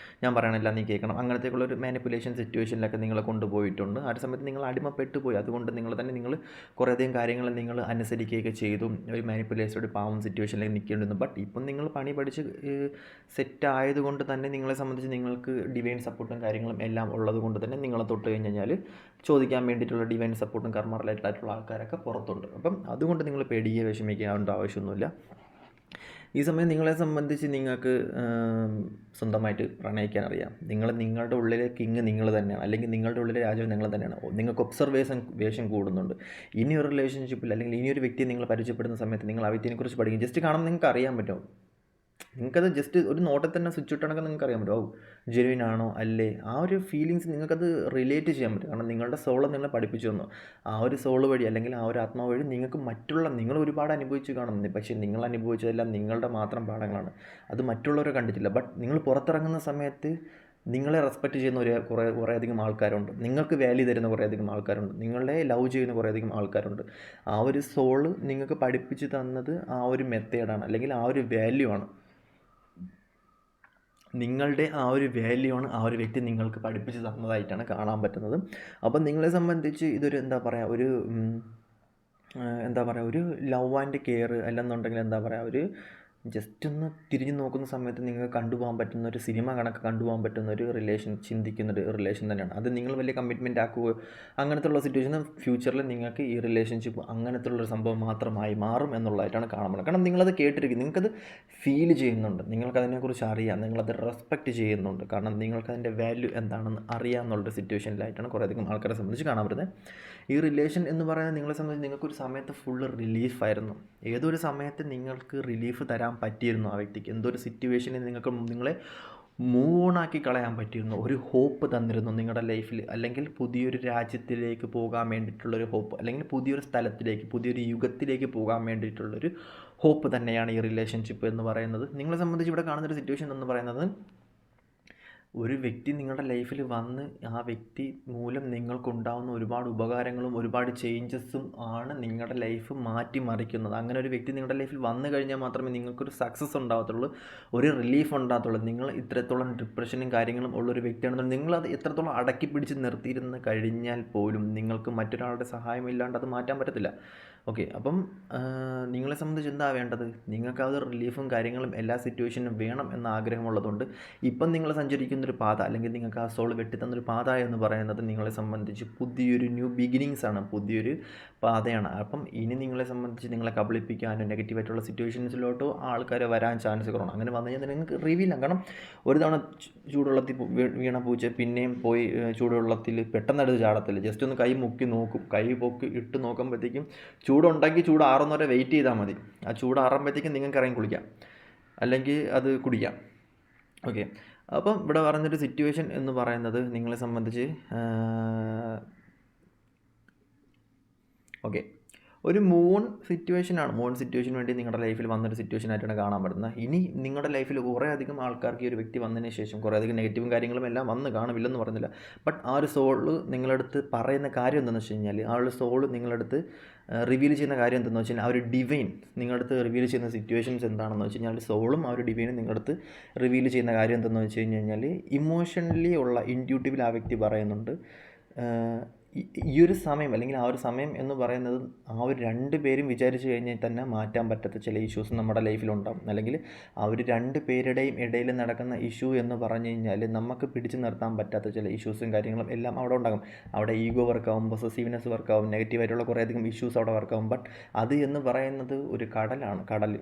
Speaker 1: ഞാൻ പറയണമെല്ലാം നീ കേൾക്കണം, അങ്ങനത്തേക്കുള്ളൊരു മാനിപ്പുലേഷൻ സിറ്റുവേഷനിലൊക്കെ നിങ്ങളെ കൊണ്ടുപോയിട്ടുണ്ട്. ആ ഒരു സമയത്ത് നിങ്ങൾ അടിമപ്പെട്ടു പോയി. അതുകൊണ്ട് നിങ്ങൾ കുറേയധികം കാര്യങ്ങൾ നിങ്ങൾ അനുസരിക്കുകയൊക്കെ ചെയ്തു. ഒരു മാനിപ്പുലേഷൻ, ഒരു പാവം സിറ്റുവേഷനിലേക്ക് നിൽക്കേണ്ടിരുന്നു. ബട്ട് ഇപ്പം നിങ്ങൾ പണി പഠിച്ച് സെറ്റ് ആയതുകൊണ്ട് തന്നെ നിങ്ങളെ സംബന്ധിച്ച് നിങ്ങൾക്ക് ഡിവൈൻ സപ്പോർട്ടും കാര്യങ്ങളും എല്ലാം ഉള്ളത് കൊണ്ട് തന്നെ നിങ്ങളെ തൊട്ട് കഴിഞ്ഞാൽ ചോദിക്കാൻ വേണ്ടിയിട്ടുള്ള ഡിവൈൻ സപ്പോർട്ടും കർമ്മ റിലേറ്റഡ് ആയിട്ടുള്ള ആൾക്കാരൊക്കെ പുറത്തുണ്ട്. അപ്പം അതുകൊണ്ട് നിങ്ങൾ പേടിക്കുകയോ വിഷമിക്കേണ്ട ആവശ്യമൊന്നുമില്ല. ഈ സമയം നിങ്ങളെ സംബന്ധിച്ച് നിങ്ങൾക്ക് സ്വന്തമായിട്ട് പ്രണയിക്കാൻ അറിയാം. നിങ്ങളുടെ ഉള്ളിലെ കിങ് നിങ്ങൾ തന്നെയാണ്, അല്ലെങ്കിൽ നിങ്ങളുടെ ഉള്ളിലെ രാജാവ് നിങ്ങൾ തന്നെയാണ്. നിങ്ങൾക്ക് ഒബ്സർവേഷൻ കൂടുന്നുണ്ട്. ഇനിയൊരു റിലേഷൻഷിപ്പിൽ അല്ലെങ്കിൽ ഇനിയൊരു വ്യക്തിയെ നിങ്ങൾ പരിചയപ്പെടുന്ന സമയത്ത് നിങ്ങൾ ആ വ്യക്തിയെക്കുറിച്ച് പഠിക്കും. ജസ്റ്റ് കാണുമ്പോൾ നിങ്ങൾക്ക് അറിയാൻ പറ്റും. നിങ്ങൾക്കത് ജസ്റ്റ് ഒരു നോട്ടിൽ തന്നെ സ്വിച്ച് ഇട്ടാണെങ്കിൽ നിങ്ങൾക്ക് അറിയാൻ പറ്റും, ജെനുവിൻ ആണോ അല്ലേ. ആ ഒരു ഫീലിങ്സ് നിങ്ങൾക്കത് റിലേറ്റ് ചെയ്യാൻ പറ്റും. കാരണം നിങ്ങളുടെ സോള് നിങ്ങളെ പഠിപ്പിച്ചു തന്നു. ആ ഒരു സോള് വഴി അല്ലെങ്കിൽ ആ ഒരു ആത്മാവ് വഴി നിങ്ങൾക്ക് നിങ്ങൾ ഒരുപാട് അനുഭവിച്ച് കാണും. പക്ഷേ നിങ്ങൾ അനുഭവിച്ചതെല്ലാം നിങ്ങളുടെ മാത്രം പാഠങ്ങളാണ്. അത് മറ്റുള്ളവരെ കണ്ടിട്ടില്ല. ബട്ട് നിങ്ങൾ പുറത്തിറങ്ങുന്ന സമയത്ത് നിങ്ങളെ റെസ്പെക്റ്റ് ചെയ്യുന്ന കുറേയധികം ആൾക്കാരുണ്ട്. നിങ്ങൾക്ക് വാല്യൂ തരുന്ന കുറേയധികം ആൾക്കാരുണ്ട്. നിങ്ങളെ ലവ് ചെയ്യുന്ന കുറേയധികം ആൾക്കാരുണ്ട്. ആ ഒരു സോള് നിങ്ങൾക്ക് പഠിപ്പിച്ച് തന്നത് ആ ഒരു മെത്തേഡാണ്, അല്ലെങ്കിൽ ആ ഒരു വാല്യൂ ആണ്. നിങ്ങളുടെ ആ ഒരു വാല്യൂ ആണ് ആ ഒരു വ്യക്തി നിങ്ങൾക്ക് പഠിപ്പിച്ച് തന്നതായിട്ടാണ് കാണാൻ പറ്റുന്നത്. അപ്പം നിങ്ങളെ സംബന്ധിച്ച് ഇതൊരു എന്താ പറയുക, ഒരു ലവ് ആൻഡ് കെയർ അല്ലെന്നുണ്ടെങ്കിൽ എന്താ പറയുക, ഒരു ജസ്റ്റ് ഒന്ന് തിരിഞ്ഞ് നോക്കുന്ന സമയത്ത് നിങ്ങൾക്ക് കണ്ടുപോകാൻ പറ്റുന്ന ഒരു സിനിമ കണക്ക് കണ്ടുപോകാൻ പറ്റുന്ന ഒരു റിലേഷൻ, ചിന്തിക്കുന്നൊരു റിലേഷൻ തന്നെയാണ് അത്. നിങ്ങൾ വലിയ കമ്മിറ്റ്മെൻറ്റ് ആക്കുകയോ അങ്ങനത്തെ ഉള്ള സിറ്റുവേഷൻ ഫ്യൂച്ചറിൽ നിങ്ങൾക്ക് ഈ റിലേഷൻഷിപ്പ് അങ്ങനത്തെ ഉള്ളൊരു സംഭവം മാത്രമായി മാറും എന്നുള്ളതായിട്ടാണ് കാണുന്നത്. കാരണം നിങ്ങളത് കേട്ടിരിക്കും, നിങ്ങൾക്കത് ഫീൽ ചെയ്യുന്നുണ്ട്, നിങ്ങൾക്കതിനെക്കുറിച്ച് അറിയാം, നിങ്ങളത് റെസ്പെക്റ്റ് ചെയ്യുന്നുണ്ട്. കാരണം നിങ്ങൾക്കതിൻ്റെ വാല്യൂ എന്താണെന്ന് അറിയാമെന്നുള്ളൊരു സിറ്റുവേഷനിലായിട്ടാണ് കുറേയധികം ആൾക്കാരെ സംബന്ധിച്ച് കാണാൻ പറ്റുന്നത്. ഈ റിലേഷൻ എന്ന് പറയുന്നത് നിങ്ങളെ സംബന്ധിച്ച് നിങ്ങൾക്കൊരു സമയത്ത് ഫുള്ള് റിലീഫായിരുന്നു. ഏതൊരു സമയത്ത് നിങ്ങൾക്ക് റിലീഫ് തരാൻ പറ്റിയിരുന്നു ആ വ്യക്തിക്ക്, എന്തൊരു സിറ്റുവേഷനിൽ നിങ്ങളെ മൂവ് ഓൺ ആക്കി കളയാൻ പറ്റിയിരുന്നു, ഒരു ഹോപ്പ് തന്നിരുന്നു നിങ്ങളുടെ ലൈഫിൽ. അല്ലെങ്കിൽ പുതിയൊരു രാജ്യത്തിലേക്ക് പോകാൻ വേണ്ടിയിട്ടുള്ളൊരു ഹോപ്പ്, അല്ലെങ്കിൽ പുതിയൊരു സ്ഥലത്തിലേക്ക്, പുതിയൊരു യുഗത്തിലേക്ക് പോകാൻ വേണ്ടിയിട്ടുള്ളൊരു ഹോപ്പ് തന്നെയാണ് ഈ റിലേഷൻഷിപ്പ് എന്ന് പറയുന്നത്. നിങ്ങളെ സംബന്ധിച്ച് ഇവിടെ കാണുന്നൊരു സിറ്റുവേഷൻ എന്ന് പറയുന്നത് ഒരു വ്യക്തി നിങ്ങളുടെ ലൈഫിൽ വന്ന് ആ വ്യക്തി മൂലം നിങ്ങൾക്കുണ്ടാവുന്ന ഒരുപാട് ഉപകാരങ്ങളും ഒരുപാട് ചേഞ്ചസും ആണ് നിങ്ങളുടെ ലൈഫ് മാറ്റിമറിക്കുന്നത്. അങ്ങനെ ഒരു വ്യക്തി നിങ്ങളുടെ ലൈഫിൽ വന്നു കഴിഞ്ഞാൽ മാത്രമേ നിങ്ങൾക്കൊരു സക്സസ് ഉണ്ടാകത്തുള്ളൂ, ഒരു റിലീഫ് ഉണ്ടാകത്തുള്ളൂ. നിങ്ങൾ ഇത്രത്തോളം ഡിപ്രഷനും കാര്യങ്ങളും ഉള്ളൊരു വ്യക്തിയാണെന്നുണ്ടെങ്കിൽ നിങ്ങളത് എത്രത്തോളം അടക്കി പിടിച്ച് നിർത്തിയിരുന്ന് കഴിഞ്ഞാൽ പോലും നിങ്ങൾക്ക് മറ്റൊരാളുടെ സഹായമില്ലാണ്ട് അത് മാറ്റാൻ പറ്റത്തില്ല. ഓക്കെ, അപ്പം നിങ്ങളെ സംബന്ധിച്ച് എന്താ വേണ്ടത്? നിങ്ങൾക്ക് ആ ഒരു റിലീഫും കാര്യങ്ങളും എല്ലാ സിറ്റുവേഷനും വേണം എന്ന ആഗ്രഹമുള്ളതുകൊണ്ട് ഇപ്പം നിങ്ങൾ സഞ്ചരിക്കുന്നൊരു പാത, അല്ലെങ്കിൽ നിങ്ങൾക്ക് ആ സോൾ വെട്ടിത്തന്നൊരു പാത എന്ന് പറയുന്നത് നിങ്ങളെ സംബന്ധിച്ച് പുതിയൊരു ന്യൂ ബിഗിനിങ്സ് ആണ്, പുതിയൊരു പാതയാണ്. അപ്പം ഇനി നിങ്ങളെ സംബന്ധിച്ച് നിങ്ങളെ കബളിപ്പിക്കാനോ നെഗറ്റീവായിട്ടുള്ള സിറ്റുവേഷൻസിലോട്ടോ ആൾക്കാർ വരാൻ ചാൻസ് കുറവാണ്. അങ്ങനെ വന്നു കഴിഞ്ഞാൽ നിങ്ങൾക്ക് റിവീൽ ആണ്. കാരണം ഒരു തവണ ചൂടുവെള്ളത്തിൽ വീണ പൂച്ച പിന്നെയും പോയി ചൂടുവെള്ളത്തിൽ പെട്ടെന്നെടുത്ത് ചാടത്തില്ല. ജസ്റ്റ് ഒന്ന് കൈ മുക്കി നോക്കും. കൈ പൊക്കി ഇട്ട് നോക്കുമ്പോഴത്തേക്കും ചൂടുണ്ടെങ്കിൽ ചൂട് ആറുന്നവരെ വെയിറ്റ് ചെയ്താൽ മതി. ആ ചൂട് ആറുമ്പോഴത്തേക്കും നിങ്ങൾക്ക് ഇറങ്ങി കുളിക്കാം, അല്ലെങ്കിൽ അത് കുടിക്കാം. ഓക്കെ, അപ്പം ഇവിടെ പറഞ്ഞൊരു സിറ്റുവേഷൻ എന്ന് പറയുന്നത് നിങ്ങളെ സംബന്ധിച്ച് ഓക്കെ ഒരു മൂൺ സിറ്റുവേഷനാണ്. മൂൺ സിറ്റുവേഷൻ വേണ്ടി നിങ്ങളുടെ ലൈഫിൽ വന്നൊരു സിറ്റുവേഷൻ ആയിട്ടാണ് കാണാൻ പറ്റുന്നത്. ഇനി നിങ്ങളുടെ ലൈഫിൽ കുറേ അധികം ആൾക്കാർക്ക് ഈ ഒരു വ്യക്തി വന്നതിന് ശേഷം കുറേ അധികം നെഗറ്റീവും കാര്യങ്ങളും എല്ലാം വന്ന് കാണില്ലെന്ന് പറഞ്ഞില്ല. ബട്ട് ആ ഒരു സോള് നിങ്ങളടുത്ത് പറയുന്ന കാര്യം എന്താണെന്ന് വെച്ച് കഴിഞ്ഞാൽ, ആ ഒരു സോള് നിങ്ങളടുത്ത് റിവീൽ ചെയ്യുന്ന കാര്യം എന്താണെന്ന് വെച്ച് കഴിഞ്ഞാൽ, ആ ഒരു ഡിവൈൻ നിങ്ങളടുത്ത് റിവീൽ ചെയ്യുന്ന സിറ്റുവേഷൻസ് എന്താണെന്ന് വെച്ച് കഴിഞ്ഞാൽ, സോളും ആ ഒരു ഡിവൈനും നിങ്ങളടുത്ത് റിവീൽ ചെയ്യുന്ന കാര്യം എന്താണെന്ന് വെച്ച് കഴിഞ്ഞാൽ, ഇമോഷണലി ഉള്ള ഇൻറ്റ്യൂട്ടീവിൽ ആ വ്യക്തി പറയുന്നുണ്ട്, ഈ ഒരു സമയം അല്ലെങ്കിൽ ആ ഒരു സമയം എന്ന് പറയുന്നത് ആ ഒരു രണ്ട് പേരും വിചാരിച്ചു കഴിഞ്ഞാൽ തന്നെ മാറ്റാൻ പറ്റാത്ത ചില ഇഷ്യൂസ് നമ്മുടെ ലൈഫിലുണ്ടാകും. അല്ലെങ്കിൽ ആ ഒരു രണ്ട് പേരുടെയും ഇടയിൽ നടക്കുന്ന ഇഷ്യൂ എന്ന് പറഞ്ഞു കഴിഞ്ഞാൽ നമുക്ക് പിടിച്ചു നിർത്താൻ പറ്റാത്ത ചില ഇഷ്യൂസും കാര്യങ്ങളും എല്ലാം അവിടെ ഉണ്ടാകും. അവിടെ ഈഗോ വർക്കാവും, പൊസസീവ്നെസ് വർക്കാവും, നെഗറ്റീവായിട്ടുള്ള കുറേയധികം ഇഷ്യൂസ് അവിടെ വർക്കാവും. ബട്ട് അത് എന്ന് പറയുന്നത് ഒരു കടലാണ്. കടൽ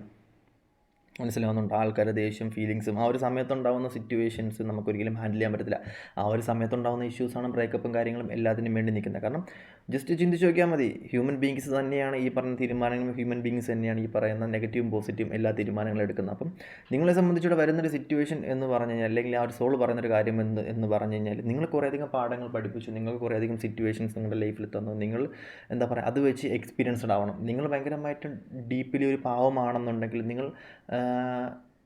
Speaker 1: മനസ്സിലാവുന്നുണ്ട്. ആൾക്കാരുടെ ദേഷ്യം, ഫീലിങ്സും ആ ഒരു സമയത്തുണ്ടാകുന്ന സിറ്റുവേഷൻസ് നമുക്കൊരിക്കലും ഹാൻഡിൽ ചെയ്യാൻ പറ്റത്തില്ല. ആ ഒരു സമയത്തുണ്ടാകുന്ന ഇഷ്യൂസാണ് ബ്രേക്കപ്പും കാര്യങ്ങളും എല്ലാത്തിനും വേണ്ടി നിൽക്കുന്നത്. കാരണം ജസ്റ്റ് ചിന്തിച്ച് നോക്കിയാൽ മതി, ഹ്യൂമൻ ബീങ്സ് തന്നെയാണ് ഈ പറഞ്ഞ തീരുമാനങ്ങളും, ഹ്യൂമൻ ബീങ്സ് തന്നെയാണ് ഈ പറയുന്ന നെഗറ്റീവും പോസിറ്റീവും എല്ലാ തീരുമാനങ്ങളും എടുക്കുന്നത്. അപ്പം നിങ്ങളെ സംബന്ധിച്ചിവിടെ വരുന്നൊരു സിറ്റുവേഷൻ എന്ന് പറഞ്ഞു കഴിഞ്ഞാൽ, അല്ലെങ്കിൽ ആ ഒരു സോൾ പറയുന്നൊരു കാര്യം എന്ന് പറഞ്ഞു കഴിഞ്ഞാൽ, നിങ്ങൾ കുറേയധികം പാഠങ്ങൾ പഠിപ്പിച്ചു, നിങ്ങൾക്ക് കുറേയധികം സിറ്റുവേഷൻസ് നിങ്ങളുടെ ലൈഫിൽ തന്നു. നിങ്ങൾ എന്താ പറയുക, അത് വെച്ച് എക്സ്പീരിയൻസ്ഡ് ആവണം. നിങ്ങൾ ഭയങ്കരമായിട്ട് ഡീപ്പിലി ഒരു പാവമാണെന്നുണ്ടെങ്കിൽ നിങ്ങൾ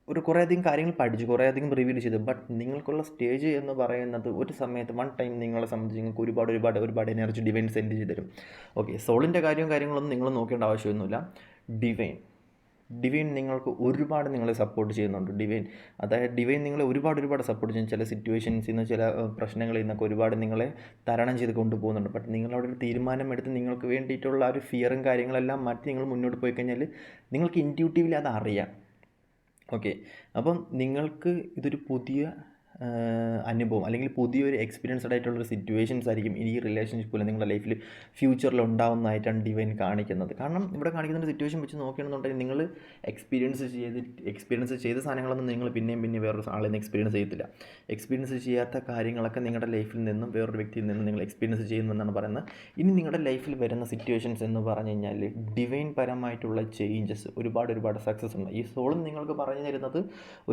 Speaker 1: ഒരു കുറേയധികം കാര്യങ്ങൾ പഠിച്ചു, കുറേയധികം റിവീൽ ചെയ്തു. ബട്ട് നിങ്ങൾക്കുള്ള സ്റ്റേജ് എന്ന് പറയുന്നത് ഒരു സമയത്ത് വൺ ടൈം നിങ്ങളെ സംബന്ധിച്ച് നിങ്ങൾക്ക് ഒരുപാട് എനർജി ഡിവൈൻ സെൻഡ് ചെയ്ത് തരും. ഓക്കെ, സോളിൻ്റെ കാര്യങ്ങളൊന്നും നിങ്ങൾ നോക്കേണ്ട ആവശ്യമൊന്നുമില്ല. ഡിവൈൻ നിങ്ങൾക്ക് ഒരുപാട് നിങ്ങളെ സപ്പോർട്ട് ചെയ്യുന്നുണ്ട്. ഡിവൈൻ നിങ്ങളെ ഒരുപാട് സപ്പോർട്ട് ചെയ്യും. ചില സിറ്റുവേഷൻസിൽ നിന്ന്, ചില പ്രശ്നങ്ങളിൽ നിന്നൊക്കെ ഒരുപാട് നിങ്ങളെ തരണം ചെയ്ത് കൊണ്ടുപോകുന്നുണ്ട്. ബട്ട് നിങ്ങളവിടെ ഒരു തീരുമാനം എടുത്ത് നിങ്ങൾക്ക് വേണ്ടിയിട്ടുള്ള ആ ഒരു ഫിയറും കാര്യങ്ങളെല്ലാം മാറ്റി നിങ്ങൾ മുന്നോട്ട് പോയി കഴിഞ്ഞാൽ നിങ്ങൾക്ക് ഇൻറ്റ്യൂട്ടീവ്ലി അത് അറിയാം. ഓക്കെ, അപ്പം നിങ്ങൾക്ക് ഇതൊരു പുതിയ അനുഭവം അല്ലെങ്കിൽ പുതിയൊരു എക്സ്പീരിയൻസ്ഡ് ആയിട്ടുള്ളൊരു സിറ്റുവേഷൻസ് ആയിരിക്കും ഈ റിലേഷൻഷിപ്പിൽ നിങ്ങളുടെ ലൈഫിൽ ഫ്യൂച്ചറിൽ ഉണ്ടാവുന്നതായിട്ടാണ് ഡിവൈൻ കാണിക്കുന്നത്. കാരണം ഇവിടെ കാണിക്കുന്ന ഒരു സിറ്റുവേഷൻ വെച്ച് നോക്കുകയാണെന്നുണ്ടെങ്കിൽ നിങ്ങൾ എക്സ്പീരിയൻസ് ചെയ്ത സാധനങ്ങളൊന്നും നിങ്ങൾ പിന്നെയും വേറൊരു ആളിൽ നിന്ന് എക്സ്പീരിയൻസ് ചെയ്യത്തില്ല. എക്സ്പീരിയൻസ് ചെയ്യാത്ത കാര്യങ്ങളൊക്കെ നിങ്ങളുടെ ലൈഫിൽ നിന്നും വേറൊരു വ്യക്തിയിൽ നിന്നും നിങ്ങൾ എക്സ്പീരിയൻസ് ചെയ്യുമെന്നാണ് പറയുന്നത്. ഇനി നിങ്ങളുടെ ലൈഫിൽ വരുന്ന സിറ്റുവേഷൻസ് എന്ന് പറഞ്ഞു കഴിഞ്ഞാൽ ഡിവൈൻ പരമായിട്ടുള്ള ചേഞ്ചസ്, ഒരുപാട് സക്സസ് ഉണ്ട്. ഈ സോളും നിങ്ങൾക്ക് പറഞ്ഞു തരുന്നത്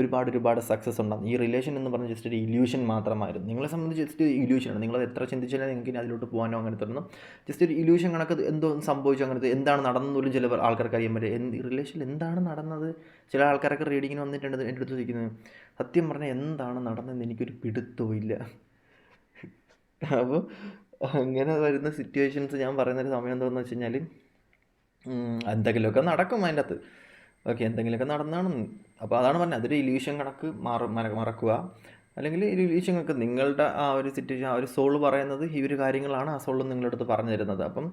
Speaker 1: ഒരുപാട് സക്സസ് ഉണ്ടാകും. ഈ റിലേഷൻ എന്ന് പറഞ്ഞ ജസ്റ്റ് ഒരു ഇല്യൂഷൻ മാത്രമായിരുന്നു. നിങ്ങളെ സംബന്ധിച്ച് ജസ്റ്റ് ഇല്യൂഷനാണ്. നിങ്ങളത് എത്ര ചിന്തിച്ചാലും നിങ്ങൾക്ക് ഇനി അതിലോട്ട് പോകാനോ അങ്ങനത്തെ ഒന്നും ജസ്റ്റ് ഒരു ഇല്യൂഷൻ കണക്ക് എന്തോ സംഭവിച്ചു, അങ്ങനത്തെ എന്താണ് നടന്നത് പോലും ചില ആൾക്കാർക്ക് അറിയാൻ പറ്റും. റിലേഷനിൽ എന്താണ് നടന്നത്? ചില ആൾക്കാരൊക്കെ റീഡിങ്ങിന് വന്നിട്ടുണ്ട് എൻ്റെ അടുത്ത് ചോദിക്കുന്നത്, സത്യം പറഞ്ഞാൽ എന്താണ് നടന്നതെന്ന് എനിക്കൊരു പിടുത്തവും ഇല്ല. അപ്പോൾ അങ്ങനെ വരുന്ന സിറ്റുവേഷൻസ് ഞാൻ പറയുന്നൊരു സമയം എന്താണെന്ന് വെച്ച് കഴിഞ്ഞാൽ, എന്തെങ്കിലുമൊക്കെ നടക്കും അതിൻ്റെ അകത്ത്. ഓക്കെ, എന്തെങ്കിലുമൊക്കെ നടന്നാണ്. അപ്പോൾ അതാണ് പറഞ്ഞത്, അതൊരു ഇല്യൂഷൻ കണക്ക് മറക്കുക. അല്ലെങ്കിൽ ഒരു ഇല്യൂഷൻ കണക്ക് നിങ്ങളുടെ ആ ഒരു സിറ്റുവേഷൻ, ആ ഒരു സോൾ പറയുന്നത് ഈ ഒരു കാര്യങ്ങളാണ് ആ സോൾ നിങ്ങളുടെ അടുത്ത് പറഞ്ഞു തരുന്നത്. അപ്പം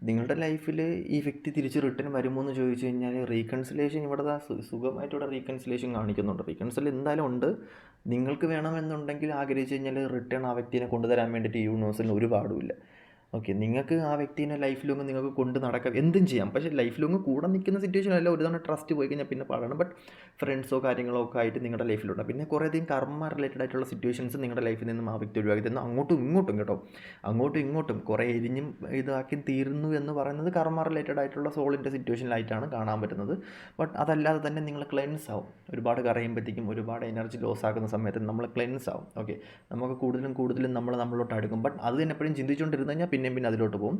Speaker 1: നിങ്ങളുടെ ലൈഫിൽ ഈ വ്യക്തി തിരിച്ച് റിട്ടേൺ വരുമോ എന്ന് ചോദിച്ചു കഴിഞ്ഞാൽ, റീകൺസിലേഷൻ ഇവിടെ സുഖമായിട്ടിവിടെ റീകൺസിലേഷൻ കാണിക്കുന്നുണ്ട്. റീകൺസിൽ എന്തായാലും ഉണ്ട്. നിങ്ങൾക്ക് വേണമെന്നുണ്ടെങ്കിൽ ആഗ്രഹിച്ചു കഴിഞ്ഞാൽ റിട്ടേൺ ആ വ്യക്തിനെ കൊണ്ടുതരാൻ വേണ്ടിയിട്ട് യൂണിവേഴ്സിന് ഒരു പാടുമില്ല. ഓക്കെ, നിങ്ങൾക്ക് ആ വ്യക്തിനെ ലൈഫ് ലോങ് നിങ്ങൾക്ക് കൊണ്ട് നടക്കാം, എന്തും ചെയ്യാം. പക്ഷേ ലൈഫ് ലോങ് കൂടെ നിൽക്കുന്ന സിറ്റുവേഷൻ അല്ല. ഒരു തവണ ട്രസ്റ്റ് പോയി കഴിഞ്ഞാൽ പിന്നെ പാടാണ്. ബട്ട് ഫ്രണ്ട്സോ കാര്യങ്ങളോ ഒക്കെ ആയിട്ട് നിങ്ങളുടെ ലൈഫിലുണ്ട്. പിന്നെ കുറേയധികം കർമ്മ റിലേറ്റഡ് ആയിട്ടുള്ള സിറ്റുവേഷൻസ് നിങ്ങളുടെ ലൈഫിൽ നിന്നും ആ വ്യക്തി ഒഴിവാക്കി തന്നു. അങ്ങോട്ടും ഇങ്ങോട്ടും കുറേ എരിഞ്ഞും ഇതാക്കി തീരുന്നു എന്ന് പറയുന്നത് കർമ്മ റിലേറ്റഡ് ആയിട്ടുള്ള സോളിൻ്റെ സിറ്റുവേഷനിലായിട്ടാണ് കാണാൻ പറ്റുന്നത്. ബട്ട് അതല്ലാതെ തന്നെ നിങ്ങൾ ക്ലെൻസ് ആവും. ഒരുപാട് കറയുമ്പോഴത്തേക്കും ഒരുപാട് എനർജി ലോസ് ആക്കുന്ന സമയത്ത് നമ്മൾ ക്ലെൻസ് ആവും. ഓക്കെ, നമുക്ക് കൂടുതലും നമ്മളോട്ട് അടുക്കും. ബട്ട് അത് തന്നെ എപ്പോഴും ചിന്തിച്ചുകൊണ്ടിരുന്നു കഴിഞ്ഞാൽ പിന്നെ അതിലോട്ട് പോകും.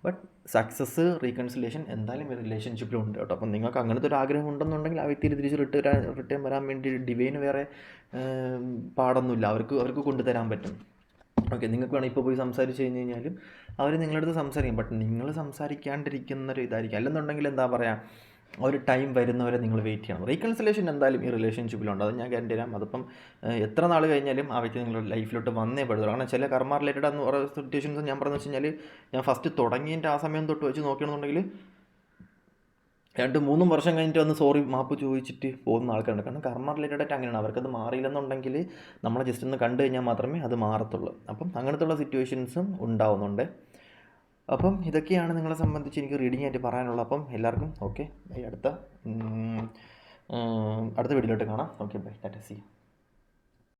Speaker 1: ബട്ട് സക്സസ് റീകൺസിലേഷൻ എന്തായാലും റിലേഷൻഷിപ്പിലും ഉണ്ട് കേട്ടോ. അപ്പം നിങ്ങൾക്ക് അങ്ങനത്തെ ഒരു ആഗ്രഹം ഉണ്ടെന്നുണ്ടെങ്കിൽ ആ വ്യക്തിയിൽ തിരിച്ച് റിട്ടേൺ വരാൻ വേണ്ടി ഡിവൈന് വേറെ പാടൊന്നുമില്ല, അവർക്ക് കൊണ്ടുതരാൻ പറ്റും. ഓക്കെ, നിങ്ങൾക്ക് വേണമെങ്കിൽ ഇപ്പോൾ പോയി സംസാരിച്ച് കഴിഞ്ഞ് കഴിഞ്ഞാലും അവർ നിങ്ങളുടെ അടുത്ത് സംസാരിക്കും. ബട്ട് നിങ്ങൾ സംസാരിക്കാണ്ടിരിക്കുന്നൊരു ഇതായിരിക്കും. അല്ലെന്നുണ്ടെങ്കിൽ എന്താ പറയുക, ഒരു ടൈം വരുന്നവരെ നിങ്ങൾ വെയിറ്റ് ചെയ്യണം. റീകൺസിലേഷൻ എന്തായാലും ഈ റിലേഷൻഷിപ്പിലുണ്ട്, അത് ഞാൻ ഗ്യാരണ്ടി തരാം. അതിപ്പം എത്ര നാൾ കഴിഞ്ഞാലും ആ വ്യക്തി നിങ്ങളുടെ ലൈഫിലോട്ട് വന്നേ പെടുള്ളൂ. കാരണം ചില കർമ്മ റിലേറ്റഡ് എന്ന് പറയുന്ന സിറ്റുവേഷൻസ് ഞാൻ പറഞ്ഞു വെച്ച് കഴിഞ്ഞാൽ, ഞാൻ ഫസ്റ്റ് തുടങ്ങിയതിൻ്റെ ആ സമയം തൊട്ട് വെച്ച് നോക്കുകയാണെന്നുണ്ടെങ്കിൽ 2-3 വർഷം കഴിഞ്ഞിട്ട് വന്ന് സോറി മാപ്പ് ചോദിച്ചിട്ട് പോകുന്ന ആൾക്കാരുണ്ട്. കാരണം കർമ്മ റിലേറ്റഡ് ആയിട്ട് അങ്ങനെയാണ്, അവർക്കത് മാറിയില്ലെന്നുണ്ടെങ്കിൽ നമ്മളെ ജസ്റ്റ് ഒന്ന് കണ്ടു കഴിഞ്ഞാൽ മാത്രമേ അത് മാറത്തുള്ളൂ. അപ്പം അങ്ങനത്തുള്ള സിറ്റുവേഷൻസും ഉണ്ടാവുന്നുണ്ട്. അപ്പം ഇതൊക്കെയാണ് നിങ്ങളെ സംബന്ധിച്ച് എനിക്ക് റീഡിംഗ് ആയിട്ട് പറയാനുള്ളത്. അപ്പം എല്ലാവർക്കും ഓക്കെ, അടുത്ത വീഡിയോയിലോട്ട് കാണാം. Okay, bye, ta-ta, see U.